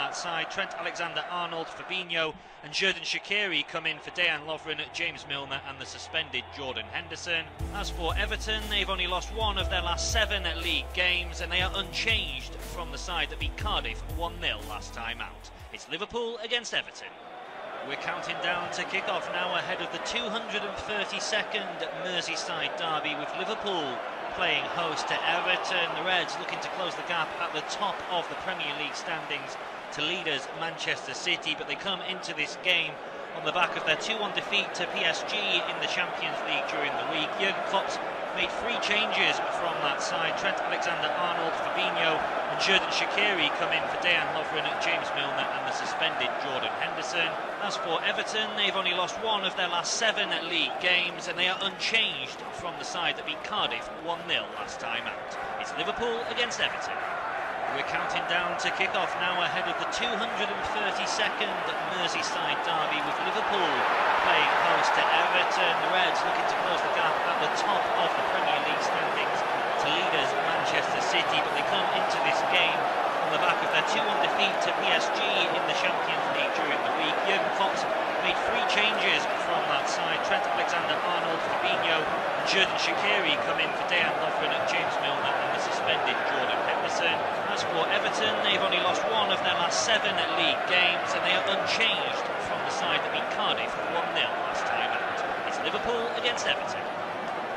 that side. Trent Alexander-Arnold, Fabinho and Xherdan Shaqiri come in for Dejan Lovren, James Milner and the suspended Jordan Henderson. As for Everton, they've only lost one of their last 7 league games and they are unchanged from the side that beat Cardiff 1-0 last time out. It's Liverpool against Everton. We're counting down to kick-off now ahead of the 232nd Merseyside derby, with Liverpool playing host to Everton. The Reds looking to close the gap at the top of the Premier League standings to leaders Manchester City, but they come into this game on the back of their 2-1 defeat to PSG in the Champions League during the week. Jurgen Klopp's made 3 changes from that side. Trent Alexander-Arnold, Fabinho and Xherdan Shaqiri come in for Dejan Lovren, James Milner and the suspended Jordan Henderson. As for Everton, they've only lost one of their last 7 league games and they are unchanged from the side that beat Cardiff 1-0 last time out. It's Liverpool against Everton. We're counting down to kick-off now ahead of the 232nd Merseyside derby, with Liverpool playing host to Everton. The Reds looking to close the gap at the top of the Premier League standings to leaders Manchester City, but they come into this game on the back of their 2-1 defeat to PSG in the Champions League during the week. Jurgen Klopp's made 3 changes from that side. Trent Alexander-Arnold, Fabinho and Xherdan Shaqiri come in for Dejan Lovren, James Milner and the suspended Jordan Henderson. As for Everton, they've only lost one of their last 7 league games and they are unchanged from the side that beat Cardiff 1-0 last time out. It's Liverpool against Everton.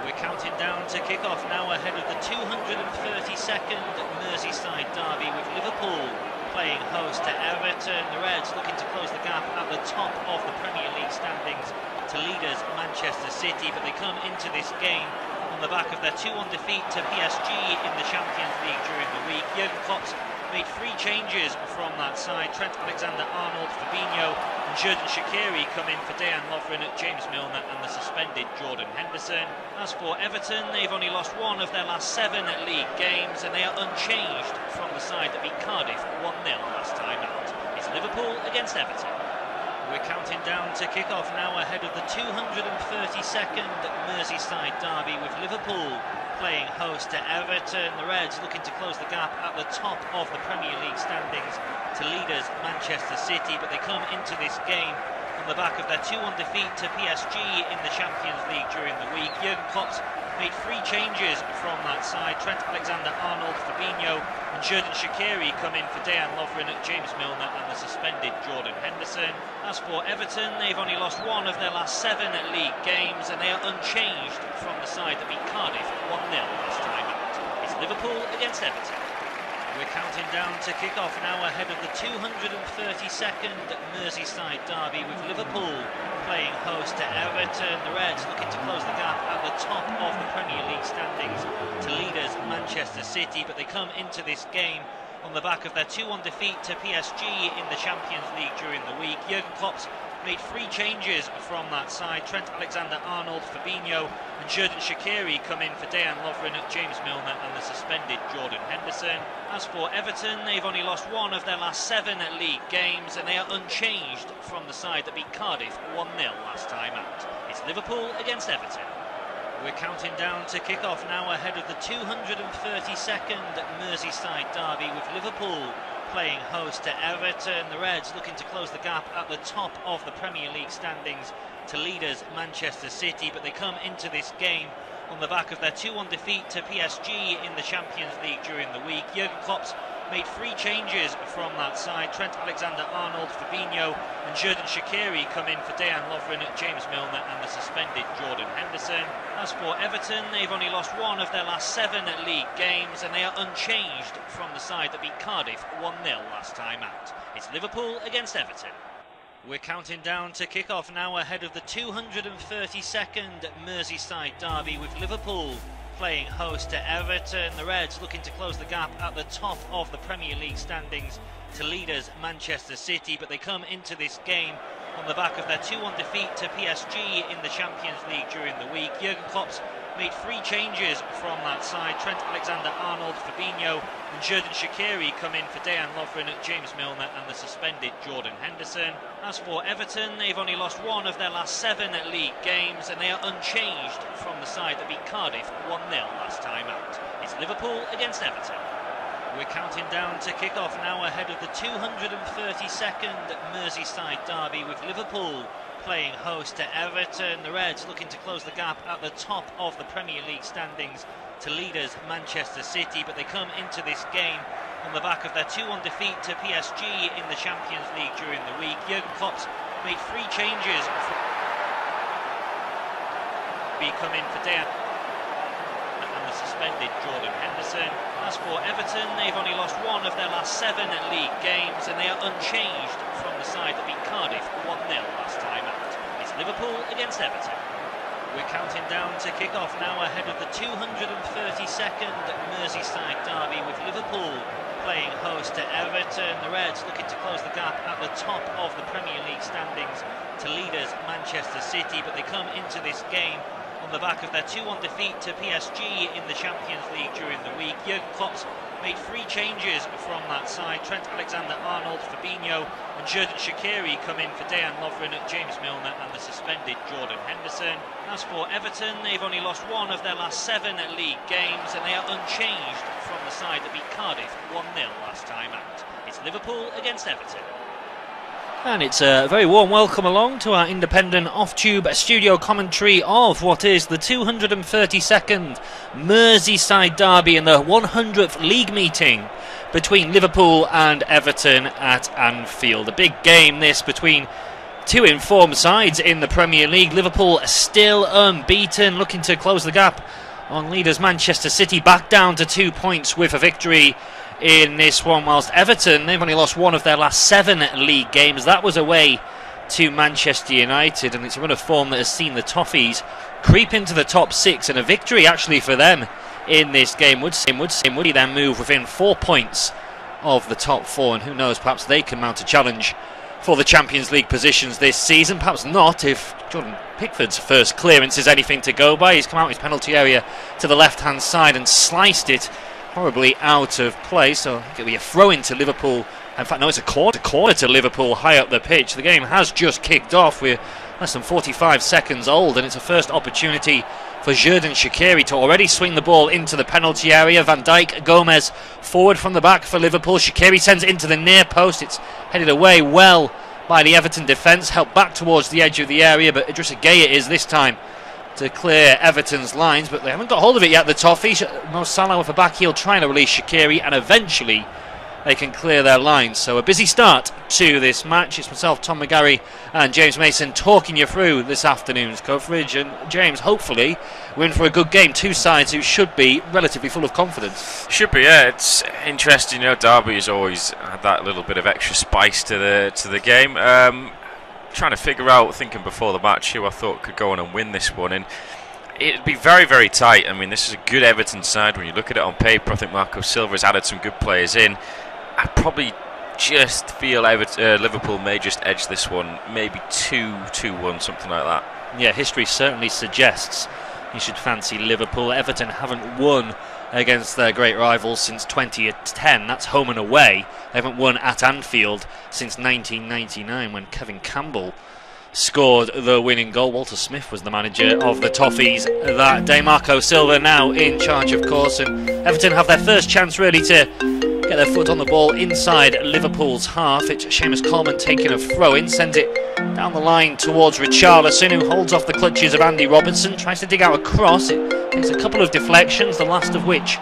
We're counting down to kick-off now ahead of the 232nd Merseyside derby, with Liverpool playing host to Everton. The Reds looking to close the gap at the top of the Premier League standings to leaders Manchester City, but they come into this game on the back of their 2-1 defeat to PSG in the Champions League during the week. Jurgen Klopp's made 3 changes from that side. Trent Alexander-Arnold, Fabinho and Xherdan Shaqiri come in for Dejan Lovren, James Milner and the suspended Jordan Henderson. As for Everton, they've only lost one of their last 7 league games and they are unchanged from the side that beat Cardiff 1-0 last time out. It's Liverpool against Everton. We're counting down to kick-off now ahead of the 232nd Merseyside derby, with Liverpool playing host to Everton. The Reds looking to close the gap at the top of the Premier League standings to leaders Manchester City, but they come into this game on the back of their 2-1 defeat to PSG in the Champions League during the week. Jurgen Klopp's made 3 changes from that side. Trent Alexander-Arnold, Fabinho and Xherdan Shaqiri come in for Dejan Lovren, James Milner and the suspended Jordan Henderson. As for Everton, they've only lost one of their last 7 league games and they are unchanged from the side that beat Cardiff 1-0 last time out. It's Liverpool against Everton. We're counting down to kick-off now ahead of the 232nd Merseyside derby, with Liverpool playing host to Everton. The Reds looking to close the gap at the top of the Premier League standings to leaders Manchester City, but they come into this game on the back of their 2-1 defeat to PSG in the Champions League during the week. Jurgen Klopp's made 3 changes from that side. Trent Alexander-Arnold, Fabinho and Xherdan Shaqiri come in for Dejan Lovren, James Milner and the suspended Jordan Henderson. As for Everton, they've only lost one of their last 7 league games and they are unchanged from the side that beat Cardiff 1-0 last time out. It's Liverpool against Everton. We're counting down to kick-off now ahead of the 232nd Merseyside derby, with Liverpool playing host to Everton. The Reds looking to close the gap at the top of the Premier League standings to leaders Manchester City, but they come into this game on the back of their 2-1 defeat to PSG in the Champions League during the week. Jurgen Klopp's made 3 changes from that side. Trent Alexander-Arnold, Fabinho and Xherdan Shaqiri come in for Dejan Lovren, James Milner and the suspended Jordan Henderson. As for Everton, they've only lost one of their last 7 league games and they are unchanged from the side that beat Cardiff 1-0 last time out. It's Liverpool against Everton. We're counting down to kick-off now ahead of the 232nd Merseyside derby, with Liverpool playing host to Everton. The Reds looking to close the gap at the top of the Premier League standings to leaders Manchester City, but they come into this game on the back of their 2-1 defeat to PSG in the Champions League during the week. Jurgen Klopp's made 3 changes from that side. Trent Alexander-Arnold, Fabinho and Xherdan Shaqiri come in for Dejan Lovren, James Milner and the suspended Jordan Henderson. As for Everton, they've only lost one of their last 7 league games and they are unchanged from the side that beat Cardiff 1-0 last time out. It's Liverpool against Everton. We're counting down to kick-off now ahead of the 232nd Merseyside derby, with Liverpool playing host to Everton. The Reds looking to close the gap at the top of the Premier League standings to leaders Manchester City, but they come into this game on the back of their 2-1 defeat to PSG in the Champions League during the week. Jurgen Klopp's made 3 changes. Come in for Dejan and the suspended Jordan Henderson. As for Everton, they've only lost 1 of their last 7 league games, and they are unchanged from the side that beat Cardiff 1-0 last time out. It's Liverpool against Everton. We're counting down to kick-off now ahead of the 232nd Merseyside derby, with Liverpool playing host to Everton. The Reds looking to close the gap at the top of the Premier League standings to leaders Manchester City, but they come into this game on the back of their 2-1 defeat to PSG in the Champions League during the week. Jurgen Klopp's made 3 changes from that side. Trent Alexander-Arnold, Fabinho and Xherdan Shaqiri come in for Dejan Lovren, James Milner and the suspended Jordan Henderson. As for Everton, they've only lost 1 of their last 7 league games, and they are unchanged from the side that beat Cardiff 1-0 last time out. It's Liverpool against Everton. And it's a very warm welcome along to our independent off-tube studio commentary of what is the 232nd Merseyside derby and the 100th league meeting between Liverpool and Everton at Anfield. A big game this between 2 informed sides in the Premier League. Liverpool still unbeaten, looking to close the gap on leaders Manchester City, back down to 2 points with a victory in this one, whilst Everton, they've only lost 1 of their last 7 league games. That was away to Manchester United, and it's a run of form that has seen the Toffees creep into the top 6, and a victory actually for them in this game would then move within 4 points of the top 4, and who knows, perhaps they can mount a challenge for the Champions League positions this season. Perhaps not if Jordan Pickford's first clearance is anything to go by. He's come out his penalty area to the left hand side and sliced it horribly out of play, so it'll be a throw-in to Liverpool. In fact, no, it's a corner to Liverpool high up the pitch. The game has just kicked off. We're less than 45 seconds old, and it's a first opportunity for Xherdan Shaqiri to already swing the ball into the penalty area. Van Dijk, Gomez forward from the back for Liverpool. Shaqiri sends it into the near post. It's headed away well by the Everton defence, helped back towards the edge of the area, but Idrissa Gueye is this time to clear Everton's lines, but they haven't got hold of it yet, the Toffees. Mo Salah with a back heel trying to release Shaqiri, and eventually they can clear their lines. So a busy start to this match. It's myself, Tom McGarry and James Mason talking you through this afternoon's coverage, and James, hopefully we're in for a good game. 2 sides who should be relatively full of confidence. Should be, yeah. It's interesting, you know, Derby has always had that little bit of extra spice to the game. Trying to figure out, thinking before the match, who I thought could go on and win this one, and it'd be very, very tight. I mean, this is a good Everton side. When you look at it on paper, I think Marco Silva has added some good players in. I probably just feel Liverpool may just edge this one, maybe 2-1, something like that. Yeah, history certainly suggests you should fancy Liverpool. Everton haven't won against their great rivals since 2010. That's home and away. They haven't won at Anfield since 1999, when Kevin Campbell scored the winning goal. Walter Smith was the manager of the Toffees that day. Marco Silva now in charge, of course, and Everton have their first chance really to get their foot on the ball inside Liverpool's half. It's Seamus Coleman taking a throw-in, sends it down the line towards Richarlison, who holds off the clutches of Andy Robertson, tries to dig out a cross. It takes a couple of deflections, the last of which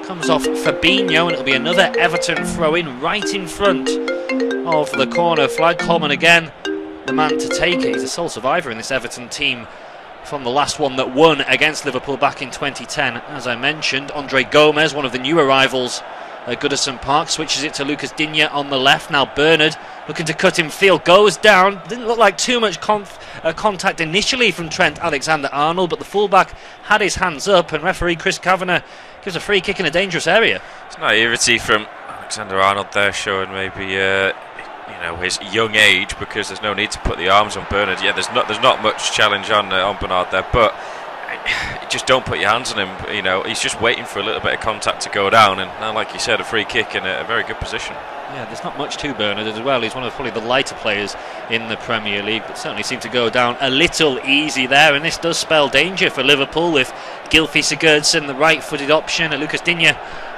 comes off Fabinho, and it'll be another Everton throw-in right in front of the corner flag. Coleman again, the man to take it. He's a sole survivor in this Everton team from the last one that won against Liverpool back in 2010. As I mentioned, Andre Gomez, one of the new arrivals at Goodison Park, switches it to Lucas Digne on the left. Now Bernard looking to cut in field, goes down. Didn't look like too much contact initially from Trent Alexander-Arnold, but the fullback had his hands up, and referee Chris Kavanagh gives a free kick in a dangerous area. It's naivety from Alexander-Arnold there, showing maybe you know, his young age, because there's no need to put the arms on Bernard. Yeah, there's not much challenge on Bernard there, but just don't put your hands on him. You know, he's just waiting for a little bit of contact to go down, and now, like you said, a free kick in a very good position. Yeah, there's not much to Bernard as well. He's one of probably the lighter players in the Premier League, but certainly seemed to go down a little easy there, and this does spell danger for Liverpool with Gylfi Sigurdsson, the right-footed option, and Lucas Digne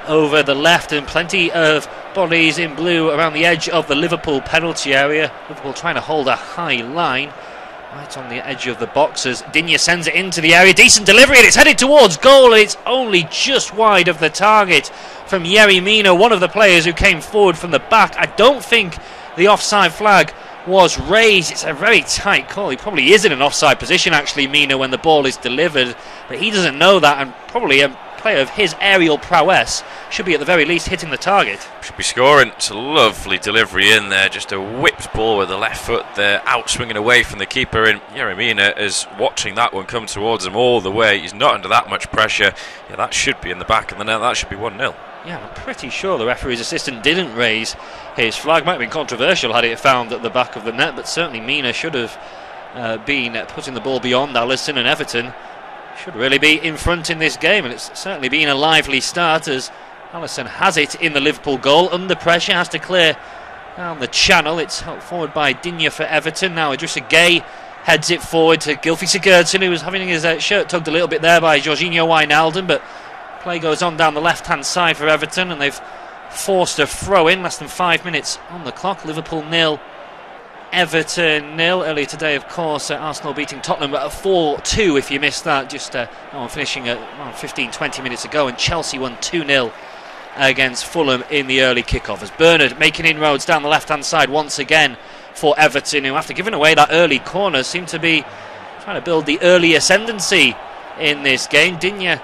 over the left, and plenty of bodies in blue around the edge of the Liverpool penalty area. Liverpool trying to hold a high line right on the edge of the box as Digne sends it into the area. Decent delivery, and it's headed towards goal, and it's only just wide of the target from Yerry Mina, one of the players who came forward from the back. I don't think the offside flag was raised. It's a very tight call. He probably is in an offside position, actually, Mina, when the ball is delivered, but he doesn't know that, and probably a player of his aerial prowess should be at the very least hitting the target. Should be scoring. It's a lovely delivery in there, just a whipped ball with the left foot there, out swinging away from the keeper, and Yerry Mina is watching that one come towards him all the way. He's not under that much pressure. Yeah, that should be in the back of the net. That should be 1-0. Yeah, I'm pretty sure the referee's assistant didn't raise his flag. Might have been controversial had it found at the back of the net, but certainly Mina should have been putting the ball beyond Alisson, and Everton should really be in front in this game, and it's certainly been a lively start as Alisson has it in the Liverpool goal. Under pressure, has to clear down the channel. It's helped forward by Digne for Everton. Now Idrissa Gueye heads it forward to Gylfi Sigurdsson, who was having his shirt tugged a little bit there by Jorginho Wijnaldum, but play goes on down the left-hand side for Everton, and they've forced a throw-in. Less than 5 minutes on the clock. Liverpool 0, Everton 0. Earlier today, of course, Arsenal beating Tottenham at 4-2, if you missed that, just finishing at 15-20 minutes ago, and Chelsea won 2-0 against Fulham in the early kickoff. As Bernard making inroads down the left-hand side once again for Everton, who, after giving away that early corner, seem to be trying to build the early ascendancy in this game. Digne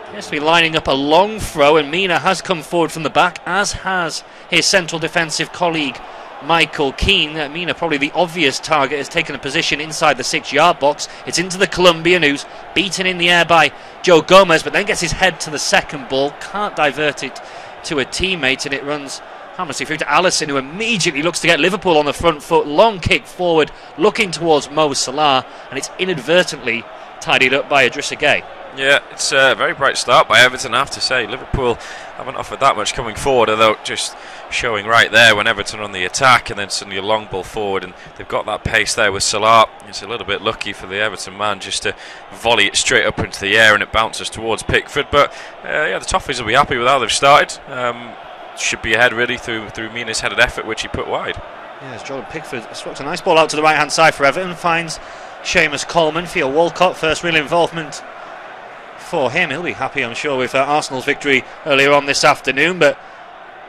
appears to be lining up a long throw, and Mina has come forward from the back, as has his central defensive colleague Michael Keane. Mina, probably the obvious target, has taken a position inside the 6-yard box. It's into the Colombian, who's beaten in the air by Joe Gomez, but then gets his head to the second ball, can't divert it to a teammate, and it runs harmlessly through to Alisson, who immediately looks to get Liverpool on the front foot. Long kick forward, looking towards Mo Salah, and it's inadvertently tidied up by Idrissa Gueye. Yeah, it's a very bright start by Everton, I have to say. Liverpool haven't offered that much coming forward, although just showing right there when Everton are on the attack, and then suddenly a long ball forward, and they've got that pace there with Salah. It's a little bit lucky for the Everton man just to volley it straight up into the air, and it bounces towards Pickford. But yeah, the Toffees will be happy with how they've started. Should be ahead really through Mina's headed effort, which he put wide. Yes, Jordan Pickford strokes a nice ball out to the right hand side for Everton, finds Seamus Coleman. Theo Walcott, first real involvement for him. He'll be happy, I'm sure, with Arsenal's victory earlier on this afternoon, but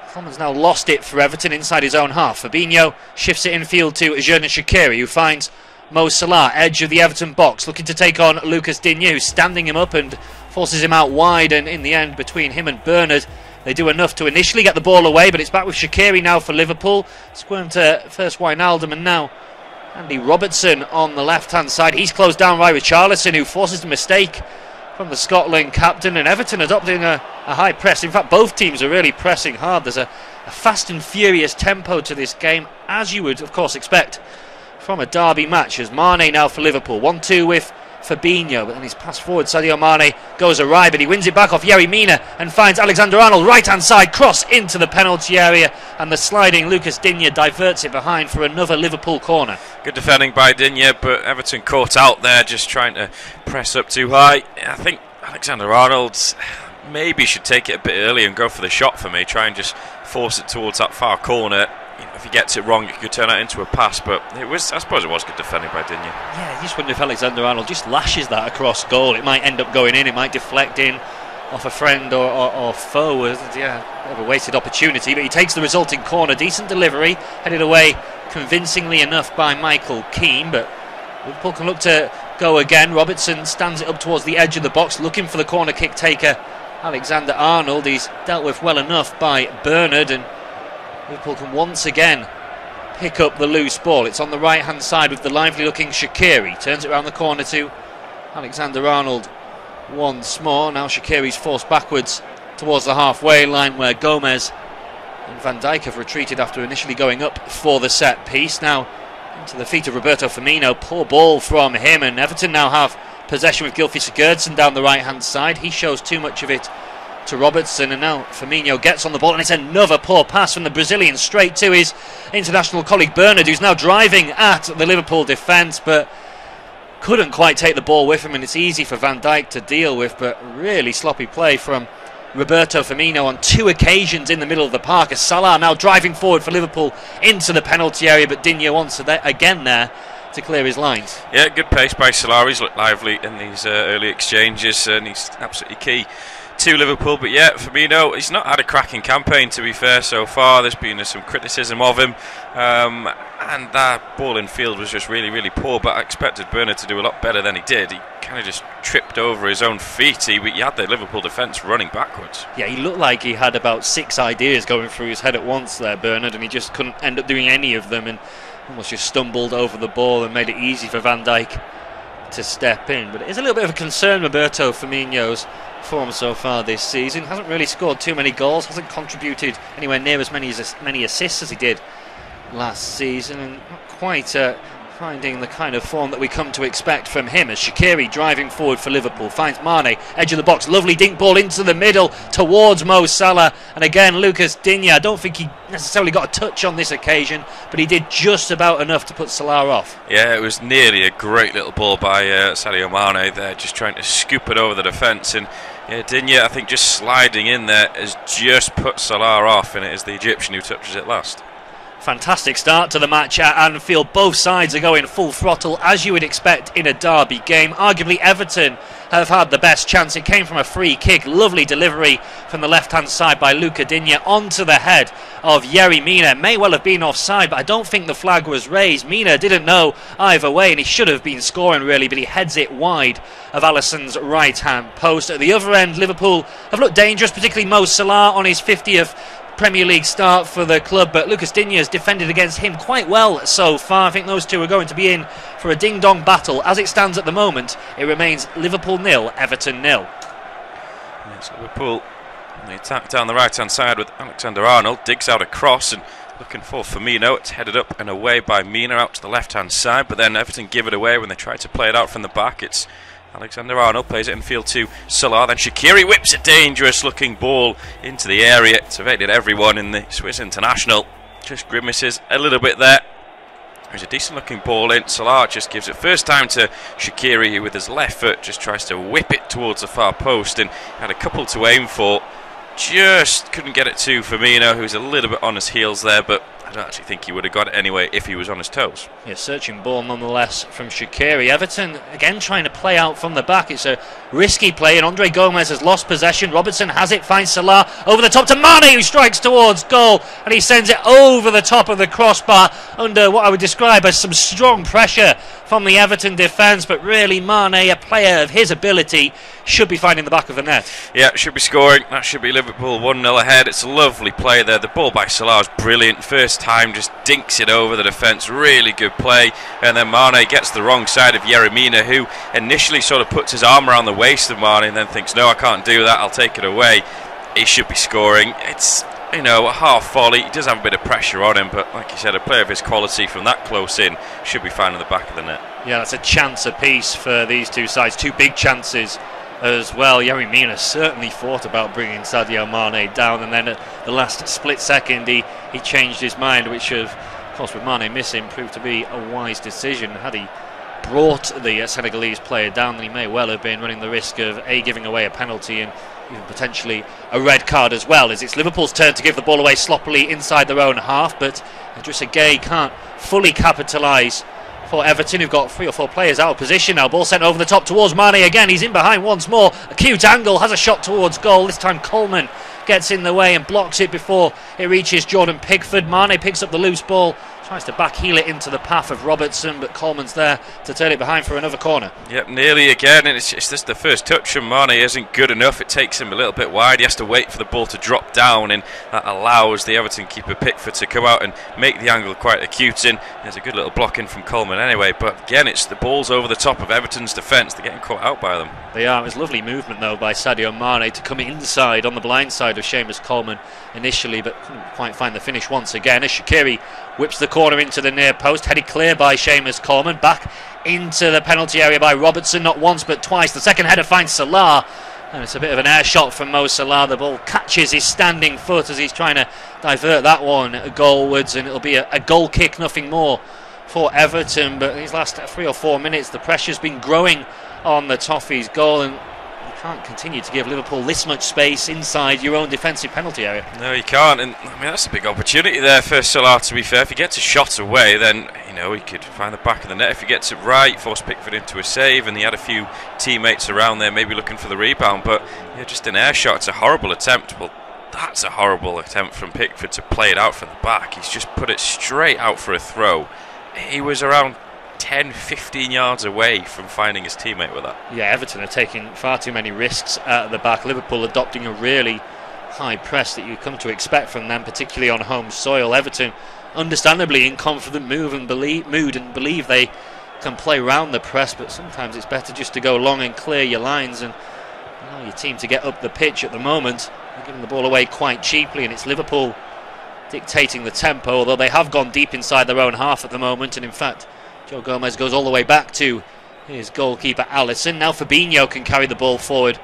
Coleman's now lost it for Everton inside his own half. Fabinho shifts it infield to Xherdan Shaqiri, who finds Mo Salah, edge of the Everton box, looking to take on Lucas Digne, who's standing him up and forces him out wide, and in the end, between him and Bernard, they do enough to initially get the ball away, but it's back with Shaqiri now for Liverpool. Squirmed to first Wijnaldum, and now Andy Robertson on the left-hand side. He's closed down right with Richarlison, who forces the mistake from the Scotland captain, and Everton adopting a high press. In fact, both teams are really pressing hard. There's a fast and furious tempo to this game, as you would, of course, expect from a derby match. As Mane now for Liverpool, 1-2 with Fabinho, but then he's passed forward. Sadio Mane goes awry, but he wins it back off Yerry Mina and finds Alexander-Arnold, right-hand side, cross into the penalty area, and the sliding Lucas Digne diverts it behind for another Liverpool corner. Good defending by Digne, but Everton caught out there, just trying to press up too high. I think Alexander-Arnold maybe should take it a bit early and go for the shot for me, try and just force it towards that far corner. If he gets it wrong, it could turn out into a pass, but I suppose it was good defending by Digne. Yeah, you just wonder if Alexander-Arnold just lashes that across goal. It might end up going in, it might deflect in off a friend or foe. Yeah, a bit of a wasted opportunity, but he takes the resulting corner. Decent delivery, headed away convincingly enough by Michael Keane, but Liverpool can look to go again. Robertson stands it up towards the edge of the box, looking for the corner kick taker, Alexander-Arnold. He's dealt with well enough by Bernard, and Liverpool can once again pick up the loose ball. It's on the right hand side with the lively looking Shaqiri. Turns it around the corner to Alexander-Arnold once more. Now Shaqiri's forced backwards towards the halfway line, where Gomez and Van Dijk have retreated after initially going up for the set piece. Now into the feet of Roberto Firmino. Poor ball from him, and Everton now have possession with Gylfi Sigurdsson down the right hand side. He shows too much of it to Robertson, and now Firmino gets on the ball, and it's another poor pass from the Brazilian straight to his international colleague Bernard, who's now driving at the Liverpool defence but couldn't quite take the ball with him, and it's easy for Van Dijk to deal with, but really sloppy play from Roberto Firmino on 2 occasions in the middle of the park, as Salah now driving forward for Liverpool into the penalty area, but Digne wants again there to clear his lines. Yeah, good pace by Salah. He's looked lively in these early exchanges, and he's absolutely key to Liverpool. But yeah, Firmino, he's not had a cracking campaign, to be fair, so far. There's been some criticism of him, and that ball in field was just really, really poor. But I expected Bernard to do a lot better than he did. He kind of just tripped over his own feet. He had the Liverpool defence running backwards. Yeah, he looked like he had about 6 ideas going through his head at once there, Bernard, and he just couldn't end up doing any of them, and almost just stumbled over the ball and made it easy for Van Dijk to step in. But it is a little bit of a concern, Roberto Firmino's form so far this season. Hasn't really scored too many goals, hasn't contributed anywhere near as many assists as he did last season, and not quite finding the kind of form that we come to expect from him, as Shaqiri driving forward for Liverpool finds Mane, edge of the box, lovely dink ball into the middle towards Mo Salah, and again Lucas Digne. I don't think he necessarily got a touch on this occasion, but he did just about enough to put Salah off. Yeah, it was nearly a great little ball by Sadio Mane there, just trying to scoop it over the defence, and yeah, Digne, I think just sliding in there has just put Salah off, and it is the Egyptian who touches it last. Fantastic start to the match at Anfield. Both sides are going full throttle, as you would expect in a derby game. Arguably Everton have had the best chance. It came from a free kick, lovely delivery from the left hand side by Luca Digne onto the head of Yerry Mina. May well have been offside, but I don't think the flag was raised. Mina didn't know either way, and he should have been scoring really, but he heads it wide of Alisson's right hand post. At the other end, Liverpool have looked dangerous, particularly Mo Salah on his 50th Premier League start for the club, but Lucas Digne has defended against him quite well so far. I think those two are going to be in for a ding-dong battle. As it stands at the moment, it remains Liverpool 0, Everton 0. It's Liverpool on the attack down the right-hand side with Alexander-Arnold. Digs out a cross and looking for Firmino. It's headed up and away by Mina out to the left-hand side, but then Everton give it away when they try to play it out from the back. It's Alexander-Arnold plays it in field to Salah, then Shaqiri whips a dangerous looking ball into the area. It's evaded everyone in the Swiss international. Just grimaces a little bit there. There's a decent looking ball in. Salah just gives it first time to Shaqiri, who with his left foot just tries to whip it towards the far post, and had a couple to aim for. Just couldn't get it to Firmino, who's a little bit on his heels there, but I don't actually think he would have got it anyway if he was on his toes. Yeah, searching ball nonetheless from Shaqiri. Everton again trying to play out from the back. It's a risky play, and Andre Gomez has lost possession. Robertson has it, finds Salah over the top to Mane, who strikes towards goal, and he sends it over the top of the crossbar under what I would describe as some strong pressure from the Everton defence. But really, Mane, a player of his ability, should be finding the back of the net. Yeah, should be scoring. That should be Liverpool 1-0 ahead. It's a lovely play there. The ball by Salah is brilliant. First time, just dinks it over the defence. Really good play. And then Mane gets the wrong side of Yerry Mina, who initially sort of puts his arm around the waist of Mane and then thinks, no, I can't do that, I'll take it away. He should be scoring. It's, you know, a half volley. He does have a bit of pressure on him, but like you said, a player of his quality from that close in should be fine in the back of the net. Yeah, that's a chance apiece for these two sides. Two big chances as well. Yerry Mina certainly thought about bringing Sadio Mane down, and then at the last split second he changed his mind, which of course with Mane missing proved to be a wise decision. Had he brought the Senegalese player down, then he may well have been running the risk of giving away a penalty and even potentially a red card as well, as it's Liverpool's turn to give the ball away sloppily inside their own half. But Idrissa Gueye can't fully capitalise for Everton, who've got 3 or 4 players out of position now. Ball sent over the top towards Mane again. He's in behind once more. A cute angle, has a shot towards goal. This time Coleman gets in the way and blocks it before it reaches Jordan Pickford. Mane picks up the loose ball, tries to backheel it into the path of Robertson, but Coleman's there to turn it behind for another corner. Yep, nearly again, and it's just the first touch from Mane isn't good enough. It takes him a little bit wide. He has to wait for the ball to drop down, and that allows the Everton keeper Pickford to come out and make the angle quite acute. And there's a good little block in from Coleman anyway, but again, it's the ball's over the top of Everton's defence. They're getting caught out by them. They are. It was lovely movement though by Sadio Mane to come inside on the blind side of Seamus Coleman initially, but couldn't quite find the finish once again as Shaqiri whips the corner into the near post, headed clear by Seamus Coleman, back into the penalty area by Robertson, not once but twice. The second header finds Salah, and it's a bit of an air shot from Mo Salah. The ball catches his standing foot as he's trying to divert that one goalwards, and it'll be a goal kick, nothing more for Everton. But these last 3 or 4 minutes, the pressure's been growing on the Toffees' goal, and You can't continue to give Liverpool this much space inside your own defensive penalty area. No, you can't, and I mean that's a big opportunity there for Salah, to be fair. If he gets a shot away, then he could find the back of the net. If he gets it right, force Pickford into a save, and he had a few teammates around there maybe looking for the rebound, but just an air shot. It's a horrible attempt. Well, that's a horrible attempt from Pickford to play it out from the back. He's just put it straight out for a throw. He was around 10-15 yards away from finding his teammate with that. Yeah, Everton are taking far too many risks at the back. Liverpool adopting a really high press that you come to expect from them, particularly on home soil. Everton understandably in confident mood and believe they can play round the press, but sometimes it's better just to go long and clear your lines and allow your team to get up the pitch. At the moment they're giving the ball away quite cheaply, and it's Liverpool dictating the tempo, although they have gone deep inside their own half at the moment. And in fact, Joe Gomez goes all the way back to his goalkeeper Alisson. Now Fabinho can carry the ball forward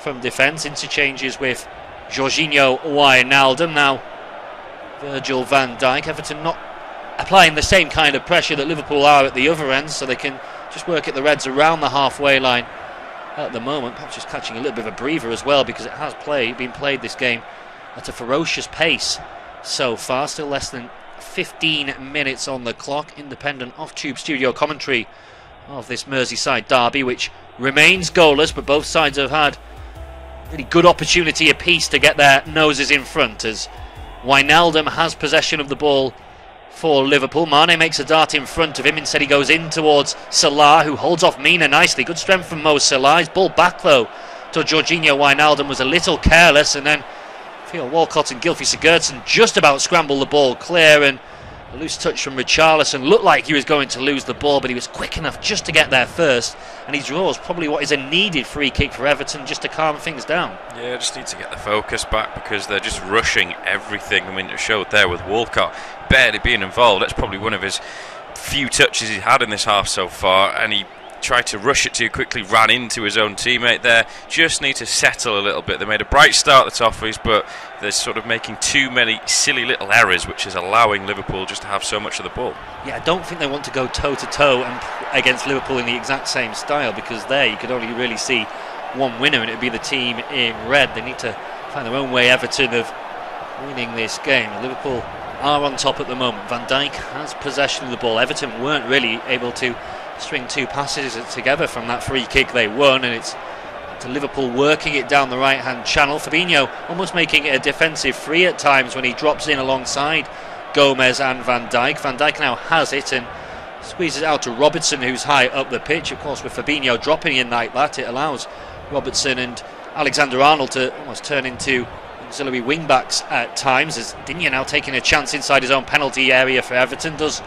from defence. Interchanges with Jorginho Wijnaldum. Now Virgil van Dijk. Everton not applying the same kind of pressure that Liverpool are at the other end, so they can just work at the Reds around the halfway line at the moment. Perhaps just catching a little bit of a breather as well, because it has been played this game at a ferocious pace so far. Still less than 15 minutes on the clock. Independent off-tube studio commentary of this Merseyside derby, which remains goalless, but both sides have had really good opportunity apiece to get their noses in front, as Wijnaldum has possession of the ball for Liverpool. Mane makes a dart in front of him. Instead he goes in towards Salah, who holds off Mina nicely. Good strength from Mo Salah. His ball back though to Jorginho Wijnaldum was a little careless, and then Theo Walcott and Gylfi Sigurdsson just about scramble the ball clear, and a loose touch from Richarlison. Looked like he was going to lose the ball, but he was quick enough just to get there first, and he draws probably what is a needed free kick for Everton just to calm things down. Yeah, just need to get the focus back, because they're just rushing everything. I mean, it showed there with Walcott barely being involved. That's probably one of his few touches he's had in this half so far, and he tried to rush it too quickly, ran into his own teammate there. Just need to settle a little bit. They made a bright start at the Toffees, but they're sort of making too many silly little errors, which is allowing Liverpool just to have so much of the ball. Yeah, I don't think they want to go toe-to-toe against Liverpool in the exact same style, because there you could only really see one winner, and it would be the team in red. They need to find their own way, Everton, of winning this game. Liverpool are on top at the moment. Van Dijk has possession of the ball. Everton weren't really able to string two passes together from that free kick they won, and it's to Liverpool working it down the right hand channel. Fabinho almost making it a defensive free at times when he drops in alongside Gomez and Van Dijk. Van Dijk now has it and squeezes it out to Robertson, who's high up the pitch. Of course, with Fabinho dropping in like that, it allows Robertson and Alexander-Arnold to almost turn into auxiliary wing backs at times, as Digne now taking a chance inside his own penalty area for Everton. Does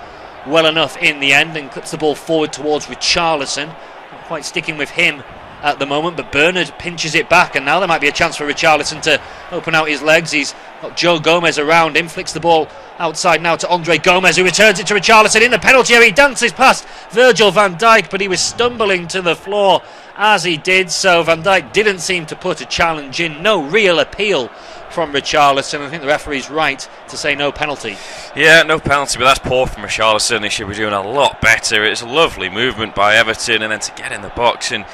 well enough in the end and clips the ball forward towards Richarlison. Not quite sticking with him at the moment, but Bernard pinches it back, and now there might be a chance for Richarlison to open out his legs. He's got Joe Gomez around him, flicks the ball outside now to Andre Gomez, who returns it to Richarlison in the penalty area. He dances past Virgil van Dijk, but he was stumbling to the floor as he did so. Van Dijk didn't seem to put a challenge in. No real appeal from Richarlison. I think the referee's right to say no penalty. Yeah, no penalty, but that's poor from Richarlison. He should be doing a lot better. It's a lovely movement by Everton, and then to get in the box. And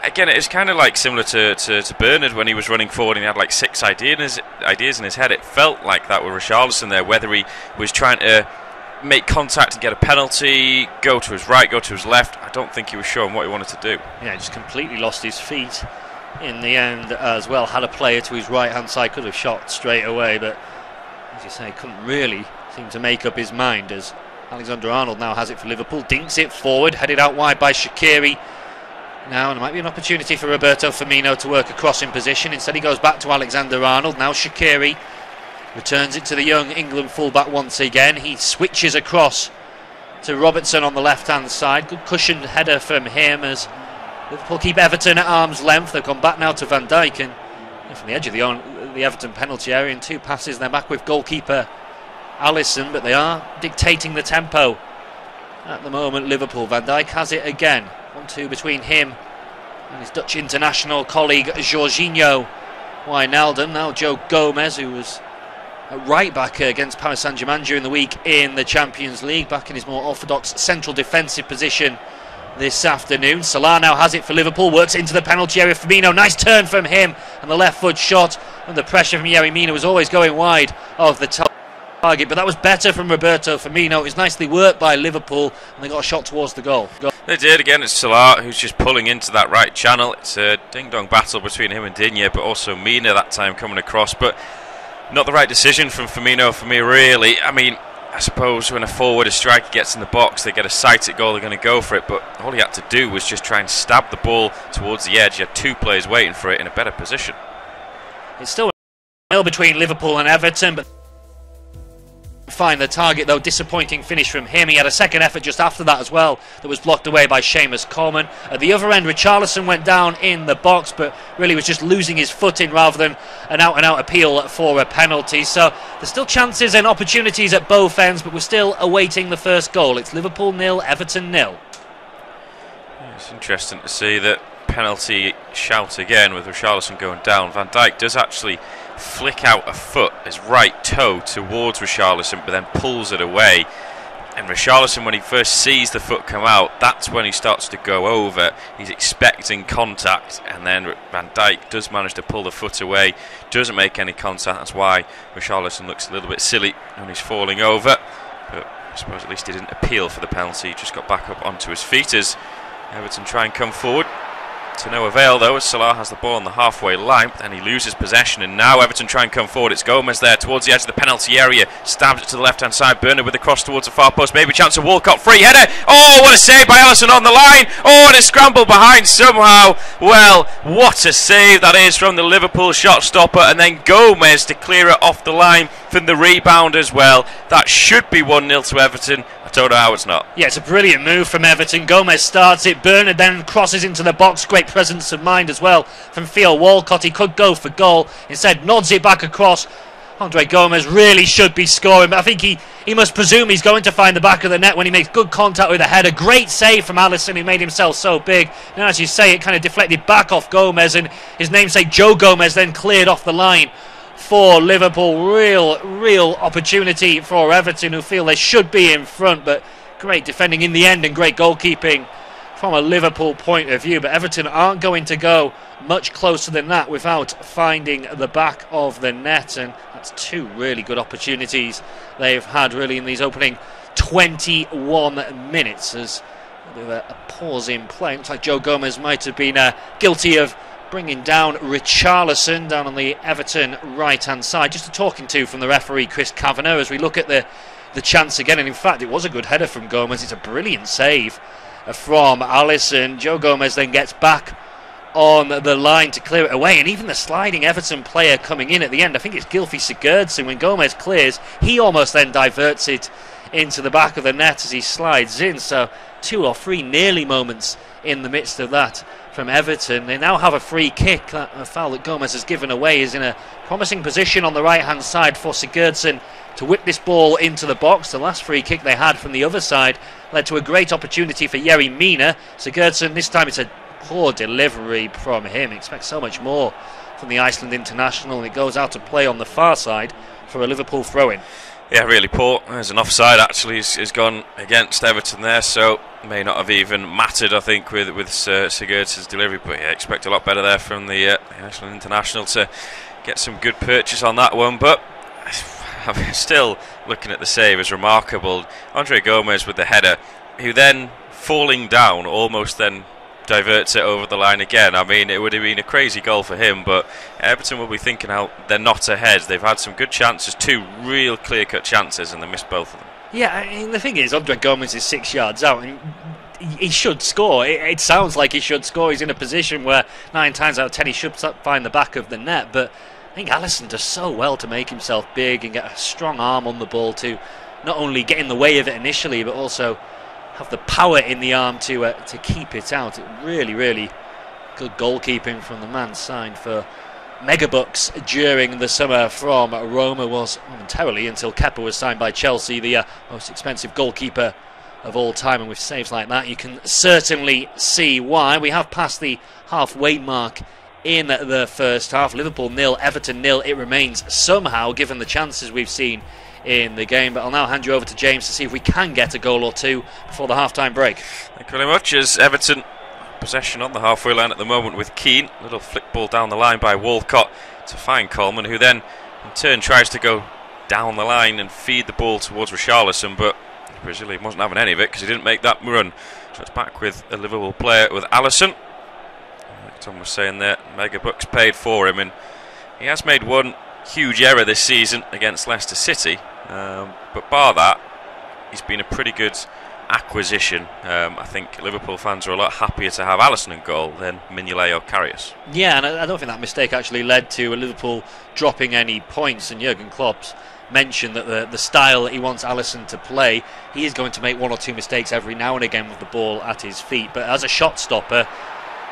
again, it's kind of like similar to Bernard when he was running forward and he had like 6 ideas in his head. It felt like that with Richarlison there, whether he was trying to make contact and get a penalty, go to his right, go to his left. I don't think he was showing what he wanted to do. Yeah, he just completely lost his feet in the end as well. Had a player to his right hand side, could have shot straight away, but as you say, couldn't really seem to make up his mind, as Alexander-Arnold now has it for Liverpool, dinks it forward, headed out wide by Shaqiri now, and there might be an opportunity for Roberto Firmino to work across in position. Instead he goes back to Alexander-Arnold. Now Shaqiri returns it to the young England fullback once again. He switches across to Robertson on the left hand side. Good cushioned header from him, as Liverpool keep Everton at arm's length. They've gone back now to Van Dijk, and from the edge of the Everton penalty area in 2 passes. They're back with goalkeeper Alisson, but they are dictating the tempo at the moment. Liverpool. Van Dijk has it again. 1-2 between him and his Dutch international colleague Jorginho Wijnaldum. Now Joe Gomez, who was a right back against Paris Saint-Germain during the week in the Champions League, back in his more orthodox central defensive position this afternoon. Salah now has it for Liverpool, works into the penalty area. Firmino, nice turn from him, and the left foot shot, and the pressure from Yerry Mina was always going wide of the target, but that was better from Roberto Firmino. It was nicely worked by Liverpool, and they got a shot towards the goal. They did. Again, it's Salah who's just pulling into that right channel. It's a ding-dong battle between him and Digne, but also Mina that time coming across, but not the right decision from Firmino for me, really. I mean, I suppose when a forward, a striker gets in the box, they get a sighted goal, they're going to go for it, but all he had to do was just try and stab the ball towards the edge. He had two players waiting for it in a better position. It's still a nil between Liverpool and Everton, but find the target, though. Disappointing finish from him. He had a second effort just after that as well that was blocked away by Seamus Coleman. At the other end, Richarlison went down in the box, but really was just losing his footing rather than an out-and-out appeal for a penalty. So there's still chances and opportunities at both ends, but we're still awaiting the first goal. It's Liverpool 0, Everton 0. It's interesting to see that penalty shout again with Richarlison going down. Van Dijk does actually flick out a foot, his right toe, towards Richarlison, but then pulls it away. And Richarlison, when he first sees the foot come out, that's when he starts to go over. He's expecting contact, and then Van Dijk does manage to pull the foot away, doesn't make any contact. That's why Richarlison looks a little bit silly when he's falling over. But I suppose at least he didn't appeal for the penalty, he just got back up onto his feet as Everton try and come forward. To no avail, though, as Salah has the ball on the halfway line, and he loses possession, and now Everton try and come forward. It's Gomez there towards the edge of the penalty area, stabs it to the left-hand side. Bernard with the cross towards the far post, maybe chance of Walcott, free header. Oh, what a save by Alisson on the line. Oh, and a scramble behind somehow. Well, what a save that is from the Liverpool shot stopper, and then Gomez to clear it off the line from the rebound as well. That should be 1-0 to Everton. I don't know how it's not. Yeah, it's a brilliant move from Everton. Gomez starts it, Bernard then crosses into the box. Great presence of mind as well from Theo Walcott. He could go for goal, instead nods it back across. Andre Gomez really should be scoring, but I think he must presume he's going to find the back of the net when he makes good contact with a header. Great save from Alisson, who made himself so big. Now, as you say, it kind of deflected back off Gomez, and his namesake Joe Gomez then cleared off the line for Liverpool. Real opportunity for Everton, who feel they should be in front, but great defending in the end and great goalkeeping from a Liverpool point of view. But Everton aren't going to go much closer than that without finding the back of the net, and that's two really good opportunities they've had really in these opening 21 minutes. As a pause in play, looks like Joe Gomez might have been guilty of bringing down Richarlison down on the Everton right-hand side. Just a talking to from the referee, Chris Kavanagh, as we look at the chance again. And in fact, it was a good header from Gomez. It's a brilliant save from Alisson. Joe Gomez then gets back on the line to clear it away. And even the sliding Everton player coming in at the end, I think it's Gylfi Sigurdsson, when Gomez clears, he almost then diverts it into the back of the net as he slides in. So 2 or 3 nearly moments in the midst of that from Everton. They now have a free kick. That foul that Gomez has given away is in a promising position on the right hand side for Sigurdsson to whip this ball into the box. The last free kick they had from the other side led to a great opportunity for Yerry Mina. Sigurdsson, this time it's a poor delivery from him. Expect so much more from the Iceland international, and it goes out to play on the far side for a Liverpool throw-in. Yeah, really poor. There's an offside actually has gone against Everton there, so may not have even mattered, I think, with Sigurdsson's delivery. But yeah, expect a lot better there from the Iceland international to get some good purchase on that one. But I'm still looking at the save as remarkable. Andre Gomez with the header, who then falling down almost then diverts it over the line again. I mean, it would have been a crazy goal for him, but Everton will be thinking how they're not ahead. They've had some good chances, 2 real clear-cut chances, and they missed both of them. Yeah, I mean, the thing is, Andre Gomez is 6 yards out, and he should score. It sounds like he should score. He's in a position where 9 times out of 10 he should find the back of the net, but I think Alisson does so well to make himself big and get a strong arm on the ball to not only get in the way of it initially, but also have the power in the arm to keep it out. Really good goalkeeping from the man signed for megabucks during the summer from Roma, was momentarily until Kepa was signed by Chelsea, the most expensive goalkeeper of all time. And with saves like that, you can certainly see why. We have passed the halfway mark in the first half. Liverpool 0, Everton 0. It remains somehow, given the chances we've seen in the game. But I'll now hand you over to James to see if we can get a goal or two before the half-time break. Thank you very much. As Everton possession on the halfway line at the moment with Keane, little flick ball down the line by Walcott to find Coleman, who then in turn tries to go down the line and feed the ball towards Richarlison, but the Brazilian wasn't having any of it because he didn't make that run. So it's back with a Liverpool player, with Alisson. Like Tom was saying there, mega bucks paid for him, and he has made one huge error this season against Leicester City, but bar that, he's been a pretty good acquisition. I think Liverpool fans are a lot happier to have Alisson in goal than Mignolet or Karius. Yeah, and I don't think that mistake actually led to Liverpool dropping any points, and Jurgen Klopp's mentioned that the style that he wants Alisson to play, he is going to make one or two mistakes every now and again with the ball at his feet, but as a shot stopper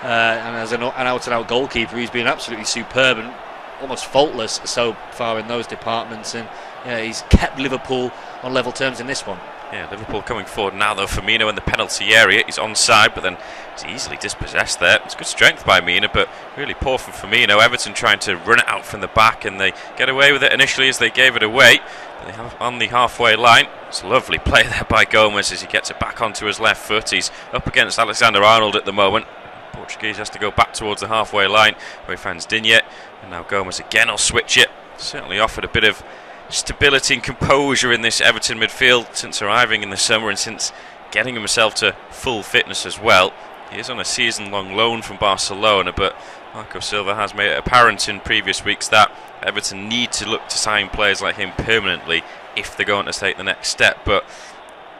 and as an out-and-out goalkeeper, he's been absolutely superb and almost faultless so far in those departments, and yeah, he's kept Liverpool on level terms in this one. Yeah, Liverpool coming forward now though. Firmino in the penalty area, he's onside, but then he's easily dispossessed there. It's good strength by Mina, but really poor from Firmino. Everton trying to run it out from the back, and they get away with it initially as they gave it away. But they have on the halfway line. It's a lovely play there by Gomez as he gets it back onto his left foot. He's up against Alexander-Arnold at the moment. Portuguese has to go back towards the halfway line where he finds Digne, and now Gomez again will switch it. Certainly offered a bit of stability and composure in this Everton midfield since arriving in the summer and since getting himself to full fitness as well. He is on a season-long loan from Barcelona, but Marco Silva has made it apparent in previous weeks that Everton need to look to sign players like him permanently if they're going to take the next step, but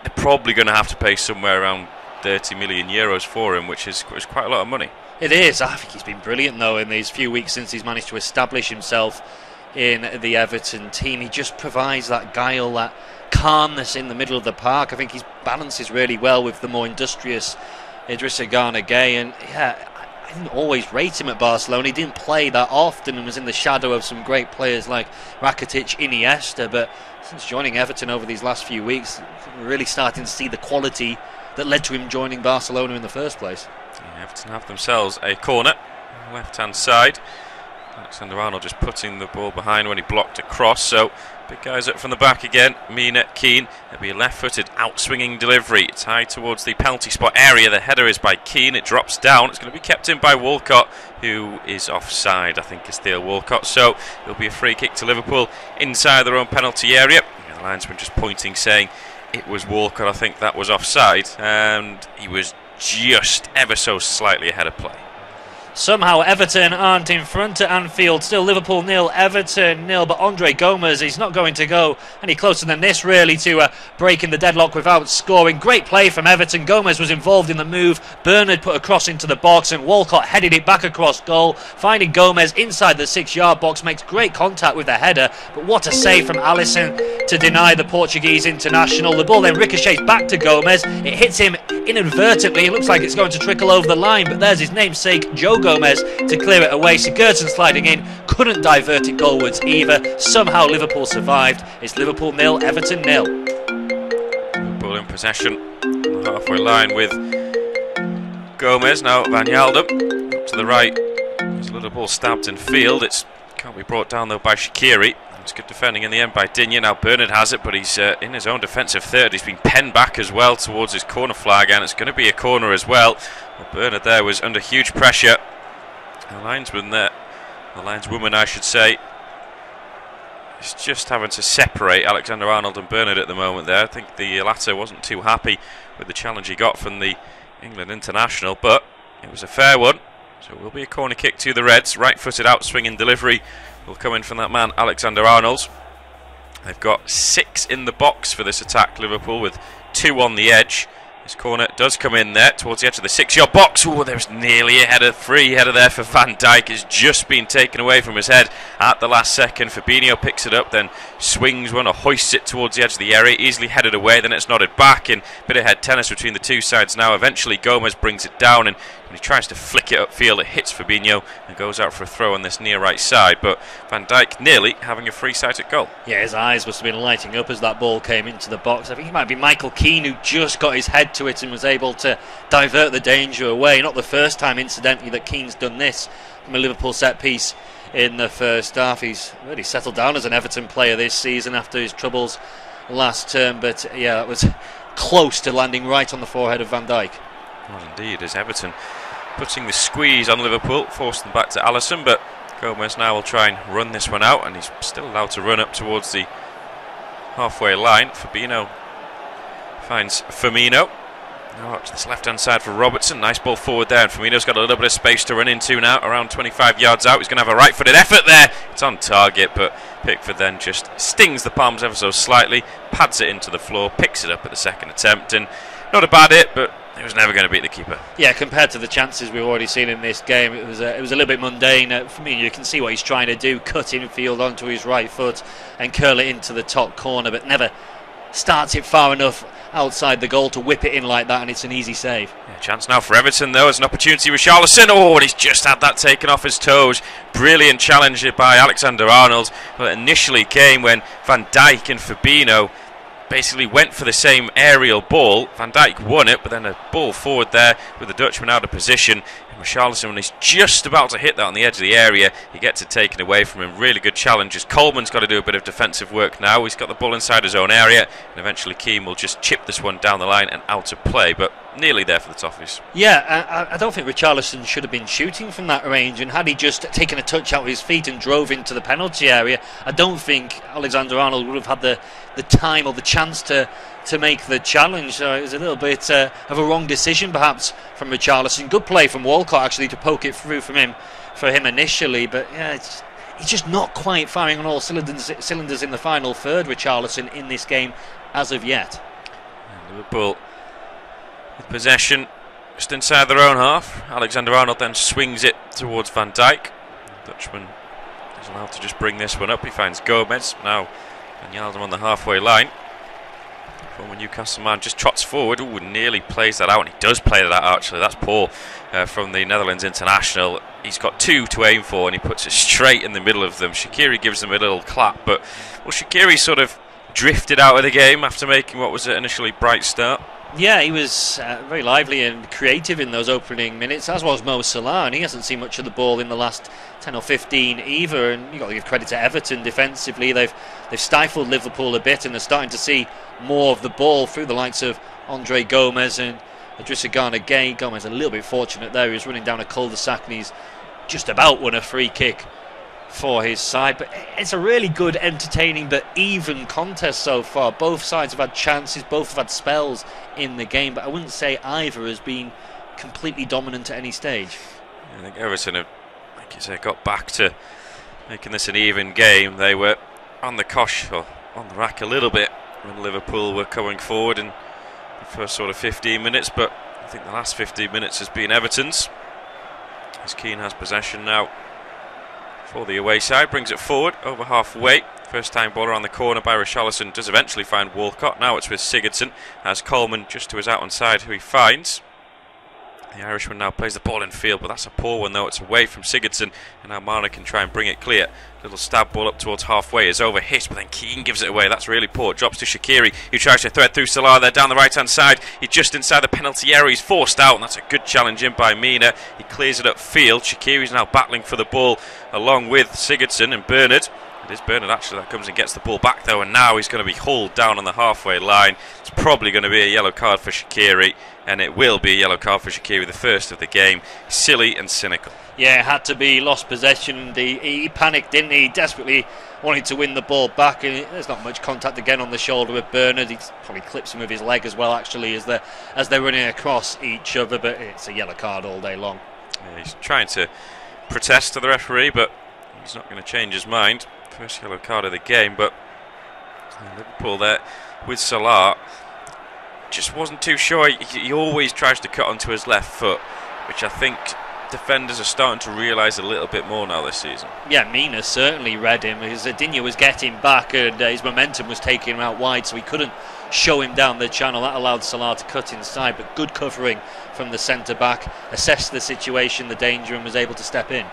they're probably going to have to pay somewhere around 30 million euros for him, which is quite a lot of money. It is. I think he's been brilliant though in these few weeks since he's managed to establish himself in the Everton team. He just provides that guile, that calmness in the middle of the park. I think he balances really well with the more industrious Idrissa Gana Gueye, and yeah, I didn't always rate him at Barcelona. He didn't play that often and was in the shadow of some great players like Rakitic, Iniesta, but since joining Everton over these last few weeks, we're really starting to see the quality that led to him joining Barcelona in the first place. Yeah, Everton have themselves a corner on the left hand side. Alexander-Arnold just putting the ball behind when he blocked a cross, so big guys up from the back again. Mina, Keane, it'll be a left-footed out-swinging delivery. It's high towards the penalty spot area. The header is by Keane, it drops down. It's going to be kept in by Walcott, who is offside, I think, is Theo Walcott. So it'll be a free kick to Liverpool inside their own penalty area. The linesman just pointing, saying it was Walcott. I think that was offside, and he was just ever so slightly ahead of play. Somehow Everton aren't in front at Anfield. Still Liverpool 0, Everton 0. But Andre Gomez, he's not going to go any closer than this really to breaking the deadlock without scoring. Great play from Everton. Gomez was involved in the move. Bernard put a cross into the box and Walcott headed it back across goal. Finding Gomez inside the 6-yard box. Makes great contact with the header. But what a save from Alisson to deny the Portuguese international. The ball then ricochets back to Gomez. It hits him inadvertently. It looks like it's going to trickle over the line. But there's his namesake, Joe Gomez, to clear it away. Sigurdsson sliding in, couldn't divert it goalwards either. Somehow Liverpool survived. It's Liverpool 0, Everton 0. Liverpool in possession on the halfway line with Gomez. Now Van Yaldum up to the right. There's a little ball stabbed in field. It can't be brought down though by Shaqiri. It's good defending in the end by Digne. Now Bernard has it, but he's in his own defensive third. He's been penned back as well towards his corner flag, and it's going to be a corner as well. Bernard there was under huge pressure. The linesman there, the lineswoman I should say, is just having to separate Alexander-Arnold and Bernard at the moment there. I think the latter wasn't too happy with the challenge he got from the England international, but it was a fair one. So it will be a corner kick to the Reds. Right-footed out-swinging delivery will come in from that man, Alexander-Arnold. They've got 6 in the box for this attack, Liverpool, with 2 on the edge. This corner does come in there towards the edge of the 6-yard box. Oh, there's nearly a header, free header there for Van Dijk. It's just been taken away from his head at the last second. Fabinho picks it up, then swings one or hoists it towards the edge of the area. Easily headed away, then it's nodded back. And bit of head tennis between the two sides now. Eventually Gomez brings it down, and when he tries to flick it upfield, it hits Fabinho and goes out for a throw on this near right side. But Van Dijk nearly having a free sight at goal. Yeah, his eyes must have been lighting up as that ball came into the box. I think it might be Michael Keane who just got his head to it and was able to divert the danger away. Not the first time, incidentally, that Keane's done this from a Liverpool set piece in the first half. He's really settled down as an Everton player this season after his troubles last term, but yeah, that was close to landing right on the forehead of Van Dijk. Well, indeed, as Everton putting the squeeze on Liverpool, forced them back to Alisson, but Gomez now will try and run this one out, and he's still allowed to run up towards the halfway line. Fabinho finds Firmino. Now up to this left-hand side for Robertson. Nice ball forward there, and Firmino's got a little bit of space to run into now, around 25 yards out. He's going to have a right-footed effort there. It's on target, but Pickford then just stings the palms ever so slightly, pads it into the floor, picks it up at the second attempt, and not a bad hit, but it was never going to beat the keeper. Yeah, compared to the chances we've already seen in this game, it was a little bit mundane. For me, you can see what he's trying to do, cut infield onto his right foot and curl it into the top corner, but never starts it far enough outside the goal to whip it in like that, and it's an easy save. Yeah, chance now for Everton, though, as an opportunity with Richarlison. Oh, and he's just had that taken off his toes. Brilliant challenge by Alexander-Arnold. Well, it initially came when Van Dijk and Fabinho basically went for the same aerial ball. Van Dijk won it, but then a ball forward there with the Dutchman out of position. And Richarlison, when he's just about to hit that on the edge of the area, he gets it taken away from him. Really good challenges. Coleman's got to do a bit of defensive work now. He's got the ball inside his own area, and eventually Keane will just chip this one down the line and out of play, but nearly there for the Toffees. Yeah, I don't think Richarlison should have been shooting from that range, and had he just taken a touch out of his feet and drove into the penalty area, I don't think Alexander-Arnold would have had the time or the chance to make the challenge. So it was a little bit of a wrong decision perhaps from Richarlison. Good play from Walcott actually to poke it through for him initially, but yeah, he's just not quite firing on all cylinders in the final third, Richarlison, in this game as of yet. And Liverpool with possession just inside their own half. Alexander-Arnold then swings it towards Van Dijk. The Dutchman is allowed to just bring this one up. He finds Gomez. Now Wijnaldum on the halfway line. Former Newcastle man just trots forward. Ooh, nearly plays that out, and he does play that out actually. That's poor from the Netherlands international. He's got two to aim for, and he puts it straight in the middle of them. Shaqiri gives him a little clap, but well, Shaqiri sort of drifted out of the game after making what was an initially bright start. Yeah, he was very lively and creative in those opening minutes, as was Mo Salah, and he hasn't seen much of the ball in the last 10 or 15 either. And you've got to give credit to Everton defensively. They've stifled Liverpool a bit, and they're starting to see more of the ball through the likes of Andre Gomez and Idrissa Gana Gueye. Gomez a little bit fortunate there. He was running down a cul-de-sac, and he's just about won a free kick for his side. But it's a really good, entertaining but even contest so far. Both sides have had chances, both have had spells in the game, but I wouldn't say either has been completely dominant at any stage. I think Everton have, like you say, got back to making this an even game. They were on the cosh, or on the rack a little bit, when Liverpool were coming forward in the first sort of 15 minutes, but I think the last 15 minutes has been Everton's, as Keane has possession now for the away side, brings it forward over halfway. First time ball around the corner by Richarlison, does eventually find Walcott. Now it's with Sigurdsson, as Coleman just to his out on side, who he finds. The Irishman now plays the ball in field, but that's a poor one though. It's away from Sigurdsson, and now Marner can try and bring it clear. Little stab ball up towards halfway is over hit, but then Keane gives it away. That's really poor. Drops to Shaqiri, who tries to thread through Salah there down the right hand side. He's just inside the penalty area. He's forced out, and that's a good challenge in by Mina. He clears it upfield. Shaqiri's now battling for the ball along with Sigurdsson and Bernard. It is Bernard actually that comes and gets the ball back though, and now he's going to be hauled down on the halfway line. It's probably going to be a yellow card for Shaqiri, and it will be a yellow card for Shaqiri, the first of the game. Silly and cynical. Yeah, it had to be. Lost possession, and he panicked, didn't he? Desperately wanted to win the ball back, and there's not much contact again on the shoulder with Bernard. He probably clips him with his leg as well actually as they're running across each other, but it's a yellow card all day long. Yeah, he's trying to protest to the referee, but he's not going to change his mind. First yellow card of the game, but Liverpool there with Salah just wasn't too sure. He always tries to cut onto his left foot, which I think defenders are starting to realise a little bit more now this season. Yeah, Mina certainly read him. His Digne was getting back, and his momentum was taking him out wide, so he couldn't show him down the channel. That allowed Salah to cut inside, but good covering from the centre-back, assessed the situation, the danger, and was able to step in.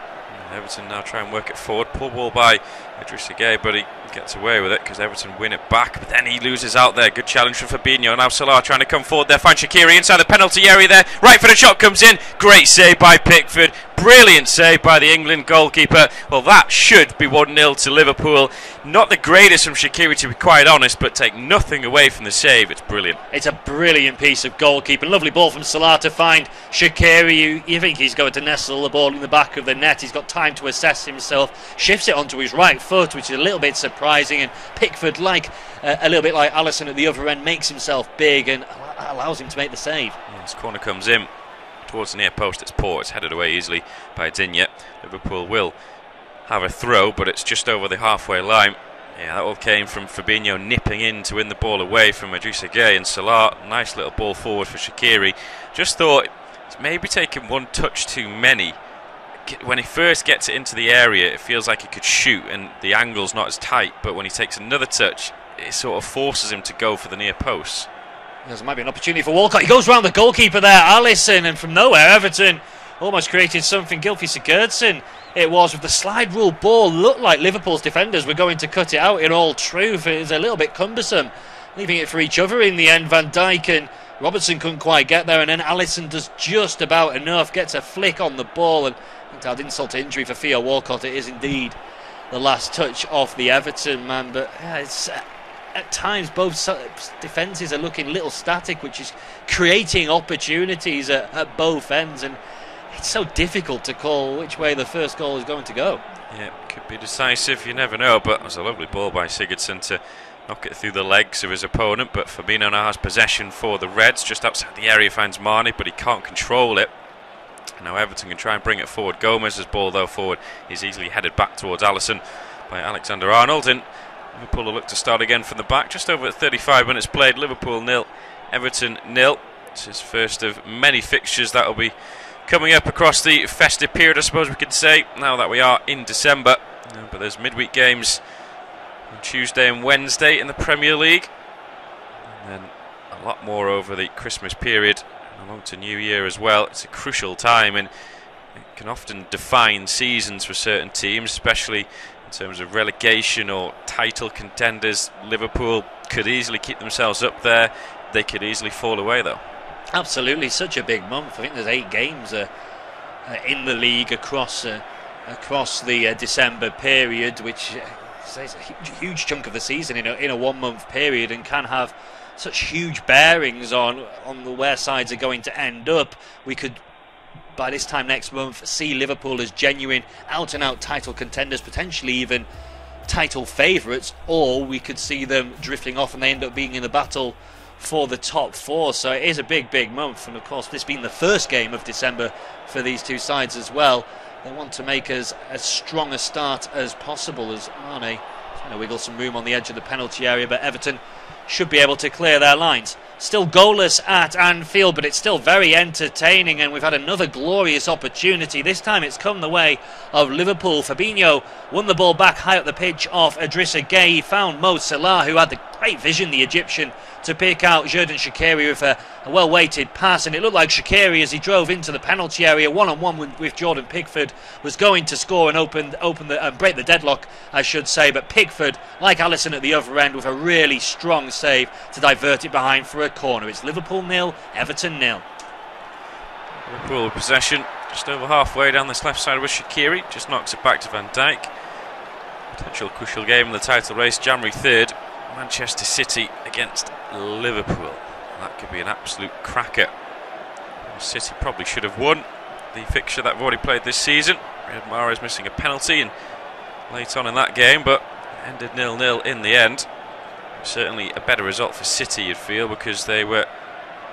Everton now try and work it forward. Poor ball by Idrissa Gueye, but he gets away with it because Everton win it back, but then he loses out there. Good challenge from Fabinho. Now Salah trying to come forward there, find Shaqiri inside the penalty area there. Right for the shot comes in. Great save by Pickford. Brilliant save by the England goalkeeper. Well, that should be 1-0 to Liverpool. Not the greatest from Shaqiri, to be quite honest, but take nothing away from the save. It's brilliant. It's a brilliant piece of goalkeeping. Lovely ball from Salah to find Shaqiri. You think he's going to nestle the ball in the back of the net. He's got time to assess himself. Shifts it onto his right foot, which is a little bit surprising. And Pickford, a little bit like Alisson at the other end, makes himself big and allows him to make the save. Yeah, this corner comes in towards the near post. It's poor. It's headed away easily by Digne. Liverpool will have a throw, but it's just over the halfway line. Yeah, that all came from Fabinho nipping in to win the ball away from Idrissa Gueye, and Salah, nice little ball forward for Shaqiri. Just thought it's maybe taking one touch too many. When he first gets it into the area, it feels like he could shoot and the angle's not as tight, but when he takes another touch, it sort of forces him to go for the near post. There might be an opportunity for Walcott. He goes round the goalkeeper there, Alisson, and from nowhere Everton almost created something. Gylfi Sigurdsson it was with the slide rule ball. Looked like Liverpool's defenders were going to cut it out. In all truth, it was a little bit cumbersome, leaving it for each other in the end. Van Dijk and Robertson couldn't quite get there, and then Alisson does just about enough, gets a flick on the ball, and to add insult to injury for Theo Walcott, it is indeed the last touch of the Everton man. But it's at times both defences are looking a little static, which is creating opportunities at both ends, and it's so difficult to call which way the first goal is going to go. Yeah, could be decisive, you never know, but it was a lovely ball by Sigurdsson to knock it through the legs of his opponent. But Fabinho now has possession for the Reds, just outside the area finds Mane, but he can't control it. Now Everton can try and bring it forward. Gomez's ball though forward is easily headed back towards Alisson by Alexander-Arnold, and Liverpool will look to start again from the back. Just over 35 minutes played. Liverpool 0, Everton 0. This is first of many fixtures that will be coming up across the festive period, I suppose we could say, now that we are in December. But there's midweek games on Tuesday and Wednesday in the Premier League, and then a lot more over the Christmas period along to New Year as well. It's a crucial time, and it can often define seasons for certain teams, especially in terms of relegation or title contenders. Liverpool could easily keep themselves up there. They could easily fall away though. Absolutely, such a big month. I think there's 8 games in the league across the December period, which is a huge chunk of the season in a 1 month period, and can have such huge bearings on where sides are going to end up. We could, by this time next month, see Liverpool as genuine out-and-out title contenders, potentially even title favourites, or we could see them drifting off and they end up being in the battle for the top 4. So it is a big month, and of course this being the first game of December for these two sides as well, they want to make as strong a start as possible. As Mane trying to wiggle some room on the edge of the penalty area, but Everton should be able to clear their lines. Still goalless at Anfield, but it's still very entertaining, and we've had another glorious opportunity. This time it's come the way of Liverpool. Fabinho won the ball back high up the pitch off Idrissa Gueye. He found Mo Salah, who had the great vision, the Egyptian, to pick out Xherdan Shaqiri with a well-weighted pass, and it looked like Shaqiri, as he drove into the penalty area one-on-one with Jordan Pickford, was going to score and break the deadlock, I should say. But Pickford, like Alisson at the other end, with a really strong save to divert it behind for a corner. It's Liverpool 0, Everton 0. Liverpool with possession just over halfway down this left side with Shaqiri, just knocks it back to Van Dijk. Potential crucial game in the title race, January 3rd, Manchester City against Liverpool. That could be an absolute cracker. City probably should have won the fixture that they've already played this season. Riyad Mahrez missing a penalty and late on in that game, but ended 0-0 in the end. Certainly a better result for City, you'd feel, because they were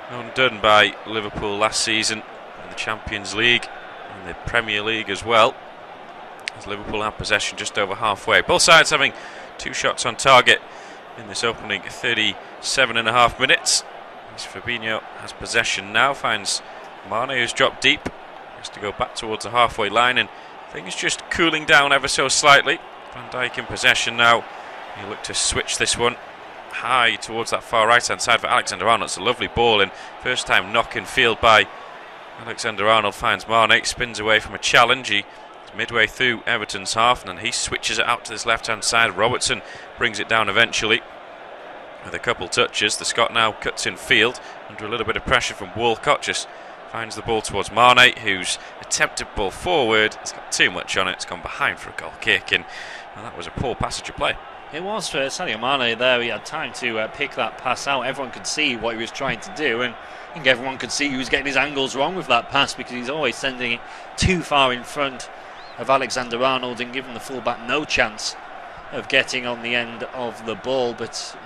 undone by Liverpool last season in the Champions League and the Premier League as well, as Liverpool have possession just over halfway. Both sides having 2 shots on target in this opening 37.5 minutes. As Fabinho has possession now, finds Mane, who's dropped deep, has to go back towards the halfway line, and things just cooling down ever so slightly. Van Dijk in possession now. He'll look to switch this one high towards that far right hand side for Alexander-Arnold. It's a lovely ball, and first time knock in field by Alexander-Arnold finds Mane, spins away from a challenge. He It's midway through Everton's half, and then he switches it out to this left-hand side. Robertson brings it down eventually with a couple touches. The Scot now cuts in field under a little bit of pressure from Walcott. Just finds the ball towards Mane, who's attempted ball forward. It's got too much on it. It's gone behind for a goal kick, and well, that was a poor passage of play. It was for Sadio Mane there. He had time to pick that pass out. Everyone could see what he was trying to do, and I think everyone could see he was getting his angles wrong with that pass, because he's always sending it too far in front of Alexander-Arnold and giving the fullback no chance of getting on the end of the ball. But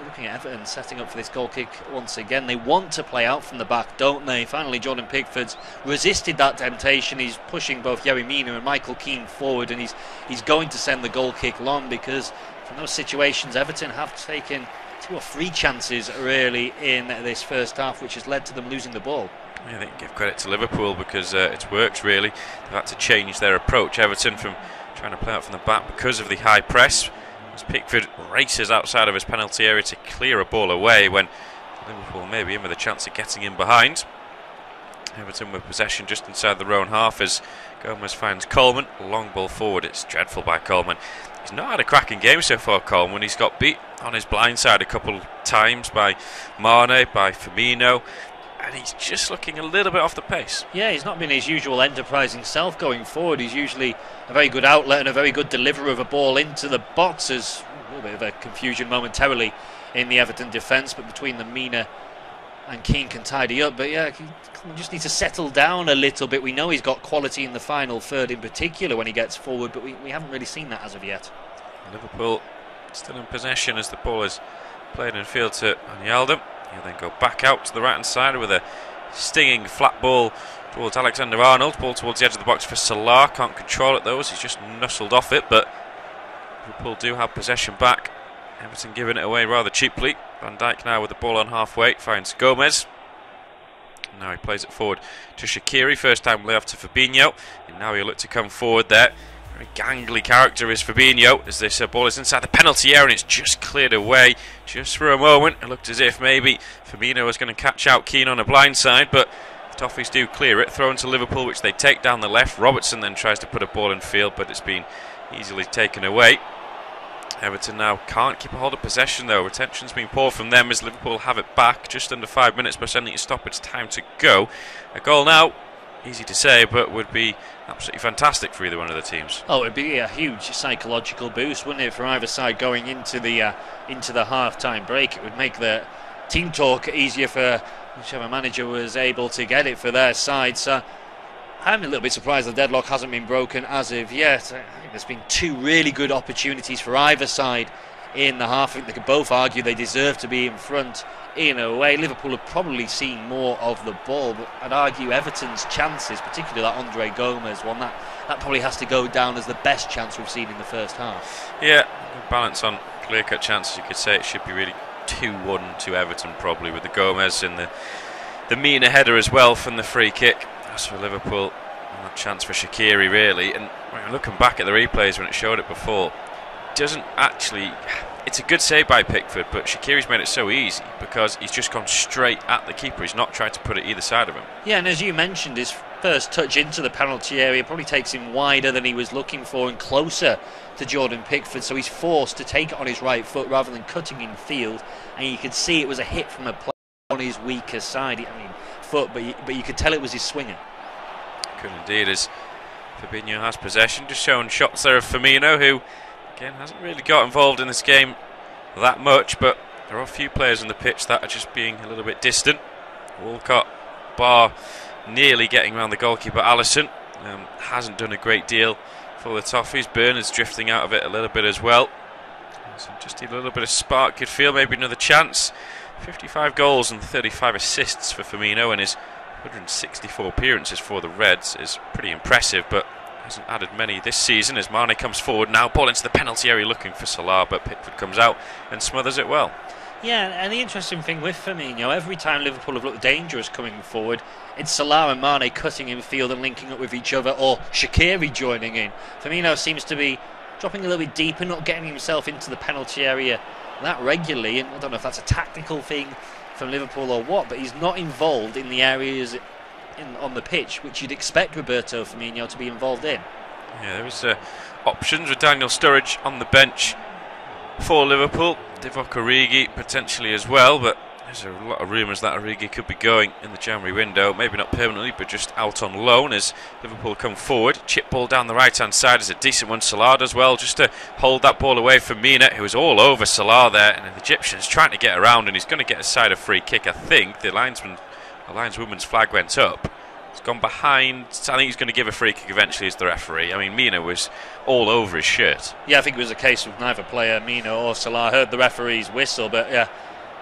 looking at Everton setting up for this goal kick once again, they want to play out from the back, don't they? Finally, Jordan Pickford's resisted that temptation. He's pushing both Yerry Mina and Michael Keane forward, and he's going to send the goal kick long, because from those situations Everton have taken 2 or 3 chances really in this first half, which has led to them losing the ball. Yeah, I think you give credit to Liverpool, because it's worked really. They've had to change their approach. Everton from trying to play out from the back because of the high press, as Pickford races outside of his penalty area to clear a ball away, when Liverpool may be in with a chance of getting in behind. Everton with possession just inside their own half as Gomez finds Coleman. Long ball forward. It's dreadful by Coleman. He's not had a cracking game so far, Coleman. He's got beat on his blind side a couple of times by Mane, by Firmino, and he's just looking a little bit off the pace. Yeah, he's not been his usual enterprising self going forward. He's usually a very good outlet and a very good deliverer of a ball into the box. There's a little bit of a confusion momentarily in the Everton defence, but between them, Mina and Keane can tidy up. But yeah, he just needs to settle down a little bit. We know he's got quality in the final third in particular when he gets forward, but we haven't really seen that as of yet. Liverpool still in possession as the ball is played in field to Wijnaldum. He'll then go back out to the right hand side with a stinging flat ball towards Alexander-Arnold. Ball towards the edge of the box for Salah. Can't control it though, as he's just nuzzled off it, but Liverpool do have possession back. Everton giving it away rather cheaply. Van Dijk now with the ball on halfway, finds Gomez. Now he plays it forward to Shaqiri. First time lay off to Fabinho, and now he'll look to come forward there. Very gangly character is Fabinho, as this ball is inside the penalty area and it's just cleared away. Just for a moment it looked as if maybe Firmino was going to catch out Keane on a blind side, but the Toffees do clear it. Thrown to Liverpool, which they take down the left. Robertson then tries to put a ball in field, but it's been easily taken away. Everton now can't keep a hold of possession though. Retention's been poor from them as Liverpool have it back. Just under 5 minutes, but sending it stop. It's time to go. A goal now, easy to say, but would be absolutely fantastic for either one of the teams. Oh, it'd be a huge psychological boost, wouldn't it, for either side going into the half-time break. It would make the team talk easier for whichever manager was able to get it for their side. So I'm a little bit surprised the deadlock hasn't been broken as of yet. I think there's been 2 really good opportunities for either side in the half. I think they could both argue they deserve to be in front in a way. Liverpool have probably seen more of the ball, but I'd argue Everton's chances, particularly that Andre Gomez one, that probably has to go down as the best chance we've seen in the first half. Yeah, good balance on clear-cut chances. You could say it should be really 2-1 to Everton probably, with the Gomez and the Mina header as well from the free kick. As for Liverpool, that chance for Shaqiri really, and looking back at the replays when it showed it before, doesn't actually. It's a good save by Pickford, but Shaqiri's made it so easy because he's just gone straight at the keeper. He's not tried to put it either side of him. Yeah, and as you mentioned, his first touch into the penalty area probably takes him wider than he was looking for and closer to Jordan Pickford, so he's forced to take it on his right foot rather than cutting in field, and you could see it was a hit from a player on his weaker side. I mean, foot, but you could tell it was his swinger. Could indeed, as Fabinho has possession, just showing shots there of Firmino, who again hasn't really got involved in this game that much, but there are a few players on the pitch that are just being a little bit distant. Walcott, Barr nearly getting around the goalkeeper. Alisson hasn't done a great deal for the Toffees. Bernard's drifting out of it a little bit as well, so just need a little bit of spark. Could feel maybe another chance. 55 goals and 35 assists for Firmino, and his 164 appearances for the Reds is pretty impressive, but hasn't added many this season as Mane comes forward now. Ball into the penalty area looking for Salah, but Pickford comes out and smothers it well. Yeah, and the interesting thing with Firmino, every time Liverpool have looked dangerous coming forward, it's Salah and Mane cutting in field and linking up with each other, or Shaqiri joining in. Firmino seems to be dropping a little bit deeper, not getting himself into the penalty area that regularly, and I don't know if that's a tactical thing from Liverpool or what, but he's not involved in the areas on the pitch which you'd expect Roberto Firmino to be involved in. Yeah, there was options with Daniel Sturridge on the bench for Liverpool. Divock Origi potentially as well, but there's a lot of rumours that Origi could be going in the January window. Maybe not permanently, but just out on loan as Liverpool come forward. Chip ball down the right-hand side is a decent one. Salah as well, just to hold that ball away from Mina, who was all over Salah there. And the Egyptian's trying to get around, and he's going to get aside a free kick. I think the lineswoman's flag went up. It's gone behind. I think he's going to give a free kick eventually as the referee. I mean, Mina was all over his shirt. Yeah, I think it was a case of neither player, Mina or Salah, heard the referee's whistle, but yeah,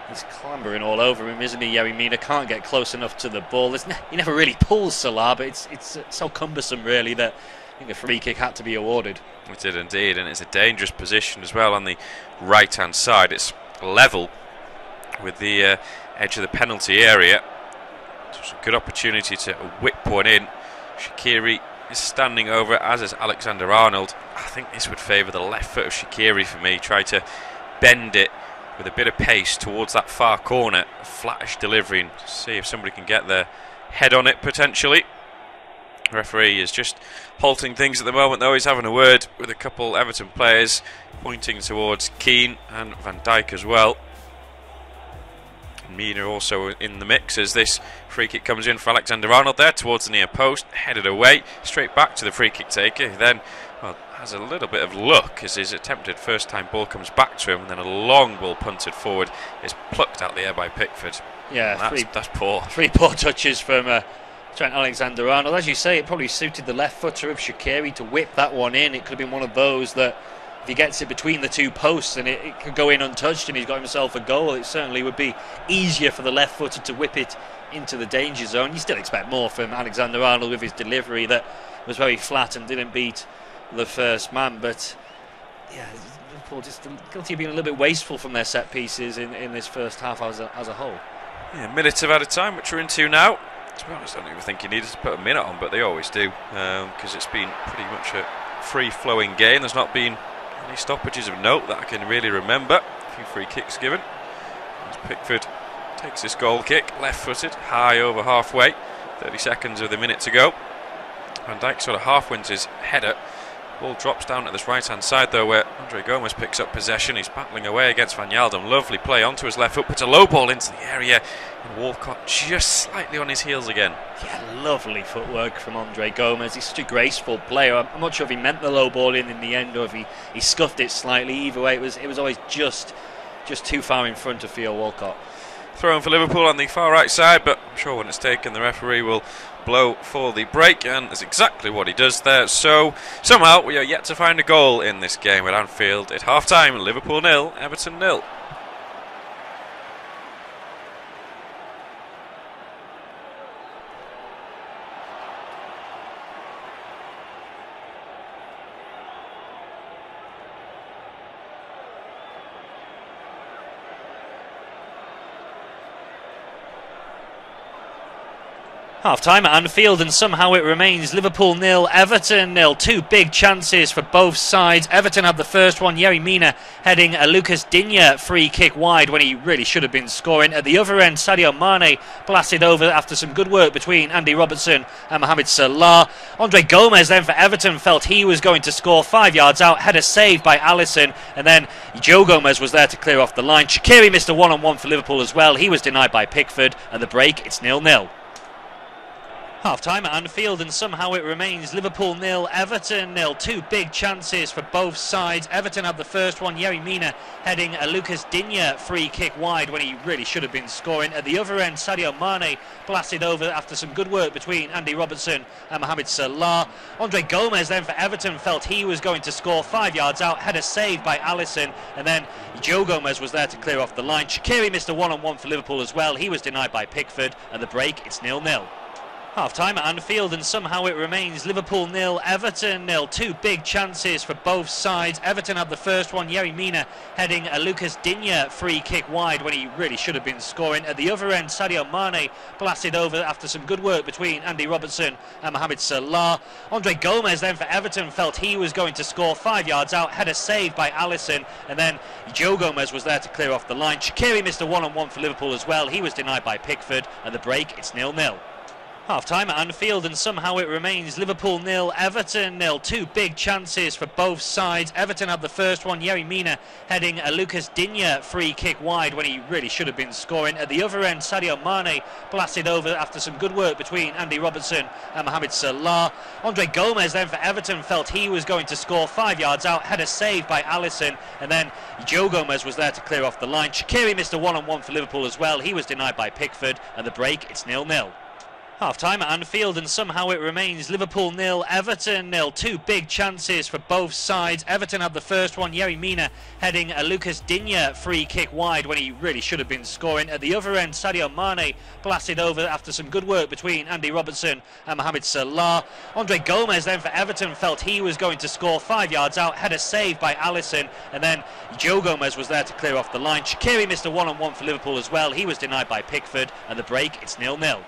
he's clambering all over him, isn't he? Yerry Mina can't get close enough to the ball. He never really pulls Salah, but it's so cumbersome, really, that I think a free kick had to be awarded. It did indeed, and it's a dangerous position as well on the right-hand side. It's level with the edge of the penalty area. It's a good opportunity to whip one in. Shaqiri is standing over, as is Alexander-Arnold. I think this would favour the left foot of Shaqiri for me. Try to bend it with a bit of pace towards that far corner. A flattish delivery, and see if somebody can get their head on it potentially. The referee is just halting things at the moment, though. He's having a word with a couple Everton players, pointing towards Keane and Van Dijk as well. Mina also in the mix as this free kick comes in for Alexander-Arnold there towards the near post, headed away straight back to the free kick taker, who then has a little bit of luck as his attempted first time ball comes back to him, and then a long ball punted forward is plucked out the air by Pickford. Yeah, that's poor. Three poor touches from Trent Alexander-Arnold. As you say, it probably suited the left footer of Shaqiri to whip that one in. It could have been one of those that if he gets it between the two posts and it could go in untouched and he's got himself a goal, it certainly would be easier for the left footer to whip it into the danger zone. You still expect more from Alexander-Arnold with his delivery that was very flat and didn't beat the first man, but yeah, Liverpool just guilty of being a little bit wasteful from their set pieces in this first half as a whole. Yeah, minutes of added time, which we're into now. To be honest, I don't even think you needed to put a minute on, but they always do, because it's been pretty much a free-flowing game. There's not been any stoppages of note that I can really remember. A few free kicks given. As Pickford takes this goal kick, left-footed, high over halfway. 30 seconds of the minute to go. Van Dijk sort of half wins his header. Ball drops down to this right-hand side though, where Andre Gomez picks up possession. He's battling away against Van Yaldum. Lovely play onto his left foot, puts a low ball into the area, and Walcott just slightly on his heels again. Yeah, lovely footwork from Andre Gomez. He's such a graceful player. I'm not sure if he meant the low ball in the end or if he scuffed it slightly. Either way, it was always just too far in front of Theo Walcott. Throw in for Liverpool on the far right side, but I'm sure when it's taken, the referee will blow for the break, and that's exactly what he does there. So somehow we are yet to find a goal in this game at Anfield at half-time. Liverpool 0, Everton 0. Half-time at Anfield, and somehow it remains Liverpool 0, Everton 0. Two big chances for both sides. Everton had the first one, Yerry Mina heading a Lucas Digne free kick wide when he really should have been scoring. At the other end, Sadio Mane blasted over after some good work between Andy Robertson and Mohamed Salah. Andre Gomez then for Everton felt he was going to score 5 yards out, had a save by Alisson, and then Joe Gomez was there to clear off the line. Shaqiri missed a one-on-one for Liverpool as well. He was denied by Pickford, and the break, it's 0-0. Half-time at Anfield, and somehow it remains Liverpool 0, Everton 0. Two big chances for both sides. Everton had the first one, Yerry Mina heading a Lucas Digne free kick wide when he really should have been scoring. At the other end, Sadio Mane blasted over after some good work between Andy Robertson and Mohamed Salah. Andre Gomez then for Everton felt he was going to score 5 yards out, had a save by Alisson, and then Joe Gomez was there to clear off the line. Shaqiri missed a one-on-one for Liverpool as well. He was denied by Pickford, and the break, it's 0-0. Half-time at Anfield, and somehow it remains Liverpool 0, Everton 0. Two big chances for both sides. Everton had the first one, Yerry Mina heading a Lucas Digne free kick wide when he really should have been scoring. At the other end, Sadio Mane blasted over after some good work between Andy Robertson and Mohamed Salah. Andre Gomez then for Everton felt he was going to score 5 yards out, had a save by Alisson, and then Joe Gomez was there to clear off the line. Shaqiri missed a one-on-one for Liverpool as well. He was denied by Pickford, and the break, it's 0-0. Half-time at Anfield, and somehow it remains Liverpool 0, Everton 0. Two big chances for both sides. Everton had the first one, Yerry Mina heading a Lucas Digne free kick wide when he really should have been scoring. At the other end, Sadio Mane blasted over after some good work between Andy Robertson and Mohamed Salah. Andre Gomez then for Everton felt he was going to score 5 yards out, had a save by Alisson, and then Joe Gomez was there to clear off the line. Shaqiri missed a one-on-one for Liverpool as well. He was denied by Pickford, and the break, it's 0-0. Half-time at Anfield, and somehow it remains Liverpool 0, Everton 0. Two big chances for both sides. Everton had the first one, Yerry Mina heading a Lucas Digne free kick wide when he really should have been scoring. At the other end, Sadio Mane blasted over after some good work between Andy Robertson and Mohamed Salah. Andre Gomez then for Everton felt he was going to score 5 yards out, had a save by Alisson, and then Joe Gomez was there to clear off the line. Shaqiri missed a one-on-one for Liverpool as well. He was denied by Pickford, and the break, it's 0-0.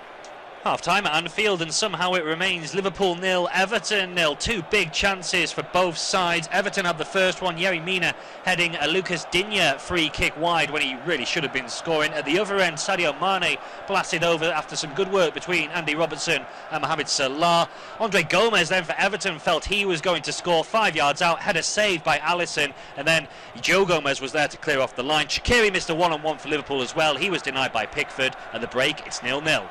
Half-time at Anfield, and somehow it remains Liverpool 0, Everton 0. Two big chances for both sides. Everton had the first one, Yerry Mina heading a Lucas Digne free kick wide when he really should have been scoring. At the other end, Sadio Mane blasted over after some good work between Andy Robertson and Mohamed Salah. Andre Gomez then for Everton felt he was going to score 5 yards out, had a save by Alisson, and then Joe Gomez was there to clear off the line. Shaqiri missed a one-on-one for Liverpool as well. He was denied by Pickford, and the break, it's 0-0.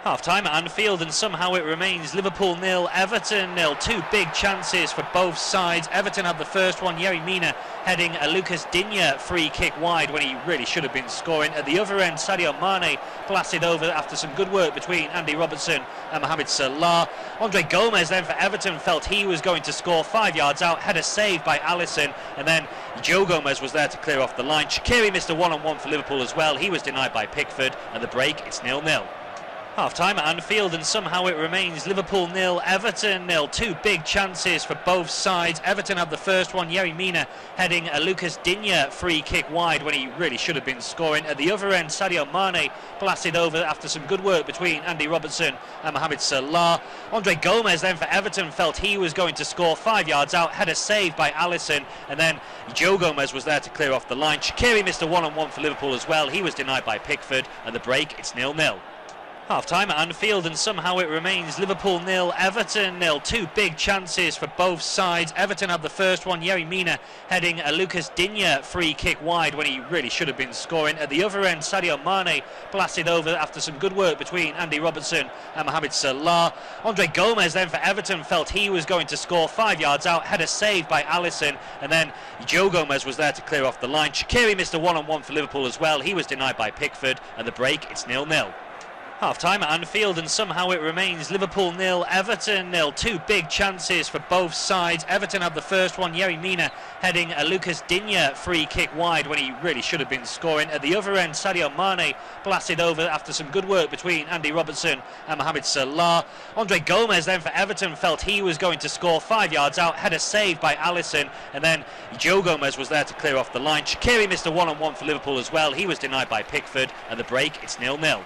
Half-time at Anfield, and somehow it remains Liverpool 0, Everton 0. Two big chances for both sides. Everton had the first one, Yerry Mina heading a Lucas Digne free kick wide when he really should have been scoring. At the other end, Sadio Mane blasted over after some good work between Andy Robertson and Mohamed Salah. Andre Gomez then for Everton felt he was going to score 5 yards out, had a save by Alisson, and then Joe Gomez was there to clear off the line. Shaqiri missed a one-on-one for Liverpool as well. He was denied by Pickford, and the break, it's 0-0. Half-time at Anfield, and somehow it remains Liverpool 0, Everton 0. Two big chances for both sides. Everton had the first one, Yerry Mina heading a Lucas Digne free kick wide when he really should have been scoring. At the other end, Sadio Mane blasted over after some good work between Andy Robertson and Mohamed Salah. Andre Gomez then for Everton felt he was going to score 5 yards out, had a save by Alisson, and then Joe Gomez was there to clear off the line. Shaqiri missed a one-on-one for Liverpool as well. He was denied by Pickford, and the break, it's 0-0. Half-time at Anfield, and somehow it remains Liverpool 0, Everton 0. Two big chances for both sides. Everton had the first one, Yerry Mina heading a Lucas Digne free kick wide when he really should have been scoring. At the other end, Sadio Mane blasted over after some good work between Andy Robertson and Mohamed Salah. Andre Gomez then for Everton felt he was going to score 5 yards out, had a save by Alisson, and then Joe Gomez was there to clear off the line. Shaqiri missed a one-on-one for Liverpool as well. He was denied by Pickford, and the break, it's 0-0. Half-time at Anfield, and somehow it remains Liverpool 0, Everton 0. Two big chances for both sides. Everton had the first one, Yerry Mina heading a Lucas Digne free kick wide when he really should have been scoring. At the other end, Sadio Mane blasted over after some good work between Andy Robertson and Mohamed Salah. Andre Gomez then for Everton felt he was going to score 5 yards out, had a save by Alisson, and then Joe Gomez was there to clear off the line. Shaqiri missed a one-on-one for Liverpool as well. He was denied by Pickford, and the break, it's 0-0.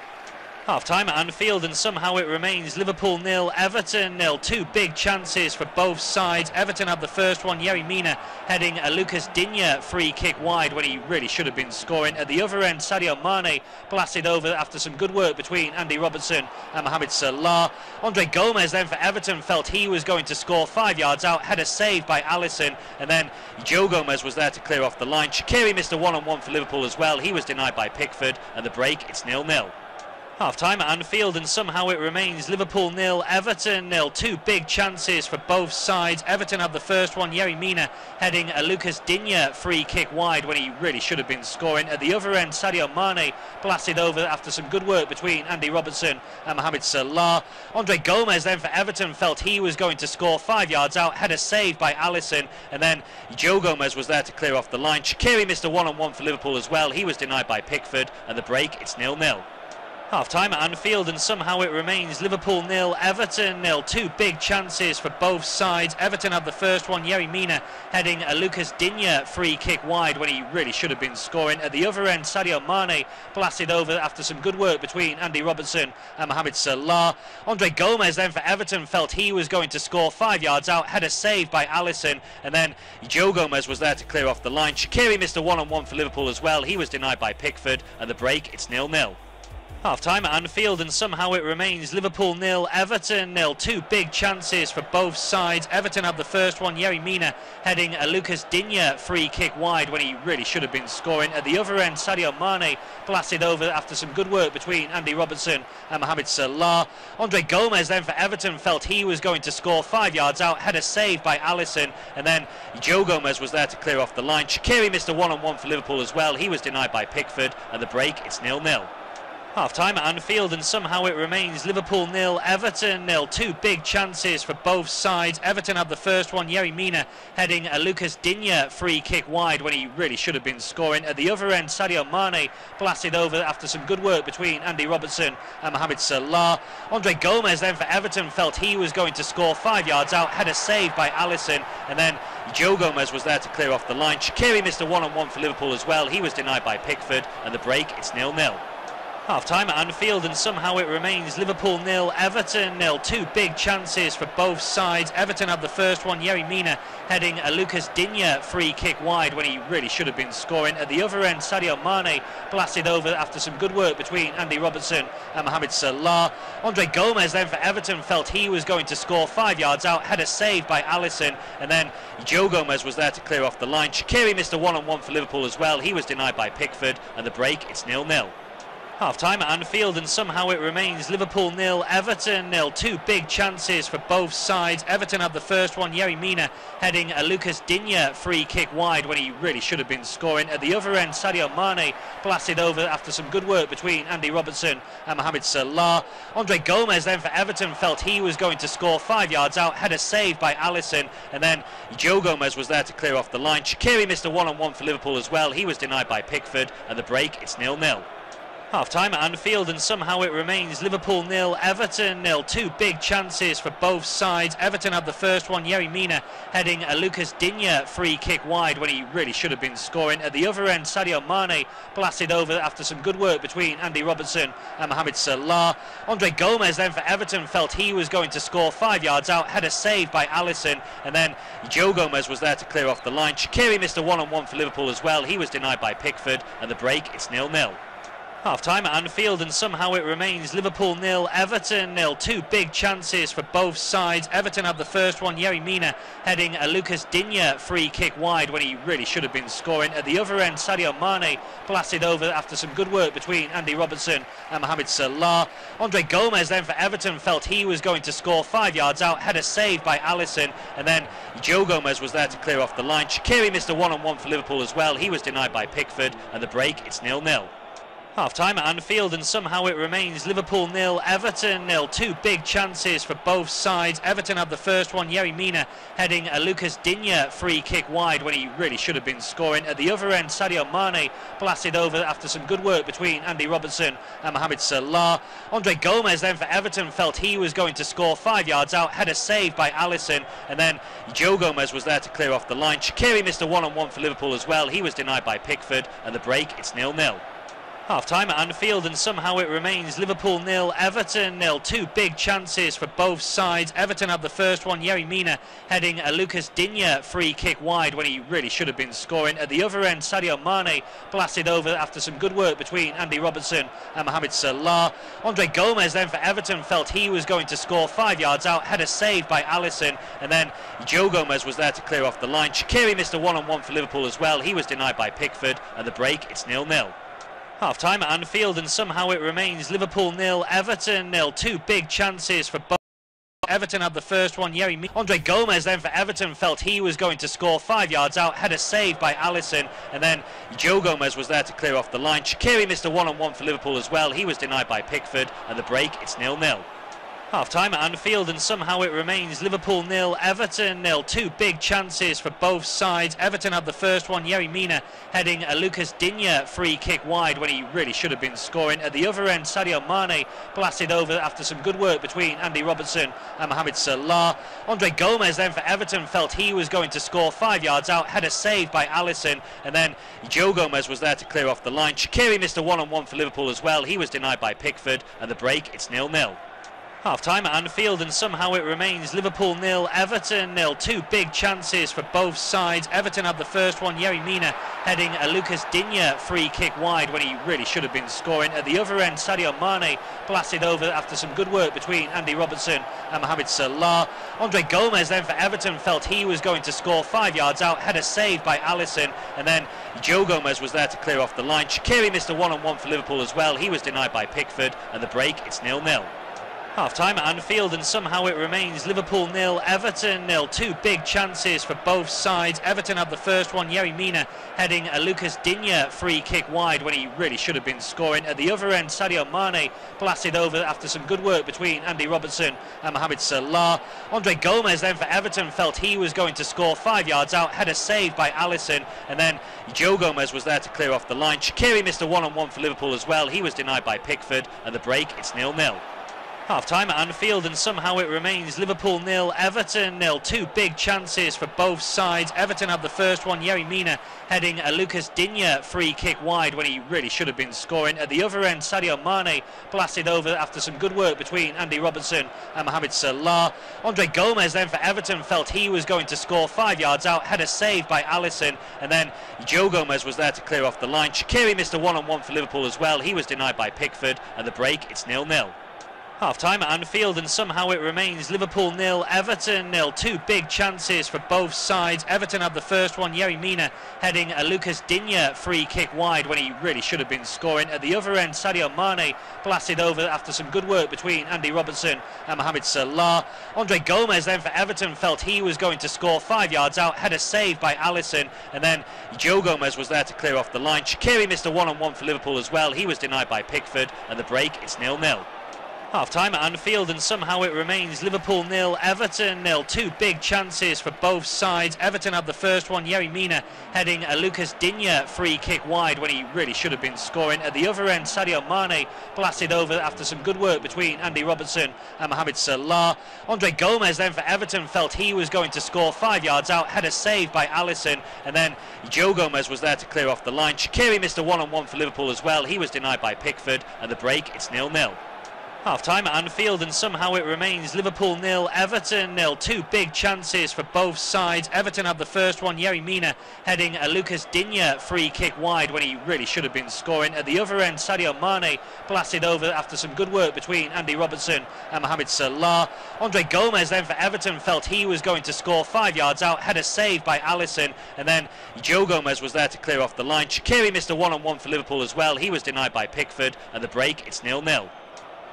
Half-time at Anfield, and somehow it remains Liverpool 0, Everton 0. Two big chances for both sides. Everton had the first one, Yerry Mina heading a Lucas Digne free kick wide when he really should have been scoring. At the other end, Sadio Mane blasted over after some good work between Andy Robertson and Mohamed Salah. Andre Gomez then for Everton felt he was going to score 5 yards out, had a save by Alisson, and then Joe Gomez was there to clear off the line. Shaqiri missed a one-on-one for Liverpool as well. He was denied by Pickford, and the break, it's 0-0. Half-time at Anfield, and somehow it remains Liverpool 0, Everton 0. Two big chances for both sides. Everton had the first one, Yerry Mina heading a Lucas Digne free kick wide when he really should have been scoring. At the other end, Sadio Mane blasted over after some good work between Andy Robertson and Mohamed Salah. Andre Gomez then for Everton felt he was going to score 5 yards out, had a save by Alisson, and then Joe Gomez was there to clear off the line. Shaqiri missed a one-on-one for Liverpool as well. He was denied by Pickford, and the break, it's 0-0. Half-time at Anfield, and somehow it remains Liverpool 0, Everton 0. Two big chances for both sides. Everton had the first one, Yerry Mina heading a Lucas Digne free kick wide when he really should have been scoring. At the other end, Sadio Mane blasted over after some good work between Andy Robertson and Mohamed Salah. Andre Gomez then for Everton felt he was going to score 5 yards out, had a save by Alisson, and then Joe Gomez was there to clear off the line. Shaqiri missed a one-on-one for Liverpool as well. He was denied by Pickford, and the break, it's 0-0. Half-time at Anfield, and somehow it remains Liverpool 0, Everton 0. Two big chances for both sides. Everton had the first one, Yerry Mina heading a Lucas Digne free kick wide when he really should have been scoring. At the other end, Sadio Mane blasted over after some good work between Andy Robertson and Mohamed Salah. Andre Gomez then for Everton felt he was going to score 5 yards out, had a save by Alisson, and then Joe Gomez was there to clear off the line. Shaqiri missed a one-on-one for Liverpool as well. He was denied by Pickford. At the break, it's 0-0. Half-time at Anfield, and somehow it remains Liverpool 0, Everton 0. Two big chances for both sides. Everton had the first one, Yerry Mina heading a Lucas Digne free kick wide when he really should have been scoring. At the other end, Sadio Mane blasted over after some good work between Andy Robertson and Mohamed Salah. Andre Gomez then for Everton felt he was going to score 5 yards out, had a save by Alisson, and then Joe Gomez was there to clear off the line. Shaqiri missed a one-on-one for Liverpool as well. He was denied by Pickford. At the break, it's 0-0. Half-time at Anfield, and somehow it remains Liverpool 0, Everton 0. Two big chances for both sides. Everton had the first one, Yerry Mina heading a Lucas Digne free kick wide when he really should have been scoring. At the other end, Sadio Mane blasted over after some good work between Andy Robertson and Mohamed Salah. Andre Gomez then for Everton felt he was going to score 5 yards out, had a save by Alisson, and then Joe Gomez was there to clear off the line. Shaqiri missed a one-on-one for Liverpool as well. He was denied by Pickford. At the break, it's 0-0. Half-time at Anfield, and somehow it remains Liverpool 0, Everton 0. Two big chances for both sides. Everton had the first one, Yerry Mina heading a Lucas Digne free kick wide when he really should have been scoring. At the other end, Sadio Mane blasted over after some good work between Andy Robertson and Mohamed Salah. Andre Gomez then for Everton felt he was going to score 5 yards out, had a save by Alisson, and then Joe Gomez was there to clear off the line. Shaqiri missed a one-on-one for Liverpool as well. He was denied by Pickford. At the break, it's 0-0. Half-time at Anfield, and somehow it remains Liverpool 0, Everton 0. Two big chances for both sides. Everton had the first one, Yerry Mina heading a Lucas Digne free kick wide when he really should have been scoring. At the other end, Sadio Mane blasted over after some good work between Andy Robertson and Mohamed Salah. Andre Gomez then for Everton felt he was going to score 5 yards out, had a save by Alisson, and then Joe Gomez was there to clear off the line. Shaqiri missed a one-on-one for Liverpool as well. He was denied by Pickford. At the break, it's 0-0. Half-time at Anfield, and somehow it remains Liverpool 0, Everton 0. Two big chances for both sides. Everton had the first one, Yerry Mina heading a Lucas Digne free kick wide when he really should have been scoring. At the other end, Sadio Mane blasted over after some good work between Andy Robertson and Mohamed Salah. Andre Gomez then for Everton felt he was going to score 5 yards out, had a save by Alisson, and then Joe Gomez was there to clear off the line. Shaqiri missed a one-on-one for Liverpool as well. He was denied by Pickford. At the break, it's 0-0. Half-time at Anfield, and somehow it remains Liverpool 0, Everton 0. Two big chances for both sides. Everton had the first one, Yerry Mina heading a Lucas Digne free kick wide when he really should have been scoring. At the other end, Sadio Mane blasted over after some good work between Andy Robertson and Mohamed Salah. Andre Gomez then for Everton felt he was going to score 5 yards out, had a save by Alisson, and then Joe Gomez was there to clear off the line. Shaqiri missed a one-on-one for Liverpool as well. He was denied by Pickford. At the break, it's 0-0. Half-time at Anfield, and somehow it remains Liverpool 0, Everton 0. Two big chances for both sides. Everton had the first one, Yerry Mina heading a Lucas Digne free kick wide when he really should have been scoring. At the other end, Sadio Mane blasted over after some good work between Andy Robertson and Mohamed Salah. Andre Gomez then for Everton felt he was going to score 5 yards out, had a save by Alisson, and then Joe Gomez was there to clear off the line. Shaqiri missed a one-on-one for Liverpool as well. He was denied by Pickford. At the break, it's 0-0. Half-time at Anfield, and somehow it remains Liverpool 0, Everton 0. Two big chances for both. Everton had the first one, Yerry Mina. Andre Gomez then for Everton felt he was going to score 5 yards out, had a save by Alisson, and then Joe Gomez was there to clear off the line. Shaqiri missed a one-on-one for Liverpool as well. He was denied by Pickford. At the break, it's 0-0. Half-time at Anfield, and somehow it remains Liverpool 0, Everton 0. Two big chances for both sides. Everton had the first one, Yerry Mina heading a Lucas Digne free kick wide when he really should have been scoring. At the other end, Sadio Mane blasted over after some good work between Andy Robertson and Mohamed Salah. Andre Gomez then for Everton felt he was going to score 5 yards out, had a save by Alisson, and then Joe Gomez was there to clear off the line. Shaqiri missed a one-on-one for Liverpool as well. He was denied by Pickford. At the break, it's 0-0. Half-time at Anfield, and somehow it remains Liverpool 0, Everton 0. Two big chances for both sides. Everton had the first one, Yerry Mina heading a Lucas Digne free kick wide when he really should have been scoring. At the other end, Sadio Mane blasted over after some good work between Andy Robertson and Mohamed Salah. Andre Gomez then for Everton felt he was going to score 5 yards out, had a save by Alisson, and then Joe Gomez was there to clear off the line. Shaqiri missed a one-on-one for Liverpool as well. He was denied by Pickford, and the break, it's 0-0. Half-time at Anfield, and somehow it remains Liverpool 0, Everton 0. Two big chances for both sides. Everton had the first one, Yerry Mina heading a Lucas Digne free kick wide when he really should have been scoring. At the other end, Sadio Mane blasted over after some good work between Andy Robertson and Mohamed Salah. Andre Gomez then for Everton felt he was going to score 5 yards out, had a save by Alisson, and then Joe Gomez was there to clear off the line. Shaqiri missed a one-on-one for Liverpool as well. He was denied by Pickford, and the break, it's 0-0. Half-time at Anfield, and somehow it remains Liverpool 0, Everton 0. Two big chances for both sides. Everton had the first one, Yerry Mina heading a Lucas Digne free kick wide when he really should have been scoring. At the other end, Sadio Mane blasted over after some good work between Andy Robertson and Mohamed Salah. Andre Gomez then for Everton felt he was going to score 5 yards out, had a save by Alisson, and then Joe Gomez was there to clear off the line. Shaqiri missed a one-on-one for Liverpool as well. He was denied by Pickford, and the break, it's 0-0. Half-time at Anfield, and somehow it remains Liverpool 0, Everton 0. Two big chances for both sides. Everton had the first one, Yerry Mina heading a Lucas Digne free kick wide when he really should have been scoring. At the other end, Sadio Mane blasted over after some good work between Andy Robertson and Mohamed Salah. Andre Gomez then for Everton felt he was going to score 5 yards out, had a save by Alisson, and then Joe Gomez was there to clear off the line. Shaqiri missed a one-on-one for Liverpool as well. He was denied by Pickford, and the break, it's 0-0. Half-time at Anfield, and somehow it remains Liverpool 0, Everton 0. Two big chances for both sides. Everton had the first one, Yerry Mina heading a Lucas Digne free kick wide when he really should have been scoring. At the other end, Sadio Mane blasted over after some good work between Andy Robertson and Mohamed Salah. Andre Gomez then for Everton felt he was going to score 5 yards out, had a save by Alisson, and then Joe Gomez was there to clear off the line. Shaqiri missed a one-on-one for Liverpool as well. He was denied by Pickford, and the break, it's 0-0. Half-time at Anfield, and somehow it remains Liverpool 0, Everton 0. Two big chances for both sides. Everton had the first one, Yerry Mina heading a Lucas Digne free kick wide when he really should have been scoring. At the other end, Sadio Mane blasted over after some good work between Andy Robertson and Mohamed Salah. Andre Gomez then for Everton felt he was going to score 5 yards out, had a save by Alisson, and then Joe Gomez was there to clear off the line. Shaqiri missed a one-on-one for Liverpool as well. He was denied by Pickford, and the break, it's 0-0.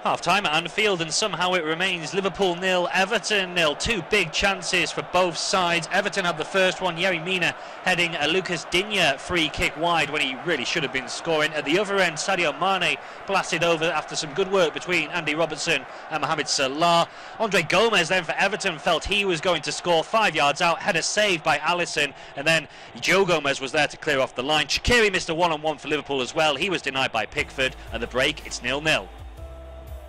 Half-time at Anfield, and somehow it remains Liverpool 0, Everton 0. Two big chances for both sides. Everton had the first one, Yerry Mina heading a Lucas Digne free kick wide when he really should have been scoring. At the other end, Sadio Mane blasted over after some good work between Andy Robertson and Mohamed Salah. Andre Gomez then for Everton felt he was going to score 5 yards out, had a save by Alisson, and then Joe Gomez was there to clear off the line. Shaqiri missed a one-on-one for Liverpool as well. He was denied by Pickford, and the break, it's 0-0.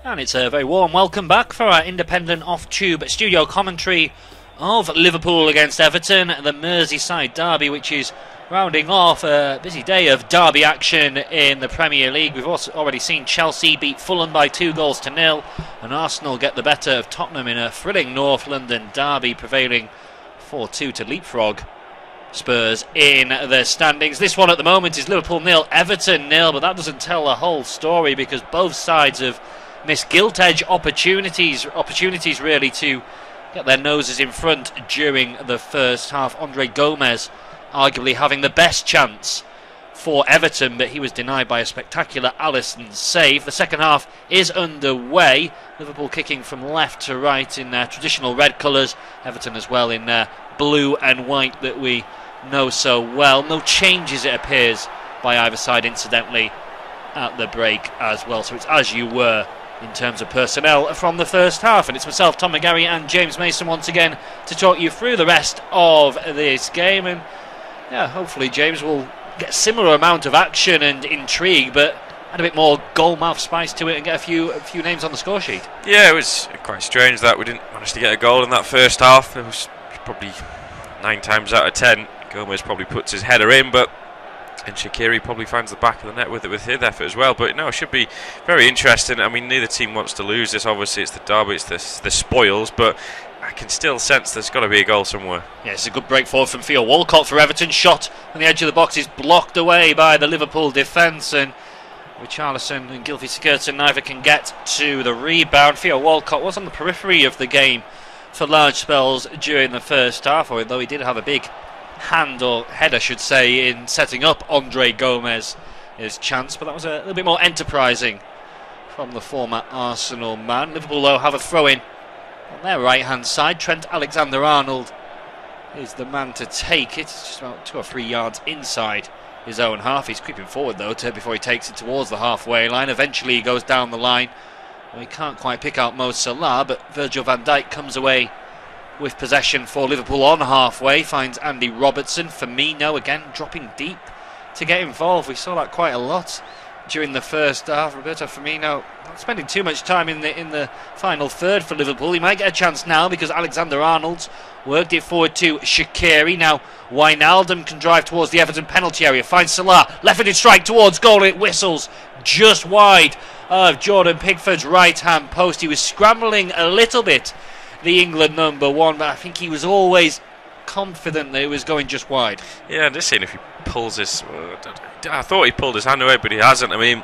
And it's a very warm welcome back for our independent off-tube studio commentary of Liverpool against Everton, the Merseyside derby, which is rounding off a busy day of derby action in the Premier League. We've also already seen Chelsea beat Fulham by 2-0, and Arsenal get the better of Tottenham in a thrilling North London derby, prevailing 4-2 to leapfrog Spurs in the standings. This one at the moment is Liverpool 0, Everton 0, but that doesn't tell the whole story, because both sides have missed gilt-edge opportunities really to get their noses in front during the first half. Andre Gomez arguably having the best chance for Everton, but he was denied by a spectacular Alisson save. The second half is underway. Liverpool kicking from left to right in their traditional red colours. Everton as well in their blue and white that we know so well. No changes, it appears, by either side, incidentally, at the break as well. So it's as you were in terms of personnel from the first half, and it's myself, Tom McGarry, and James Mason once again to talk you through the rest of this game. And yeah, hopefully James will get a similar amount of action and intrigue, but add a bit more goal-mouth spice to it and get a few names on the score sheet. Yeah, it was quite strange that we didn't manage to get a goal in that first half. It was probably 9 times out of 10 Gomez probably puts his header in, but And Shaqiri probably finds the back of the net with his effort as well. But no, it should be very interesting. I mean, neither team wants to lose this. Obviously, it's the derby, it's the spoils, but I can still sense there's got to be a goal somewhere. Yeah, it's a good break forward from Theo Walcott for Everton. Shot on the edge of the box is blocked away by the Liverpool defence, and Richarlison and Gylfi Sigurdsson neither can get to the rebound. Theo Walcott was on the periphery of the game for large spells during the first half, although he did have a big hand, or head I should say, in setting up Andre Gomez's chance, but that was a little bit more enterprising from the former Arsenal man. Liverpool though have a throw-in on their right hand side. Trent Alexander-Arnold is the man to take it. It's just about 2 or 3 yards inside his own half. He's creeping forward though before he takes it towards the halfway line. Eventually he goes down the line. Well, he can't quite pick out Mo Salah, but Virgil van Dijk comes away with possession for Liverpool on halfway, finds Andy Robertson. Firmino again dropping deep to get involved. We saw that quite a lot during the first half. Roberto Firmino not spending too much time in the final third for Liverpool. He might get a chance now because Alexander-Arnold's worked it forward to Shaqiri. Now Wijnaldum can drive towards the Everton penalty area, finds Salah, left-footed strike towards goal, it whistles just wide of Jordan Pickford's right hand post. He was scrambling a little bit, the England number 1, but I think he was always confident that it was going just wide. Yeah, just seeing if he pulls his... I thought he pulled his hand away, but he hasn't. I mean,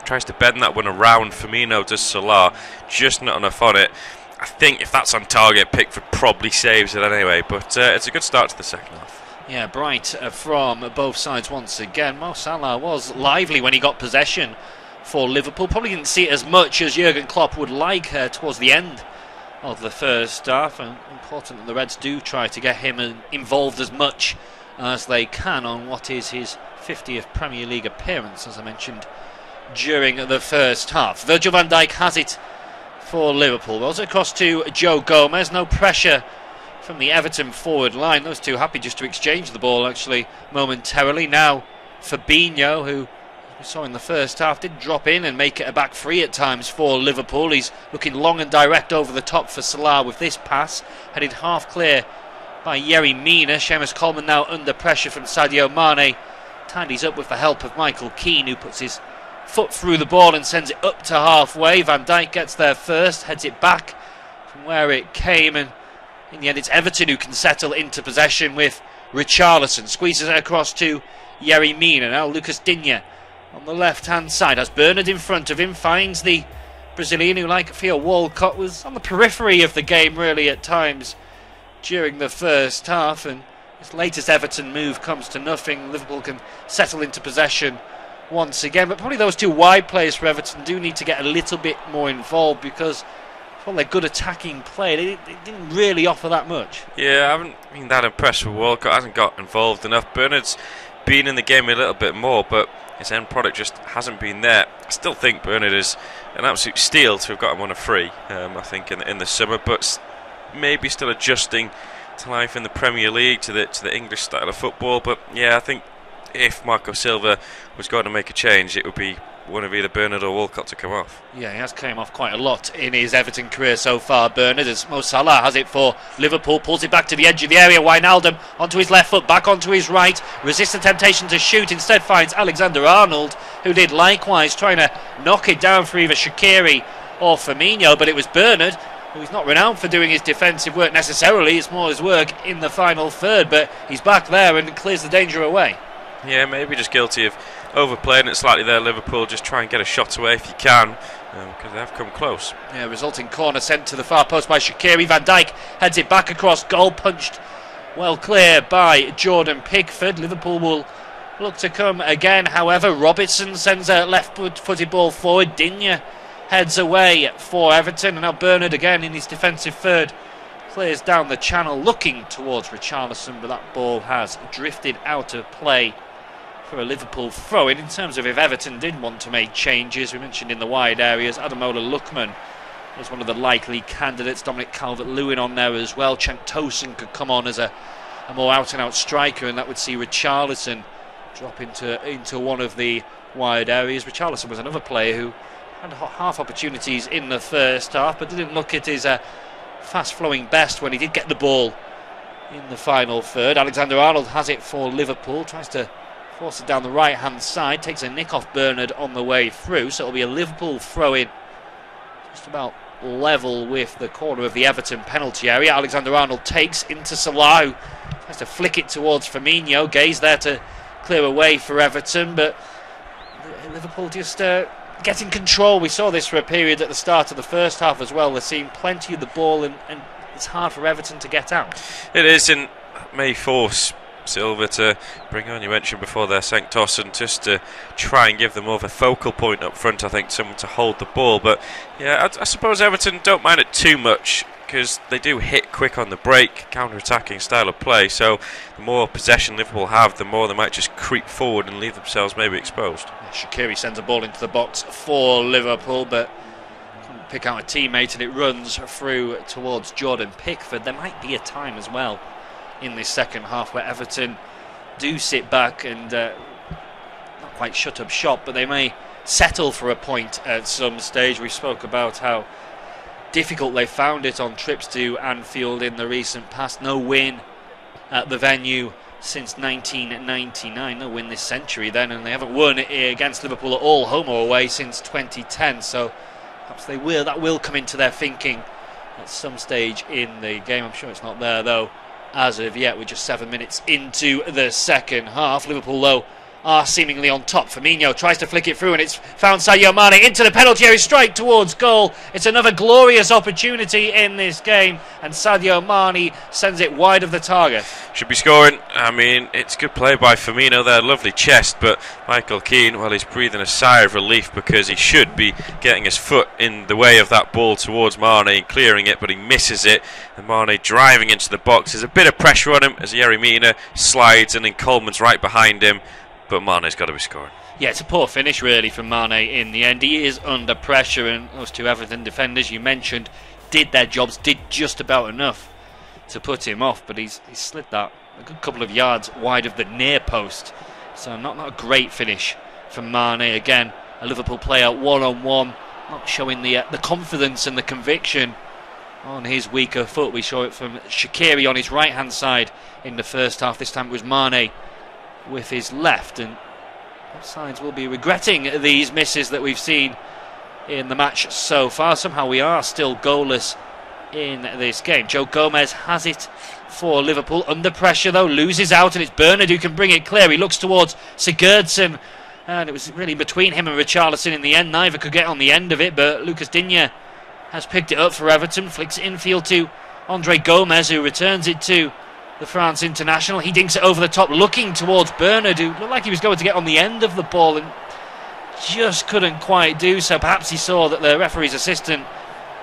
tries to bend that one around. Firmino does Salah, just not enough on it. I think if that's on target, Pickford probably saves it anyway, but it's a good start to the second half. Yeah, bright from both sides once again. Mo Salah was lively when he got possession for Liverpool. Probably didn't see it as much as Jurgen Klopp would like towards the end of the first half, and important that the Reds do try to get him involved as much as they can on what is his 50th Premier League appearance, as I mentioned during the first half. Virgil van Dijk has it for Liverpool. Rolls it across to Joe Gomez. No pressure from the Everton forward line. Those two happy just to exchange the ball actually momentarily. Now Fabinho, who we saw in the first half, did drop in and make it a back three at times for Liverpool. He's looking long and direct over the top for Salah with this pass, headed half clear by Yerry Mina. Seamus Coleman now under pressure from Sadio Mane. Tidies up with the help of Michael Keane, who puts his foot through the ball and sends it up to halfway. Van Dijk gets there first, heads it back from where it came, and in the end it's Everton who can settle into possession with Richarlison. Squeezes it across to Yerry Mina. Now Lucas Digne on the left hand side has Bernard in front of him, finds the Brazilian who, like Theo Walcott, was on the periphery of the game really at times during the first half, and his latest Everton move comes to nothing. Liverpool can settle into possession once again, but probably those two wide players for Everton do need to get a little bit more involved, because well, they're good attacking play. They didn't really offer that much. Yeah, I haven't been that impressed with Walcott. Hasn't got involved enough. Bernard's been in the game a little bit more, but his end product just hasn't been there. I still think Bernard is an absolute steal to have got him on a free, I think, in the summer, but maybe still adjusting to life in the Premier League, to the English style of football. But yeah, I think if Marco Silva was going to make a change, it would be one of either Bernard or Walcott to come off. Yeah, he has came off quite a lot in his Everton career so far, Bernard, as Mo Salah has it for Liverpool, pulls it back to the edge of the area. Wijnaldum onto his left foot, back onto his right, resists the temptation to shoot, instead finds Alexander-Arnold, who did likewise, trying to knock it down for either Shaqiri or Firmino, but it was Bernard, who's not renowned for doing his defensive work necessarily. It's more his work in the final third, but he's back there and clears the danger away. Yeah, maybe just guilty of overplaying it slightly there, Liverpool. Just try and get a shot away if you can, because they have come close. Yeah, resulting corner sent to the far post by Shaqiri. Van Dijk heads it back across goal, punched well clear by Jordan Pickford. Liverpool will look to come again, however. Robertson sends a left-footed ball forward. Digne heads away for Everton, and now Bernard again in his defensive third clears down the channel looking towards Richarlison, but that ball has drifted out of play for a Liverpool throw-in. In terms of if Everton did want to make changes, we mentioned in the wide areas, Ademola Lookman is one of the likely candidates. Dominic Calvert-Lewin on there as well. Cenk Tosun could come on as a more out-and-out striker, and that would see Richarlison drop into one of the wide areas. Richarlison was another player who had half opportunities in the first half, but didn't look at his fast-flowing best when he did get the ball in the final third. Alexander-Arnold has it for Liverpool, tries to forces down the right hand side, takes a nick off Bernard on the way through, so it'll be a Liverpool throw in just about level with the corner of the Everton penalty area. Alexander-Arnold takes into Salah, who tries to flick it towards Firmino. Gay's there to clear away for Everton, but Liverpool just getting control. We saw this for a period at the start of the first half as well. They're seeing plenty of the ball, and it's hard for Everton to get out. It is, and may force Silva to bring on, you mentioned before there, Sanctos, and just to try and give them more of a focal point up front. I think someone to hold the ball, but yeah, I suppose Everton don't mind it too much because they do hit quick on the break, counter-attacking style of play, so the more possession Liverpool have, the more they might just creep forward and leave themselves maybe exposed. Shaqiri sends a ball into the box for Liverpool, but couldn't pick out a teammate, and it runs through towards Jordan Pickford. There might be a time as well in this second half where Everton do sit back and not quite shut up shop, but they may settle for a point at some stage. We spoke about how difficult they found it on trips to Anfield in the recent past. No win at the venue since 1999, no win this century then, and they haven't won against Liverpool at all, home or away, since 2010, so perhaps that will come into their thinking at some stage in the game. I'm sure it's not there though as of yet. We're just 7 minutes into the second half. Liverpool, though, are seemingly on top. Firmino tries to flick it through, and it's found Sadio Mane into the penalty area, strike towards goal. It's another glorious opportunity in this game, and Sadio Mane sends it wide of the target. Should be scoring. I mean, it's good play by Firmino there, lovely chest, but Michael Keane, well, he's breathing a sigh of relief because he should be getting his foot in the way of that ball towards Mane, clearing it, but he misses it, and Mane driving into the box. There's a bit of pressure on him as Yerry Mina slides, and then Coleman's right behind him. But Mane's got to be scoring. Yeah, it's a poor finish really from Mane in the end. He is under pressure, and those two Everton defenders you mentioned did their jobs, did just about enough to put him off, but he's slid that a good couple of yards wide of the near post. So not a great finish from Mane. Again, a Liverpool player one-on-one, not showing the confidence and the conviction on his weaker foot. We saw it from Shaqiri on his right-hand side in the first half. This time it was Mane with his left, and both sides will be regretting these misses that we've seen in the match so far. Somehow we are still goalless in this game. Joe Gomez has it for Liverpool, under pressure though, loses out, and it's Bernard who can bring it clear. He looks towards Sigurdsson, and it was really between him and Richarlison in the end. Neither could get on the end of it, but Lucas Digne has picked it up for Everton, flicks it infield to Andre Gomez, who returns it to the France international. He dinks it over the top, looking towards Bernard, who looked like he was going to get on the end of the ball and just couldn't quite do so. Perhaps he saw that the referee's assistant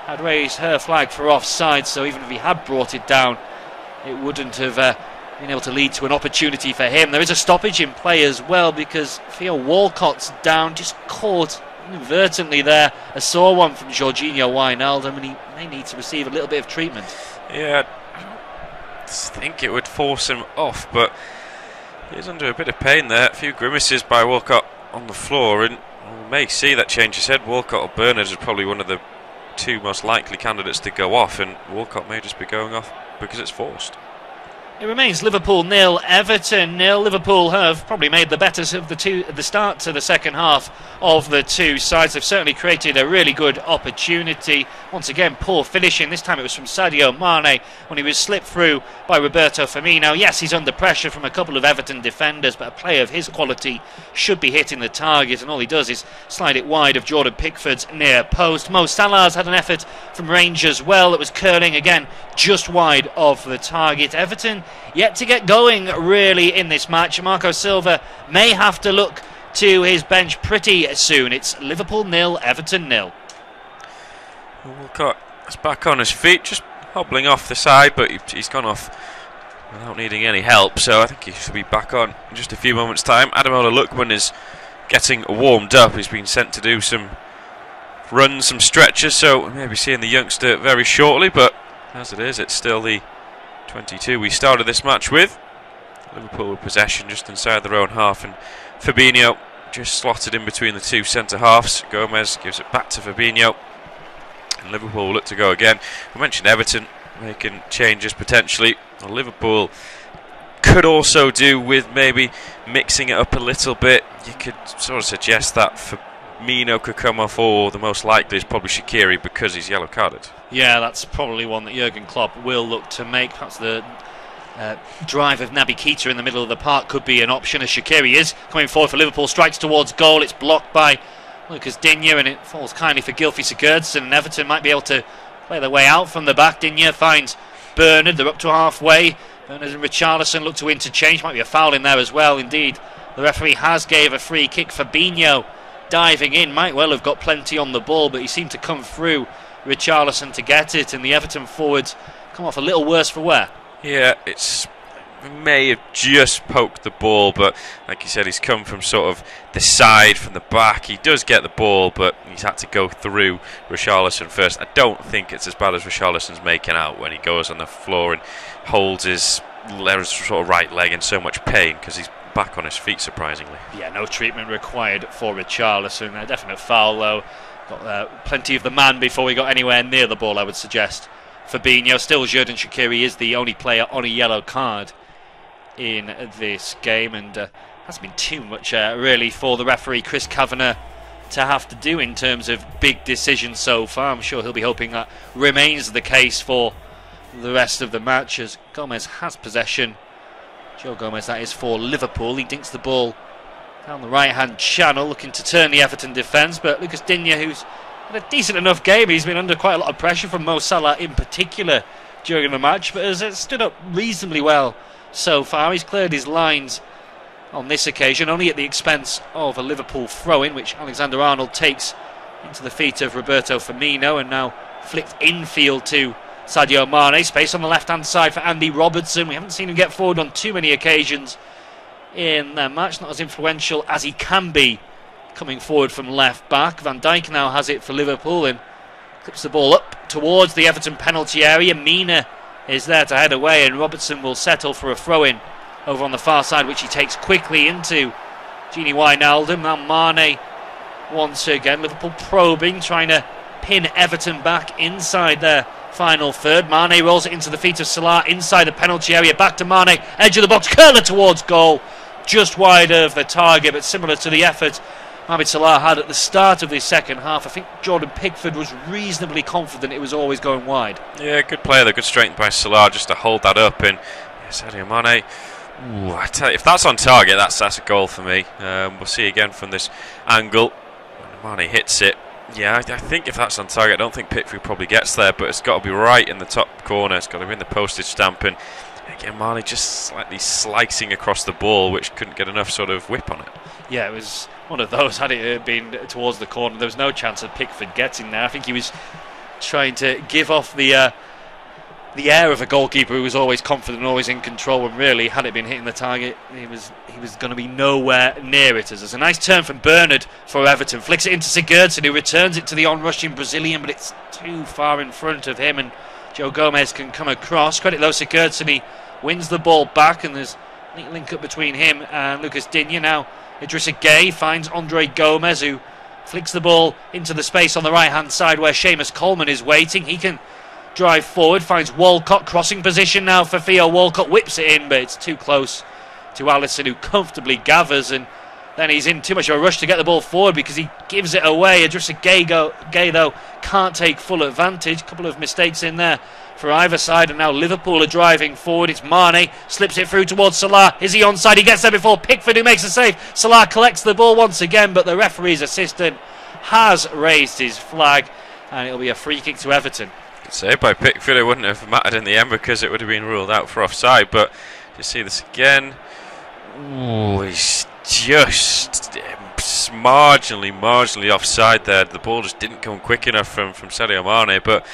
had raised her flag for offside, so even if he had brought it down, it wouldn't have been able to lead to an opportunity for him. There is a stoppage in play as well, because Theo Walcott's down, just caught inadvertently there. A sore one from Jorginho Wijnaldum, and he may need to receive a little bit of treatment. Yeah, I think it would force him off, but he's under a bit of pain there. A few grimaces by Walcott on the floor, and we may see that change his head. Walcott or Bernard is probably one of the two most likely candidates to go off, and Walcott may just be going off because it's forced. It remains Liverpool 0, Everton 0. Liverpool have probably made the better of the two at the start to the second half of the two sides. They've certainly created a really good opportunity. Once again, poor finishing. This time it was from Sadio Mane when he was slipped through by Roberto Firmino. Yes, he's under pressure from a couple of Everton defenders, but a player of his quality should be hitting the target, and all he does is slide it wide of Jordan Pickford's near post. Mo Salah's had an effort from range as well. It was curling again, just wide of the target. Everton yet to get going really in this match. Marco Silva may have to look to his bench pretty soon. It's Liverpool 0, Everton 0. Walcott is back on his feet, just hobbling off the side, but he's gone off without needing any help, so I think he should be back on in just a few moments' time. Ademola Lookman is getting warmed up. He's been sent to do some runs, some stretches, so we may be seeing the youngster very shortly, but as it is, it's still the 22 we started this match with. Liverpool with possession just inside their own half, and Fabinho just slotted in between the two centre halves. Gomez gives it back to Fabinho, and Liverpool will look to go again. We mentioned Everton making changes potentially. Well, Liverpool could also do with maybe mixing it up a little bit. You could sort of suggest that Firmino could come off, or the most likely is probably Shaqiri because he's yellow carded. Yeah, that's probably one that Jurgen Klopp will look to make. Perhaps the drive of Naby Keita in the middle of the park could be an option, as Shaqiri is coming forward for Liverpool, strikes towards goal. It's blocked by Lucas Digne, and it falls kindly for Gylfi Sigurdsson, and Everton might be able to play their way out from the back. Digne finds Bernard, they're up to halfway. Bernard and Richarlison look to interchange, might be a foul in there as well. Indeed, the referee has gave a free kick. Fabinho diving in, might well have got plenty on the ball, but he seemed to come through Richarlison to get it, and the Everton forwards come off a little worse for wear. Yeah, it may have just poked the ball, but like you said, he's come from sort of the side, from the back. He does get the ball, but he's had to go through Richarlison first. I don't think it's as bad as Richarlison's making out when he goes on the floor and holds his sort of right leg in so much pain, because he's back on his feet, surprisingly. Yeah, no treatment required for Richarlison. A definite foul, though. Got plenty of the man before we got anywhere near the ball, I would suggest. Fabinho, still Xherdan Shaqiri is the only player on a yellow card in this game, and hasn't been too much really for the referee Chris Kavanagh to have to do in terms of big decisions so far. I'm sure he'll be hoping that remains the case for the rest of the match, as Gomez has possession. Joe Gomez, that is, for Liverpool. He dinks the ball down the right hand channel, looking to turn the Everton defence, but Lucas Digne, who's had a decent enough game, he's been under quite a lot of pressure from Mo Salah in particular during the match, but has stood up reasonably well so far. He's cleared his lines on this occasion, only at the expense of a Liverpool throw-in, which Alexander-Arnold takes into the feet of Roberto Firmino, and now flicked infield to Sadio Mane. Space on the left-hand side for Andy Robertson. We haven't seen him get forward on too many occasions in the match, not as influential as he can be coming forward from left back. Van Dijk now has it for Liverpool and clips the ball up towards the Everton penalty area. Mina is there to head away, and Robertson will settle for a throw-in over on the far side, which he takes quickly into Gini Wijnaldum. Now Mane once again. Liverpool probing, trying to pin Everton back inside their final third. Mane rolls it into the feet of Salah inside the penalty area. Back to Mane, edge of the box, curler towards goal, just wide of the target, but similar to the effort Mohamed Salah had at the start of the second half. I think Jordan Pickford was reasonably confident it was always going wide. Yeah, good play there, good strength by Salah just to hold that up. And Sadio Mane, ooh, I tell you, if that's on target, that's a goal for me. We'll see again from this angle. When Mane hits it, yeah, I think if that's on target, I don't think Pickford probably gets there, but it's got to be right in the top corner. It's got to be in the postage stamp, and again, Mane just slightly slicing across the ball, which couldn't get enough sort of whip on it. Yeah, it was one of those. Had it been towards the corner, there was no chance of Pickford getting there. I think he was trying to give off the air of a goalkeeper who was always confident, always in control, and really, had it been hitting the target, he was going to be nowhere near it. There's a nice turn from Bernard for Everton, flicks it into Sigurdsson, who returns it to the on-rushing Brazilian, but it's too far in front of him, and Joe Gomez can come across. Credit though Sigurdsson, he wins the ball back, and there's a neat link up between him and Lucas Digne. Now Idrissa Gueye finds Andre Gomez, who flicks the ball into the space on the right hand side where Seamus Coleman is waiting. He can drive forward, finds Walcott, crossing position now for Theo Walcott, whips it in, but it's too close to Alisson, who comfortably gathers, and then he's in too much of a rush to get the ball forward because he gives it away. Idrissa Gueye though can't take full advantage. A couple of mistakes in there for either side, and now Liverpool are driving forward. It's Mane, slips it through towards Salah. Is he onside? He gets there before Pickford, who makes a save. Salah collects the ball once again, but the referee's assistant has raised his flag, and it'll be a free kick to Everton. Good save by Pickford. It wouldn't have mattered in the end because it would have been ruled out for offside, but you see this again. Ooh, he's just marginally offside there. The ball just didn't come quick enough from Sadio Mane, but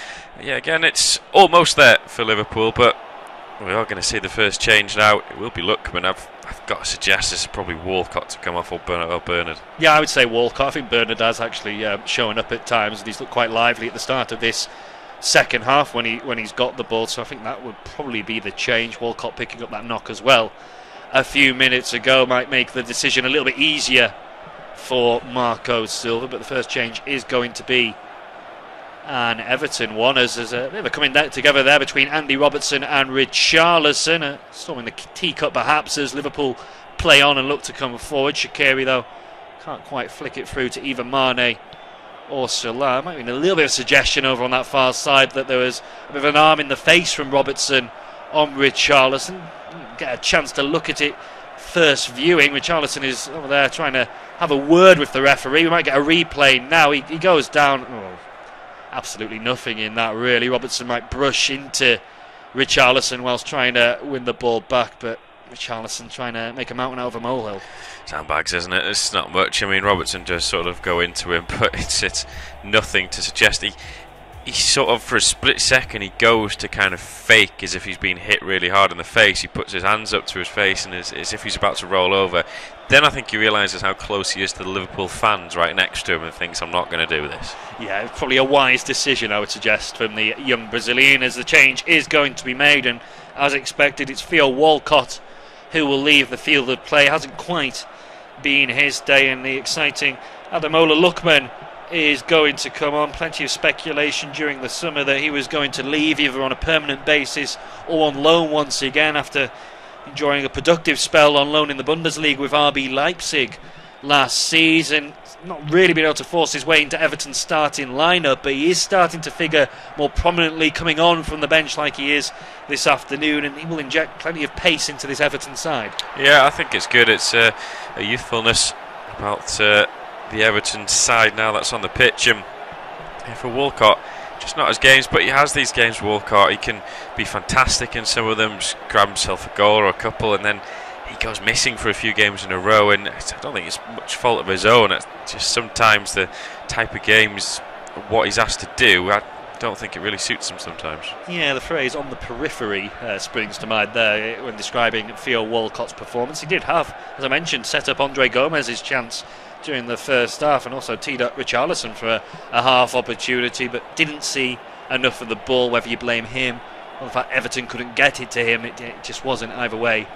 yeah, again, it's almost there for Liverpool, but we are going to see the first change now. It will be Lookman. I've got to suggest this is probably Walcott to come off, or Bernard. Yeah, I would say Walcott. I think Bernard has actually showing up at times, and he's looked quite lively at the start of this second half when he's got the ball, so I think that would probably be the change. Walcott picking up that knock as well a few minutes ago might make the decision a little bit easier for Marco Silva, but the first change is going to be and Everton won. As there's a bit of a coming together there between Andy Robertson and Richarlison, storming the teacup perhaps as Liverpool play on and look to come forward. Shaqiri though can't quite flick it through to either Mane or Salah. Might be a little bit of suggestion over on that far side that there was a bit of an arm in the face from Robertson on Richarlison. Didn't get a chance to look at it first viewing. Richarlison is over there trying to have a word with the referee. We might get a replay now. He goes down. Oh, absolutely nothing in that really. Robertson might brush into Richarlison whilst trying to win the ball back, but Richarlison trying to make a mountain out of a molehill. Sandbags, isn't it? It's not much. I mean, Robertson does sort of go into him, but it's nothing to suggest. He sort of, for a split second, he goes to kind of fake as if he's been hit really hard in the face. He puts his hands up to his face and as if he's about to roll over. Then I think he realises how close he is to the Liverpool fans right next to him and thinks, I'm not going to do this. Yeah, it's probably a wise decision, I would suggest, from the young Brazilian, as the change is going to be made. And as expected, it's Theo Walcott who will leave the field of play. Hasn't quite been his day, and the exciting Ademola Lookman is going to come on. Plenty of speculation during the summer that he was going to leave either on a permanent basis or on loan once again after enjoying a productive spell on loan in the Bundesliga with RB Leipzig last season. Not really been able to force his way into Everton's starting lineup, but he is starting to figure more prominently coming on from the bench like he is this afternoon, and he will inject plenty of pace into this Everton side. Yeah, I think it's good. It's a youthfulness about the Everton side now that's on the pitch. And for Walcott, just not his games, but he has these games. Walcott, he can be fantastic in some of them, just grab himself a goal or a couple, and then he goes missing for a few games in a row, and I don't think it's much fault of his own. It's just sometimes the type of games, what he's asked to do, I don't think it really suits him sometimes. Yeah, the phrase on the periphery springs to mind there when describing Theo Walcott's performance. He did have, as I mentioned, set up Andre Gomez's chance during the first half, and also teed up Richarlison for a half opportunity, but didn't see enough of the ball. Whether you blame him or the fact Everton couldn't get it to him, it just wasn't either way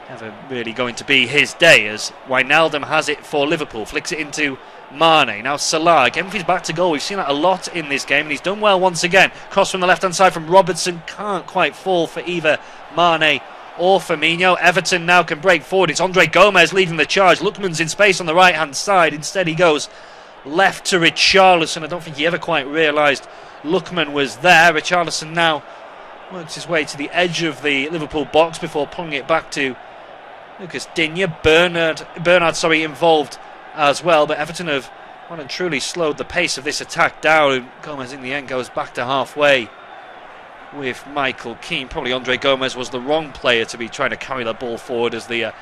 ever really going to be his day, as Wijnaldum has it for Liverpool, flicks it into Mane. Now Salah, again with his back to goal. We've seen that a lot in this game, and he's done well once again. Cross from the left hand side from Robertson, can't quite fall for either Mane or Firmino. Everton now can break forward. It's Andre Gomez leading the charge. Lookman's in space on the right hand side. Instead he goes left to Richarlison. I don't think he ever quite realised Lookman was there. Richarlison now works his way to the edge of the Liverpool box before pulling it back to Lucas Digne. Bernard involved as well, but Everton have well and truly slowed the pace of this attack down, and Gomez in the end goes back to halfway with Michael Keane. Probably Andre Gomez was the wrong player to be trying to carry the ball forward as the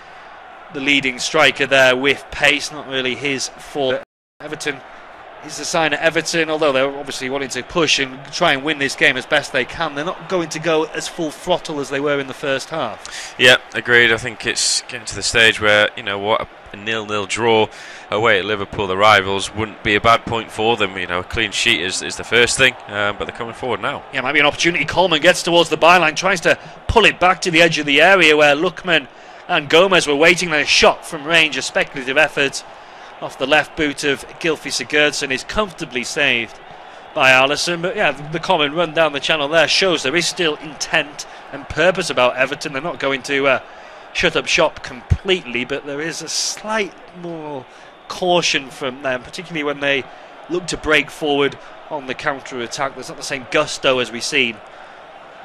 leading striker there with pace. Not really his fault. Everton is the sign at Everton, although they're obviously wanting to push and try and win this game as best they can, they're not going to go as full throttle as they were in the first half. Yeah, agreed. I think it's getting to the stage where, you know what, a 0-0 draw away at Liverpool, the rivals, wouldn't be a bad point for them. You know, a clean sheet is the first thing, but they're coming forward now. Yeah, might be an opportunity. Coleman gets towards the byline, tries to pull it back to the edge of the area where Lookman and Gomez were waiting. Then a shot from range, a speculative effort off the left boot of Gylfi Sigurdsson is comfortably saved by Alisson. But yeah, the common run down the channel there shows there is still intent and purpose about Everton. They're not going to shut up shop completely, but there is a slight more caution from them, particularly when they look to break forward on the counter-attack. There's not the same gusto as we've seen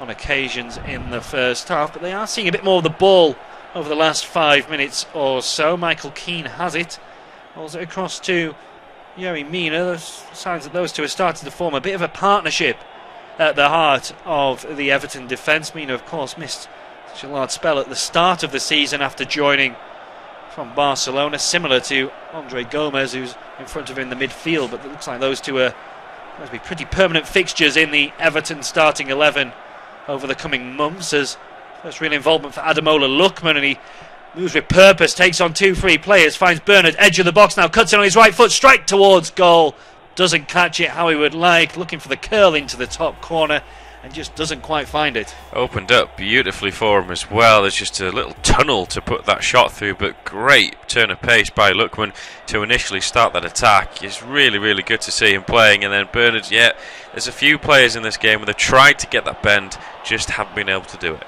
on occasions in the first half, but they are seeing a bit more of the ball over the last 5 minutes or so. Michael Keane has it. Rolls it across to Yerry Mina. There's signs that those two are starting to form a bit of a partnership at the heart of the Everton defence. Mina, of course, missed such a large spell at the start of the season after joining from Barcelona, similar to Andre Gomez, who's in front of him in the midfield. But it looks like those two are going to be pretty permanent fixtures in the Everton starting 11 over the coming months, as first real involvement for Ademola Lookman, and he moves with purpose, takes on 2-3 players, finds Bernard, edge of the box now, cuts in on his right foot, strike towards goal, doesn't catch it how he would like, looking for the curl into the top corner, and just doesn't quite find it. Opened up beautifully for him as well. There's just a little tunnel to put that shot through, but great turn of pace by Lookman to initially start that attack. It's really, really good to see him playing. And then Bernard, yeah, there's a few players in this game that have tried to get that bend, just haven't been able to do it.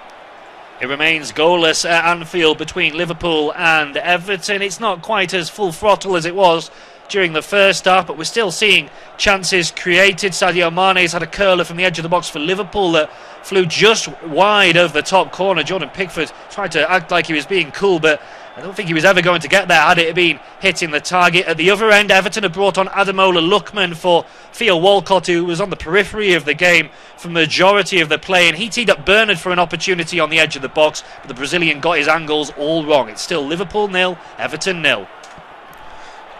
It remains goalless at Anfield between Liverpool and Everton. It's not quite as full throttle as it was during the first half, but we're still seeing chances created. Sadio Mane's had a curler from the edge of the box for Liverpool that flew just wide over the top corner. Jordan Pickford tried to act like he was being cool, but I don't think he was ever going to get there had it been hitting the target. At the other end, Everton have brought on Ademola Lookman for Theo Walcott, who was on the periphery of the game for the majority of the play, and he teed up Bernard for an opportunity on the edge of the box, but the Brazilian got his angles all wrong. It's still Liverpool 0, Everton 0.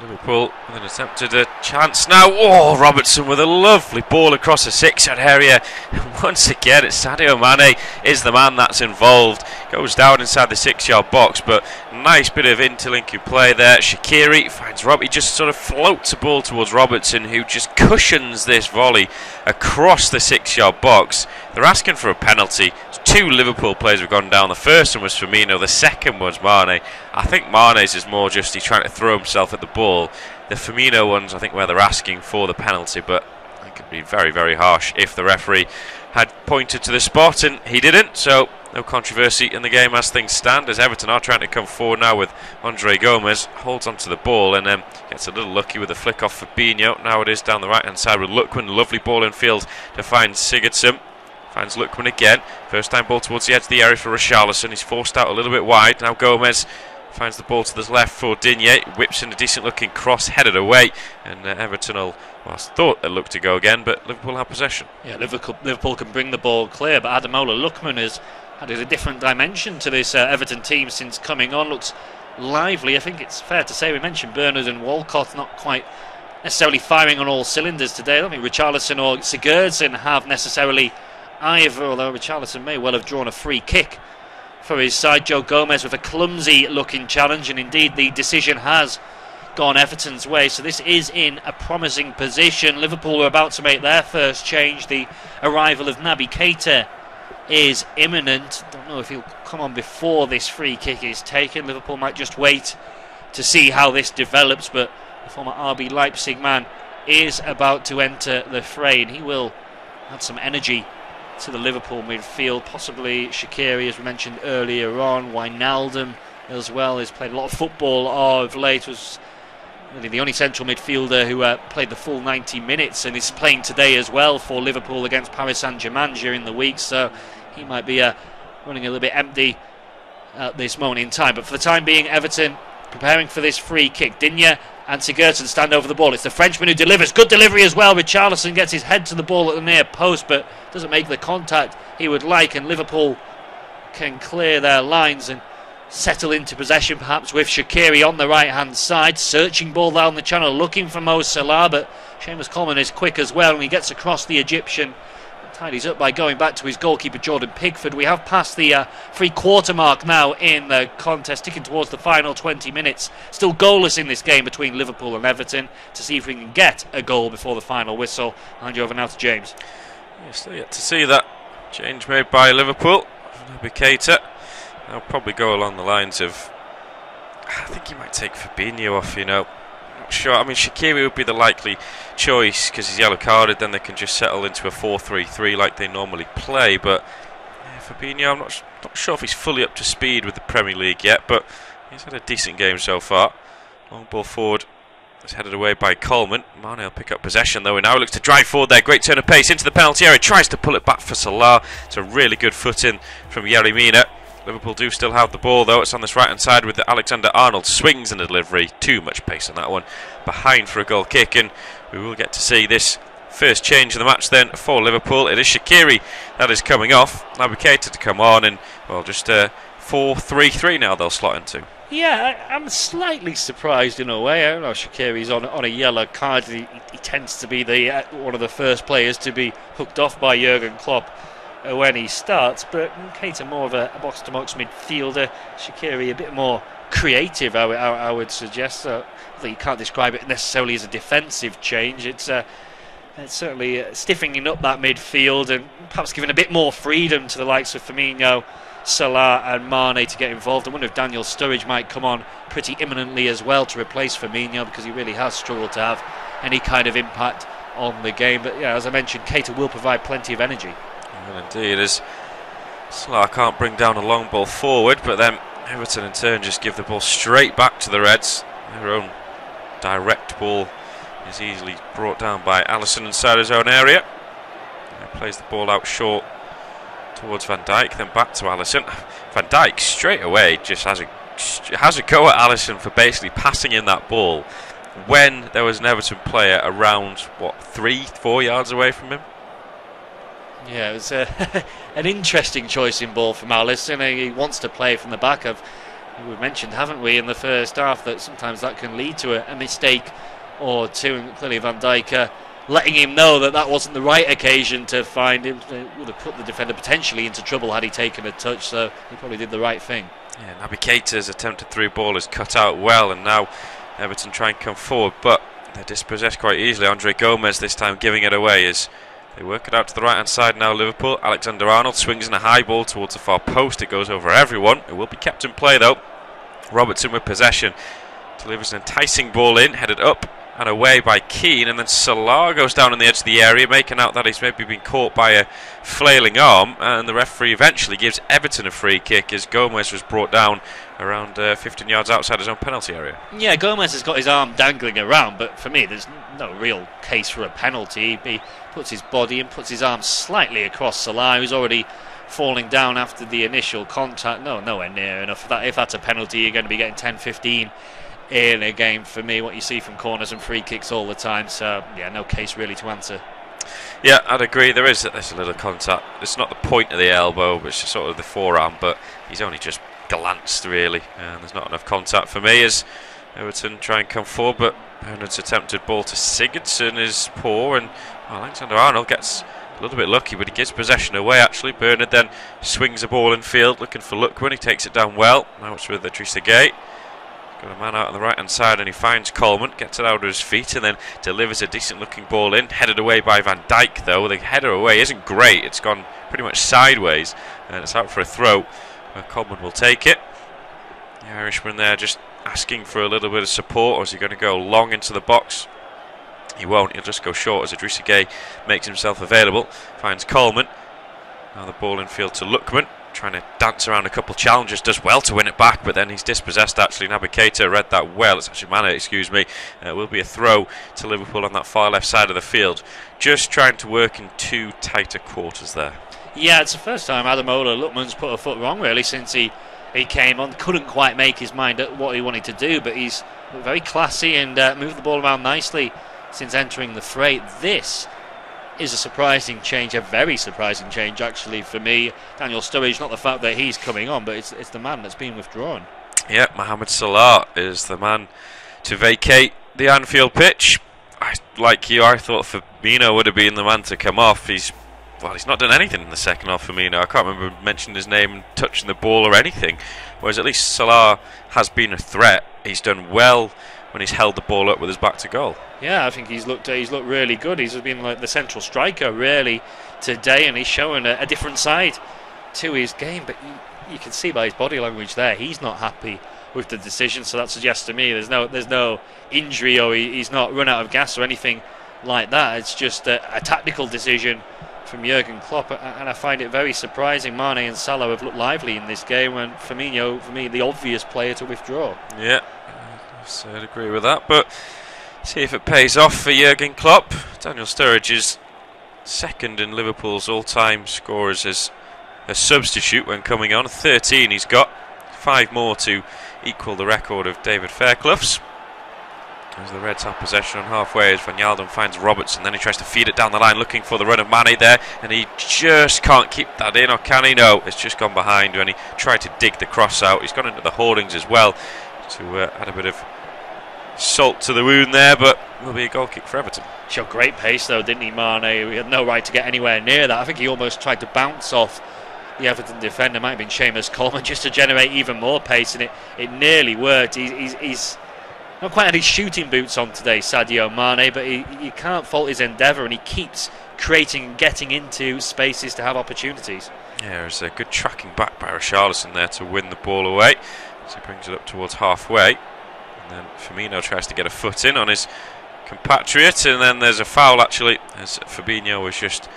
Liverpool with an attempted a chance now. Oh, Robertson with a lovely ball across the 6-yard area. And once again, it's Sadio Mane is the man that's involved. Goes down inside the 6-yard box, but nice bit of interlinking play there. Shaqiri finds Rob. He just sort of floats a ball towards Robertson, who just cushions this volley across the 6-yard box. They're asking for a penalty. Two Liverpool players have gone down. The first one was Firmino, the second was Mane. I think Mane's is more just he's trying to throw himself at the ball. The Firmino ones, I think, where they're asking for the penalty, but it could be very, very harsh if the referee had pointed to the spot, and he didn't, so no controversy in the game as things stand, as Everton are trying to come forward now with Andre Gomez, holds onto the ball and gets a little lucky with a flick off Fabinho. Now it is down the right hand side with Lookman, lovely ball in field to find Sigurdsson. Finds Lookman again. First time ball towards the edge of the area for Richarlison. He's forced out a little bit wide. Now Gomez finds the ball to the left for Digne. Whips in a decent looking cross, headed away. And Everton will, well, I thought they'd look to go again, but Liverpool have possession. Yeah, Liverpool can bring the ball clear, but Ademola Lookman has added a different dimension to this Everton team since coming on. Looks lively. I think it's fair to say we mentioned Bernard and Walcott not quite necessarily firing on all cylinders today. I don't think Richarlison or Sigurdsson have necessarily either, although Richarlison may well have drawn a free kick for his side. Joe Gomez with a clumsy looking challenge, and indeed the decision has gone Everton's way, so this is in a promising position. Liverpool are about to make their first change. The arrival of Naby Keita is imminent. Don't know if he'll come on before this free kick is taken. Liverpool might just wait to see how this develops, but the former RB Leipzig man is about to enter the fray, and he will add some energy to the Liverpool midfield. Possibly Shaqiri, as we mentioned earlier on. Wijnaldum as well has played a lot of football of late, was really the only central midfielder who played the full 90 minutes and is playing today as well for Liverpool against Paris Saint-Germain during the week, so he might be running a little bit empty at this moment in time. But for the time being, Everton preparing for this free kick. Digne and Sigurdsson stand over the ball. It's the Frenchman who delivers. Good delivery as well. Richarlison gets his head to the ball at the near post, but doesn't make the contact he would like, and Liverpool can clear their lines and settle into possession, perhaps with Shaqiri on the right hand side. Searching ball down the channel, looking for Mo Salah, but Seamus Coleman is quick as well, and he gets across the Egyptian. Tidies up by going back to his goalkeeper Jordan Pickford. We have passed the 3/4 mark now in the contest, ticking towards the final 20 minutes. Still goalless in this game between Liverpool and Everton, to see if we can get a goal before the final whistle. I'll hand you over now to James. Yeah, still yet to see that change made by Liverpool. Naby Keita. I'll probably go along the lines of, I think he might take Fabinho off, you know. Not sure. I mean, Shaqiri would be the likely choice because he's yellow carded, then they can just settle into a 4-3-3 like they normally play. But yeah, Fabinho, I'm not sure if he's fully up to speed with the Premier League yet, but he's had a decent game so far. Long ball forward. It's headed away by Coleman. Mane will pick up possession though, and now he looks to drive forward there. Great turn of pace into the penalty area. Tries to pull it back for Salah. It's a really good foot in from Yerry Mina. Liverpool do still have the ball though. It's on this right hand side with Alexander-Arnold. Swings in the delivery. Too much pace on that one. Behind for a goal kick, and we will get to see this first change of the match then for Liverpool. It is Shaqiri that is coming off. Naby Keita to come on, and well, just 4-3-3 now they'll slot into. Yeah, I'm slightly surprised in a way. I don't know, Shaqiri's on a yellow card. He tends to be one of the first players to be hooked off by Jurgen Klopp when he starts, but Keita more of a box-to-box midfielder. Shaqiri a bit more creative, I would suggest. So you can't describe it necessarily as a defensive change. It's certainly stiffening up that midfield and perhaps giving a bit more freedom to the likes of Firmino, Salah and Mane to get involved. I wonder if Daniel Sturridge might come on pretty imminently as well to replace Firmino, because he really has struggled to have any kind of impact on the game. But yeah, as I mentioned, Keita will provide plenty of energy. Well, indeed, as Salah can't bring down a long ball forward, but then Everton in turn just give the ball straight back to the Reds. Their own direct ball is easily brought down by Alisson inside his own area. He plays the ball out short towards Van Dijk, then back to Alisson. Van Dijk straight away just has a go at Alisson for basically passing in that ball when there was an Everton player around, what, 3-4 yards away from him. Yeah, it was an interesting choice in ball from Alisson. He wants to play from the back. We've mentioned, haven't we, in the first half, that sometimes that can lead to a mistake or two, and clearly Van Dijk letting him know that that wasn't the right occasion to find him. It would have put the defender potentially into trouble had he taken a touch, so he probably did the right thing. Yeah, Naby Keita's attempted through ball is cut out well, and now Everton try and come forward, but they're dispossessed quite easily. Andre Gomez this time giving it away as they work it out to the right hand side now. Liverpool, Alexander-Arnold swings in a high ball towards the far post. It goes over everyone. It will be kept in play though. Robertson with possession delivers an enticing ball in, headed up and away by Keane, and then Salah goes down on the edge of the area, making out that he's maybe been caught by a flailing arm, and the referee eventually gives Everton a free kick as Gomez was brought down around 15 yards outside his own penalty area. Yeah, Gomez has got his arm dangling around, but for me there's no real case for a penalty. He puts his body and puts his arm slightly across Salah, who's already falling down after the initial contact. Nowhere near enough. If that's a penalty, you're going to be getting 10-15 in a game for me, what you see from corners and free kicks all the time. So yeah, no case really to answer. Yeah, I'd agree. There's a little contact. It's not the point of the elbow, but it's just sort of the forearm, but he's only just glanced really, and there's not enough contact for me as Everton try and come forward. But Bernard's attempted ball to Sigurdsson is poor, and Alexander-Arnold gets a little bit lucky, but he gives possession away actually. Bernard then swings the ball in field looking for Lookman. He takes it down well. Now it's with Idrissa Gueye. Got a man out on the right hand side, and he finds Coleman, gets it out of his feet, and then delivers a decent looking ball in. Headed away by Van Dijk though. The header away isn't great. It's gone pretty much sideways, and it's out for a throw. Coleman will take it. The Irishman there just asking for a little bit of support, or is he going to go long into the box? He won't. He'll just go short as Idrissa Gueye makes himself available. Finds Coleman. Now the ball in field to Lookman, trying to dance around a couple of challenges, does well to win it back, but then he's dispossessed actually. Naby Keita read that well. It's actually Mane, excuse me. It will be a throw to Liverpool on that far left side of the field. Just trying to work in two tighter quarters there. Yeah, it's the first time Ademola Lookman's put a foot wrong really since he came on. Couldn't quite make his mind up what he wanted to do, but he's very classy and moved the ball around nicely since entering the fray. This is a surprising change, a very surprising change actually for me. Daniel Sturridge, not the fact that he's coming on, but it's the man that's been withdrawn. Yeah, Mohamed Salah is the man to vacate the Anfield pitch. Like you, I thought Firmino would have been the man to come off. He's not done anything in the second half, Firmino. I can't remember mentioning his name, touching the ball or anything. Whereas at least Salah has been a threat. He's done well when he's held the ball up with his back to goal. Yeah, I think he's looked really good. He's been like the central striker really today, and he's showing a different side to his game. But you can see by his body language there, he's not happy with the decision. So that suggests to me there's no injury, or he's not run out of gas or anything like that. It's just a tactical decision from Jurgen Klopp, and I find it very surprising. Mane and Salah have looked lively in this game, and Firmino, for me, the obvious player to withdraw. Yeah, I'd agree with that, but see if it pays off for Jurgen Klopp. Daniel Sturridge is second in Liverpool's all-time scorers as a substitute when coming on. 13 he's got, 5 more to equal the record of David Fairclough's. As the Reds have possession on halfway as Van Yalden finds Robertson, then he tries to feed it down the line looking for the run of Mane there, and he just can't keep that in, or can he? No, it's just gone behind when he tried to dig the cross out. He's gone into the hoardings as well to add a bit of salt to the wound there, but will be a goal kick for Everton. Showed great pace though, didn't he, Mane? He had no right to get anywhere near that. I think he almost tried to bounce off the Everton defender, might have been Seamus Coleman, just to generate even more pace, and it nearly worked. He's not quite had his shooting boots on today, Sadio Mane, but you can't fault his endeavour, and he keeps creating and getting into spaces to have opportunities. Yeah, there's a good tracking back by Richarlison there to win the ball away. So he brings it up towards halfway. And then Firmino tries to get a foot in on his compatriot, and then there's a foul actually, as Fabinho was just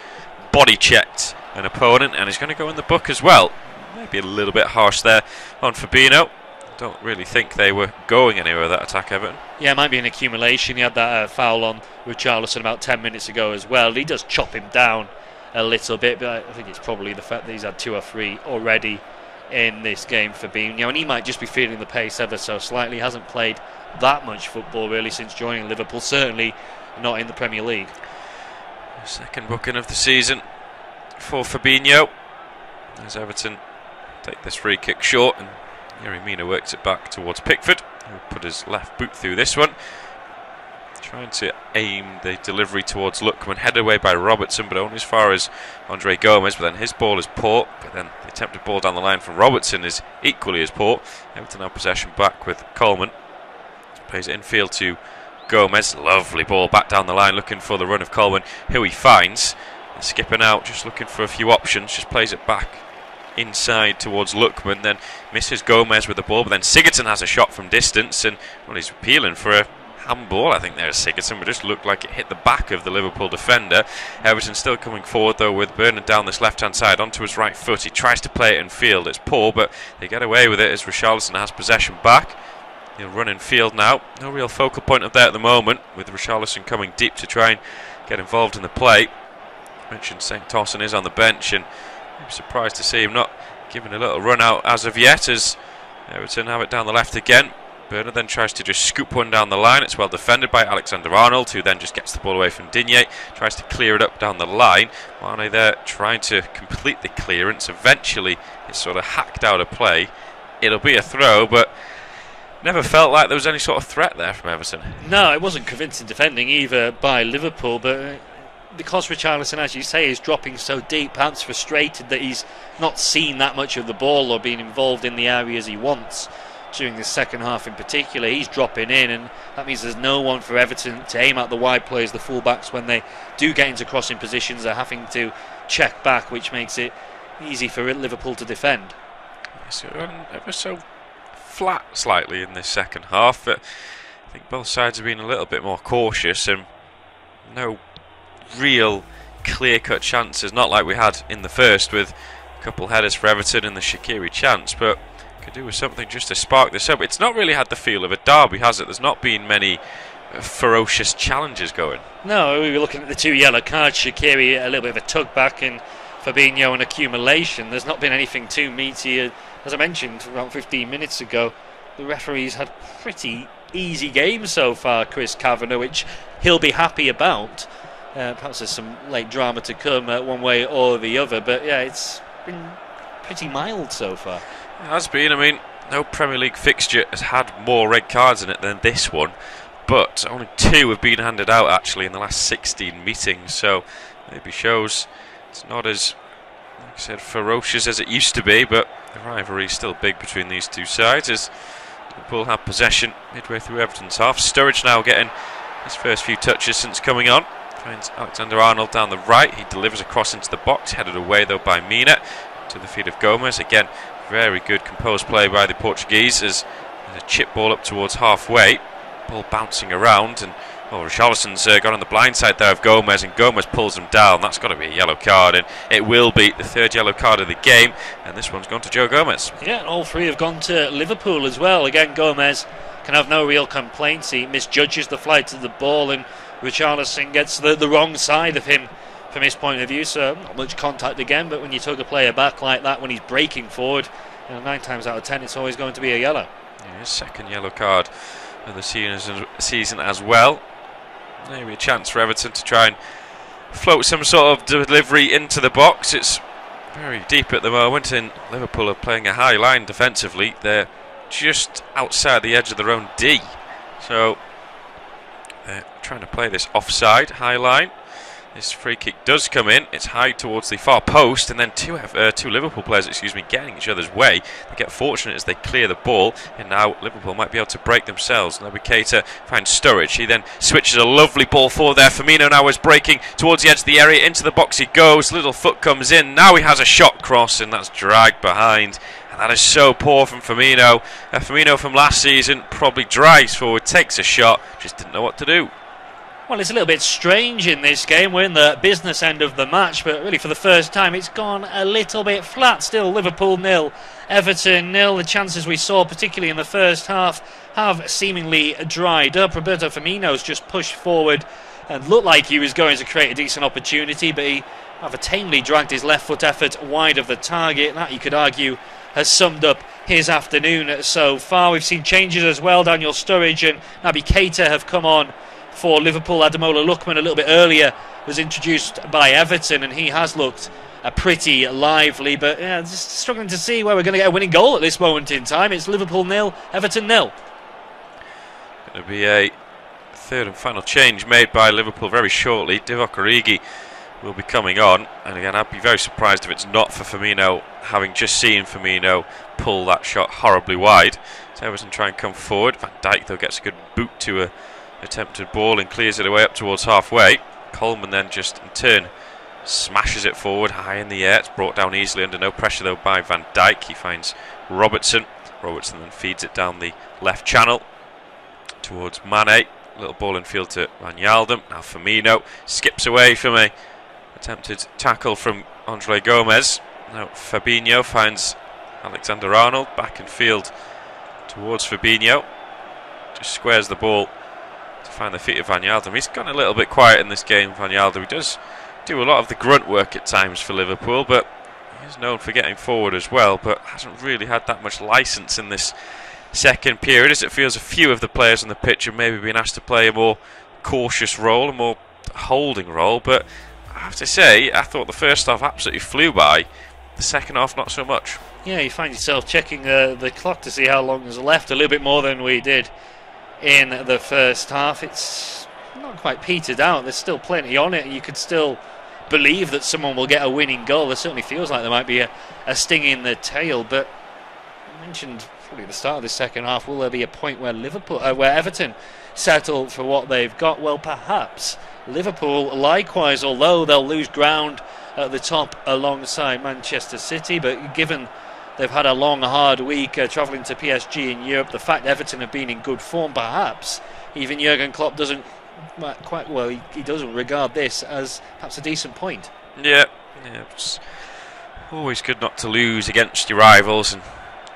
body checked an opponent, and he's going to go in the book as well. Maybe a little bit harsh there on Fabinho. Don't really think they were going anywhere with that attack, Everton. Yeah, it might be an accumulation. He had that foul on Richarlison about 10 minutes ago as well. He does chop him down a little bit, but I think it's probably the fact that he's had 2 or 3 already in this game for Fabinho, and he might just be feeling the pace ever so slightly. He hasn't played that much football really since joining Liverpool, certainly not in the Premier League. Second booking of the season for Fabinho, as Everton take this free kick short, and Yerry Mina works it back towards Pickford, who put his left boot through this one, trying to aim the delivery towards Lookman, headed away by Robertson, but only as far as Andre Gomez. But then his ball is poor, but then the attempted ball down the line from Robertson is equally as poor. Everton have possession back with Coleman, plays it infield to Gomez, lovely ball back down the line, looking for the run of Coleman, who he finds, and skipping out, just looking for a few options, just plays it back inside towards Lookman, then misses Gomez with the ball, but then Sigurdsson has a shot from distance, and well, he's appealing for a handball, I think there's Sigurdsson, but just looked like it hit the back of the Liverpool defender. Everton still coming forward though, with Bernard down this left hand side onto his right foot. He tries to play it in field, it's poor, but they get away with it as Richarlison has possession back. He'll run in field now, no real focal point up there at the moment, with Richarlison coming deep to try and get involved in the play. I mentioned St. Tosson is on the bench, and I'm surprised to see him not giving a little run out as of yet, as Everton have it down the left again. Bernard then tries to just scoop one down the line. It's well defended by Alexander-Arnold, who then just gets the ball away from Digne, tries to clear it up down the line. Mane there trying to complete the clearance. Eventually it's sort of hacked out of play. It'll be a throw, but never felt like there was any sort of threat there from Everton. No, it wasn't convincing defending either by Liverpool, but because Richarlison, as you say, is dropping so deep, perhaps frustrated that he's not seen that much of the ball or been involved in the areas he wants during the second half in particular, he's dropping in, and that means there's no one for Everton to aim at the wide players, the fullbacks. When they do get into crossing positions, they're having to check back, which makes it easy for Liverpool to defend. So, ever so flat slightly in this second half, but I think both sides have been a little bit more cautious, and no real clear-cut chances, not like we had in the first with a couple headers for Everton and the Shaqiri chance, but could do with something just to spark this up. It's not really had the feel of a derby, has it? There's not been many ferocious challenges going. No, we were looking at the 2 yellow cards, Shaqiri a little bit of a tug back, and Fabinho an accumulation. There's not been anything too meaty. As I mentioned around 15 minutes ago, the referees had pretty easy games so far, Chris Kavanagh, which he'll be happy about. Perhaps there's some late drama to come one way or the other, but yeah, it's been pretty mild so far. It has been. I mean, no Premier League fixture has had more red cards in it than this one, but only 2 have been handed out actually in the last 16 meetings, so maybe shows it's not as, like I said, ferocious as it used to be, but the rivalry is still big between these two sides as Liverpool have possession midway through Everton's half. Sturridge now getting his first few touches since coming on. Finds Alexander-Arnold down the right. He delivers a cross into the box, headed away though by Mina to the feet of Gomez. Again, very good composed play by the Portuguese as there's a chip ball up towards halfway. Ball bouncing around, and Richarlison's got on the blind side there of Gomez, and Gomez pulls him down. That's got to be a yellow card, and it will be the 3rd yellow card of the game, and this one's gone to Joe Gomez. Yeah, all 3 have gone to Liverpool as well. Again, Gomez can have no real complaints. He misjudges the flight of the ball, and Richarlison gets the wrong side of him from his point of view, so not much contact again, but when you tug a player back like that, when he's breaking forward, 9 times out of 10 it's always going to be a yellow. Yeah, his 2nd yellow card of the season as well. Maybe a chance for Everton to try and float some sort of delivery into the box. It's very deep at the moment, and Liverpool are playing a high line defensively. They're just outside the edge of their own D, so they're trying to play this offside high line. This free kick does come in. It's high towards the far post, and then two Liverpool players, getting each other's way. They get fortunate as they clear the ball, and now Liverpool might be able to break themselves. Naby Keita finds Sturridge. He then switches a lovely ball forward there. Firmino now is breaking towards the edge of the area. Into the box he goes. Little foot comes in. Now he has a shot cross, and that's dragged behind. And that is so poor from Firmino. Firmino from last season probably drives forward, takes a shot, just didn't know what to do. Well, it's a little bit strange in this game. We're in the business end of the match, but really for the first time it's gone a little bit flat. Still Liverpool 0, Everton 0. The chances we saw, particularly in the first half, have seemingly dried up. Roberto Firmino's just pushed forward and looked like he was going to create a decent opportunity, but he rather tamely dragged his left foot effort wide of the target. That, you could argue, has summed up his afternoon so far. We've seen changes as well. Daniel Sturridge and Naby Keita have come on for Liverpool. Ademola Lookman a little bit earlier was introduced by Everton, and he has looked pretty lively, but just struggling to see where we're going to get a winning goal at this moment in time. It's Liverpool 0, Everton 0. Going to be a third and final change made by Liverpool very shortly. Divock Origi will be coming on, and again I'd be very surprised if it's not for Firmino, having just seen Firmino pull that shot horribly wide. So Everton try and come forward. Van Dijk though gets a good boot to a attempted ball and clears it away up towards halfway. Coleman then just in turn smashes it forward high in the air. It's brought down easily under no pressure though by Van Dijk. He finds Robertson. Robertson then feeds it down the left channel towards Mane. Little ball in field to Wijnaldum. Now Firmino skips away from a attempted tackle from Andre Gomez. Now Fabinho finds Alexander-Arnold back in field towards Fabinho. Just squares the ball to find the feet of Wijnaldum. He's gone a little bit quiet in this game, Wijnaldum. He does do a lot of the grunt work at times for Liverpool, but he's known for getting forward as well, but hasn't really had that much licence in this second period, as it feels a few of the players on the pitch have maybe been asked to play a more cautious role, a more holding role. But I have to say, I thought the first half absolutely flew by, the second half not so much. Yeah, you find yourself checking the clock to see how long is left, a little bit more than we did in the first half. It's not quite petered out. There's still plenty on it. You could still believe that someone will get a winning goal. There certainly feels like there might be a sting in the tail, but I mentioned probably at the start of the second half, will there be a point where where Everton settle for what they've got? Well, perhaps. Liverpool likewise, although they'll lose ground at the top alongside Manchester City, but given they've had a long hard week travelling to PSG in Europe, the fact Everton have been in good form, perhaps even Jurgen Klopp doesn't quite, well, he doesn't regard this as perhaps a decent point. Yeah, it's always good not to lose against your rivals and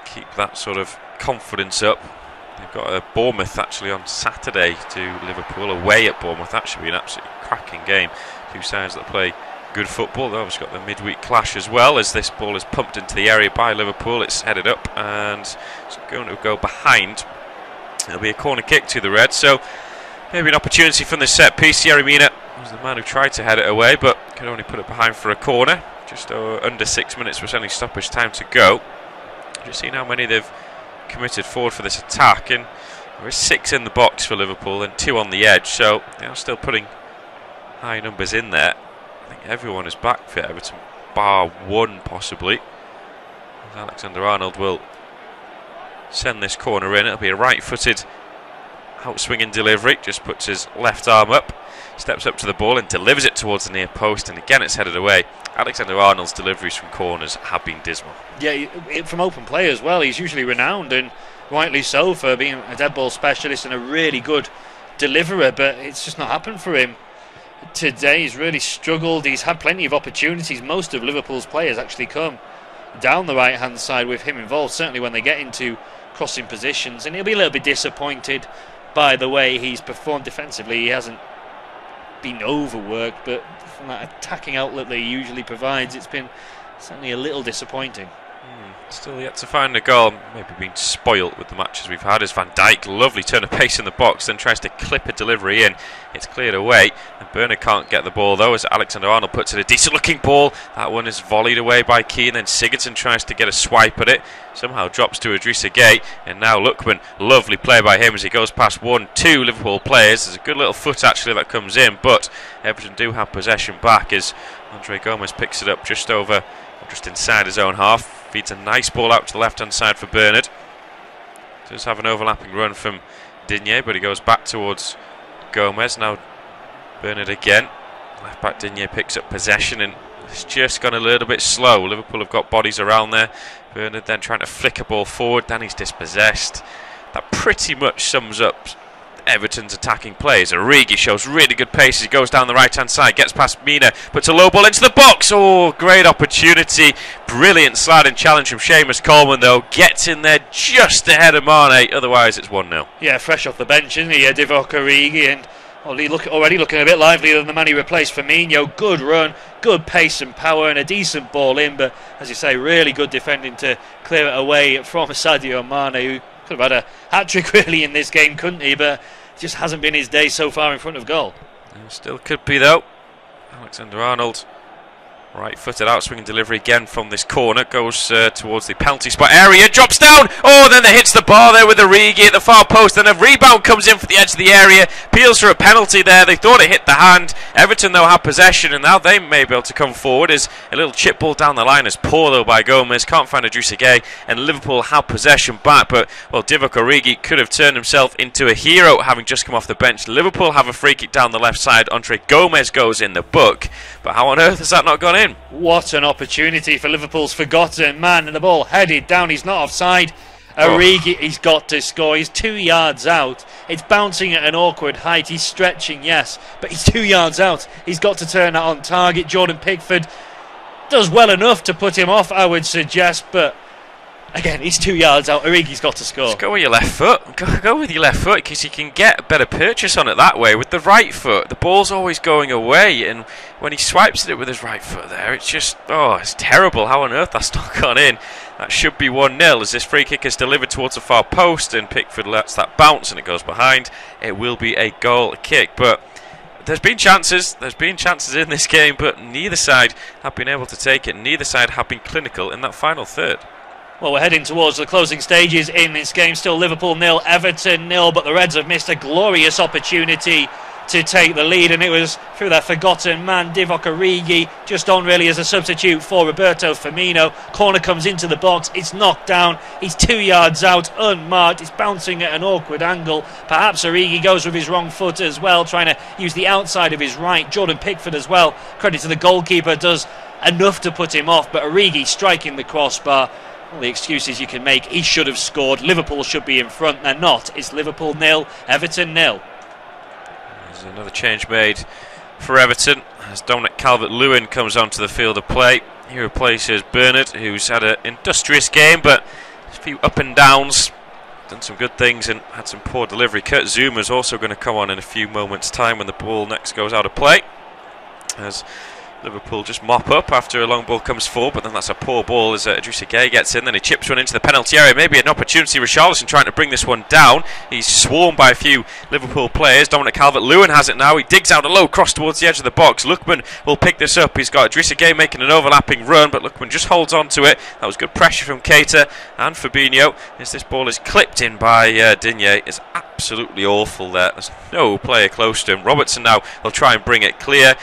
keep that sort of confidence up. They've got a Bournemouth actually on Saturday to Liverpool, away at Bournemouth. That should be an absolutely cracking game. Two sides that play good football. They've obviously got the midweek clash as well, as this ball is pumped into the area by Liverpool. It's headed up and it's going to go behind. It'll be a corner kick to the Reds, so maybe an opportunity from the set piece. Yerry Mina was the man who tried to head it away, but could only put it behind for a corner. Just under 6 minutes was only stoppage time to go. Just seeing how many they've committed forward for this attack, and there is 6 in the box for Liverpool and 2 on the edge, so they are still putting high numbers in there. I think everyone is back for Everton, bar one possibly. Alexander-Arnold will send this corner in. It'll be a right-footed out-swinging delivery. Just puts his left arm up, steps up to the ball and delivers it towards the near post, and again it's headed away. Alexander-Arnold's deliveries from corners have been dismal. Yeah, from open play as well. He's usually renowned, and rightly so, for being a dead ball specialist and a really good deliverer, but it's just not happened for him today. He's really struggled. He's had plenty of opportunities. Most of Liverpool's players actually come down the right hand side with him involved, certainly when they get into crossing positions, and he'll be a little bit disappointed by the way he's performed defensively. He hasn't been overworked, but from that attacking outlet that he usually provides, it's been certainly a little disappointing. Still yet to find a goal. Maybe been spoilt with the matches we've had. As Van Dijk, lovely turn of pace in the box, then tries to clip a delivery in. It's cleared away, and Bernard can't get the ball though, as Alexander-Arnold puts in a decent looking ball. That one is volleyed away by Keane, then Sigurdsson tries to get a swipe at it. Somehow drops to Idrissa Gueye, and now Lookman. Lovely play by him as he goes past 1-2 Liverpool players. There's a good little foot actually that comes in, but Everton do have possession back as Andre Gomes picks it up just inside his own half. Feeds a nice ball out to the left hand side for Bernard. Does have an overlapping run from Digne, but he goes back towards Gomez. Now Bernard again. Left back Digne picks up possession, and it's just gone a little bit slow. Liverpool have got bodies around there. Bernard then trying to flick a ball forward. Then he's dispossessed. That pretty much sums up Everton's attacking plays. Origi shows really good pace. He goes down the right hand side, gets past Mina, puts a low ball into the box. Oh, great opportunity. Brilliant sliding challenge from Seamus Coleman though. Gets in there just ahead of Mane. Otherwise it's 1-0. Yeah, fresh off the bench, isn't he? Divock Origi, and already looking a bit livelier than the man he replaced, Firmino. Good run, good pace and power, and a decent ball in, but as you say, really good defending to clear it away from Sadio Mane, who could have had a hat-trick really in this game, couldn't he? But it just hasn't been his day so far in front of goal. Still could be though. Alexander-Arnold, right-footed out-swinging delivery again from this corner, goes towards the penalty spot area, drops down, oh, then it hits the bar there with Origi at the far post, then a rebound comes in for the edge of the area, peels for a penalty there. They thought it hit the hand. Everton though have possession, and now they may be able to come forward as a little chip ball down the line is poor though by Gomez, can't find Idrissa Gueye, and Liverpool have possession back, but well, Divock Origi could have turned himself into a hero having just come off the bench. Liverpool have a free kick down the left side. Andre Gomez goes in the book, but how on earth has that not gone in? What an opportunity for Liverpool's forgotten man, and the ball headed down. He's not offside. Origi, he's got to score. He's 2 yards out. It's bouncing at an awkward height. He's stretching, yes, but he's 2 yards out. He's got to turn that on target. Jordan Pickford does well enough to put him off, I would suggest, but again, he's 2 yards out. Origi's got to score. Just go with your left foot. Go with your left foot, because you can get a better purchase on it that way. With the right foot, the ball's always going away, and when he swipes at it with his right foot there, it's just, oh, it's terrible. How on earth that's not gone in? That should be 1-0 as this free kick is delivered towards the far post, and Pickford lets that bounce and it goes behind. It will be a goal kick, but there's been chances in this game, but neither side have been able to take it. Neither side have been clinical in that final third. Well, we're heading towards the closing stages in this game. Still Liverpool 0, Everton 0, but the Reds have missed a glorious opportunity to take the lead, and it was through their forgotten man, Divock Origi, just on really as a substitute for Roberto Firmino. Corner comes into the box, it's knocked down, he's 2 yards out, unmarked, it's bouncing at an awkward angle. Perhaps Origi goes with his wrong foot as well, trying to use the outside of his right. Jordan Pickford as well, credit to the goalkeeper, does enough to put him off, but Origi striking the crossbar. All the excuses you can make. He should have scored. Liverpool should be in front. They're not. It's Liverpool 0, Everton 0. There's another change made for Everton as Dominic Calvert-Lewin comes onto the field of play. He replaces Bernard, who's had an industrious game, but a few up and downs. Done some good things and had some poor delivery. Kurt Zouma's also going to come on in a few moments' time when the ball next goes out of play, as Liverpool just mop up after a long ball comes forward, but then that's a poor ball as Idrissa Gueye gets in, then he chips one into the penalty area. Maybe an opportunity. Richarlison trying to bring this one down. He's swarmed by a few Liverpool players. Dominic Calvert-Lewin has it now. He digs out a low cross towards the edge of the box. Lookman will pick this up. He's got Idrissa Gueye making an overlapping run, but Lookman just holds on to it. That was good pressure from Keita and Fabinho as this ball is clipped in by Digne. It's absolutely awful there. There's no player close to him. Robertson now will try and bring it clear.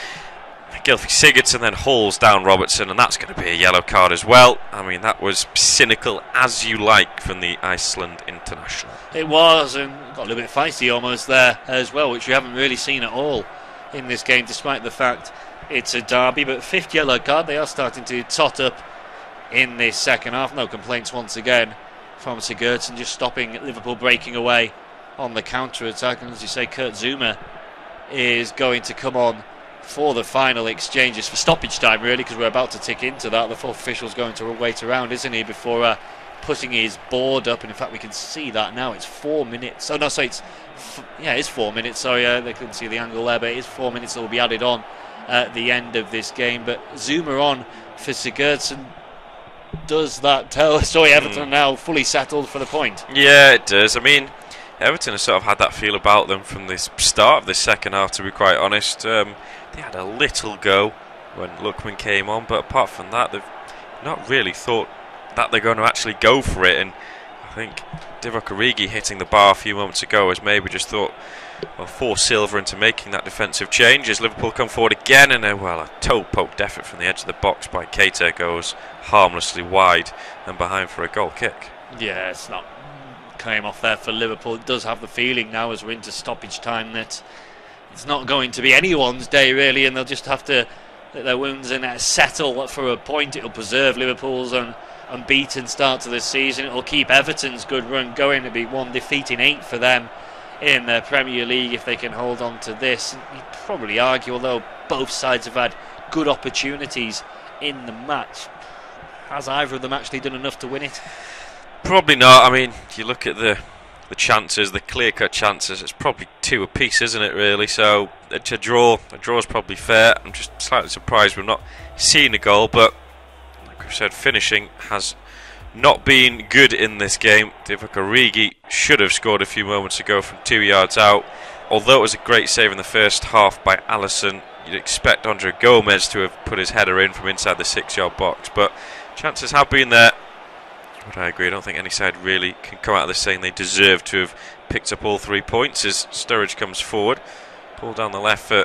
Gylfi Sigurdsson then hauls down Robertson, and that's going to be a yellow card as well. I mean, that was cynical as you like from the Iceland international. It was, and got a little bit feisty almost there as well, which we haven't really seen at all in this game, despite the fact it's a derby. But fifth yellow card, they are starting to tot up in this second half. No complaints once again from Sigurdsson, just stopping Liverpool breaking away on the counter-attack. And as you say, Kurt Zouma is going to come on for the final exchanges for stoppage time, really, because we're about to tick into that. The fourth official's going to wait around, isn't he, before putting his board up. And in fact, we can see that now. It's 4 minutes. Oh no, so it's it's 4 minutes. Sorry, they couldn't see the angle there, but it is 4 minutes that will be added on at the end of this game. But Zouma on for Sigurdsson. does that tell us Everton are now fully settled for the point? Yeah, it does. I mean, Everton have sort of had that feel about them from the start of the second half, to be quite honest. They had a little go when Lookman came on, but apart from that, they've not really thought that they're going to actually go for it. And I think Divock Origi hitting the bar a few moments ago has maybe just thought, well, force Silva into making that defensive change as Liverpool come forward again, and a toe-poked effort from the edge of the box by Keita goes harmlessly wide and behind for a goal kick. Yeah, it's not came off there for Liverpool. It does have the feeling now, as we're into stoppage time, that it's not going to be anyone's day really, and they'll just have to let their wounds and settle for a point. It'll preserve Liverpool's unbeaten start to the season. It'll keep Everton's good run going. It'll be 1 defeat in 8 for them in the Premier League if they can hold on to this. You'd probably argue, although both sides have had good opportunities in the match, has either of them actually done enough to win it? Probably not. I mean, if you look at the chances, the clear-cut chances, it's probably 2 apiece, isn't it, really? So a draw is probably fair. I'm just slightly surprised we've not seen a goal, but like we've said, finishing has not been good in this game. Divock Origi should have scored a few moments ago from 2 yards out. Although it was a great save in the first half by Alisson, you'd expect Andre Gomez to have put his header in from inside the 6-yard box. But chances have been there. But I agree, I don't think any side really can come out of this saying they deserve to have picked up all 3 points as Sturridge comes forward. Ball down the left for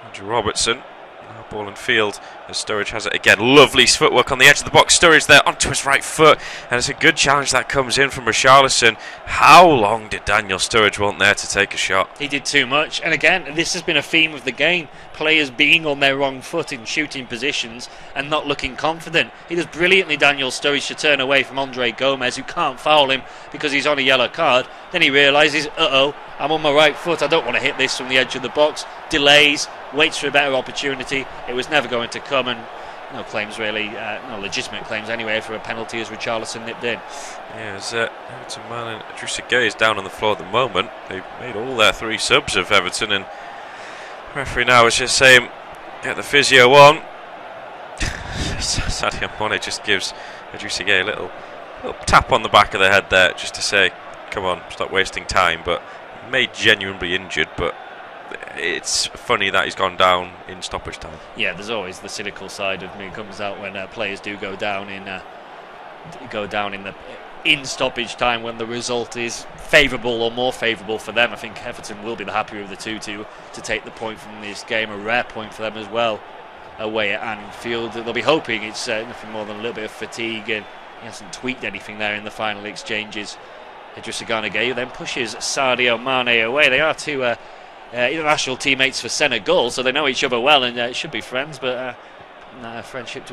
Andrew Robertson. Now ball in field as Sturridge has it again. Lovely footwork on the edge of the box. Sturridge there onto his right foot. And it's a good challenge that comes in from Richarlison. How long did Daniel Sturridge want there to take a shot? He did too much. And again, this has been a theme of the game. Players being on their wrong foot in shooting positions and not looking confident. He does brilliantly, Daniel Sturridge, to turn away from Andre Gomez, who can't foul him because he's on a yellow card. Then he realises, I'm on my right foot, I don't want to hit this from the edge of the box. Delays, waits for a better opportunity. It was never going to come, and no claims really, no legitimate claims anyway for a penalty as Richarlison nipped in. Yeah, as Everton man and Idrissa Gueye is down on the floor at the moment. They've made all their 3 subs of Everton, and the referee now is just saying, get the physio on. Sadio Mane just gives Idrissa Gueye a little tap on the back of the head there, just to say, come on, stop wasting time. But he may genuinely be injured, but it's funny that he's gone down in stoppage time. Yeah, there's always the cynical side of me comes out when players do go down in stoppage time when the result is favourable or more favourable for them. I think Everton will be the happier of the two to take the point from this game, a rare point for them as well, away at Anfield. They'll be hoping it's nothing more than a little bit of fatigue, and he hasn't tweaked anything there in the final exchanges. Idrissa Gueye then pushes Sadio Mane away. They are 2 international teammates for Senegal, so they know each other well and should be friends, but friendship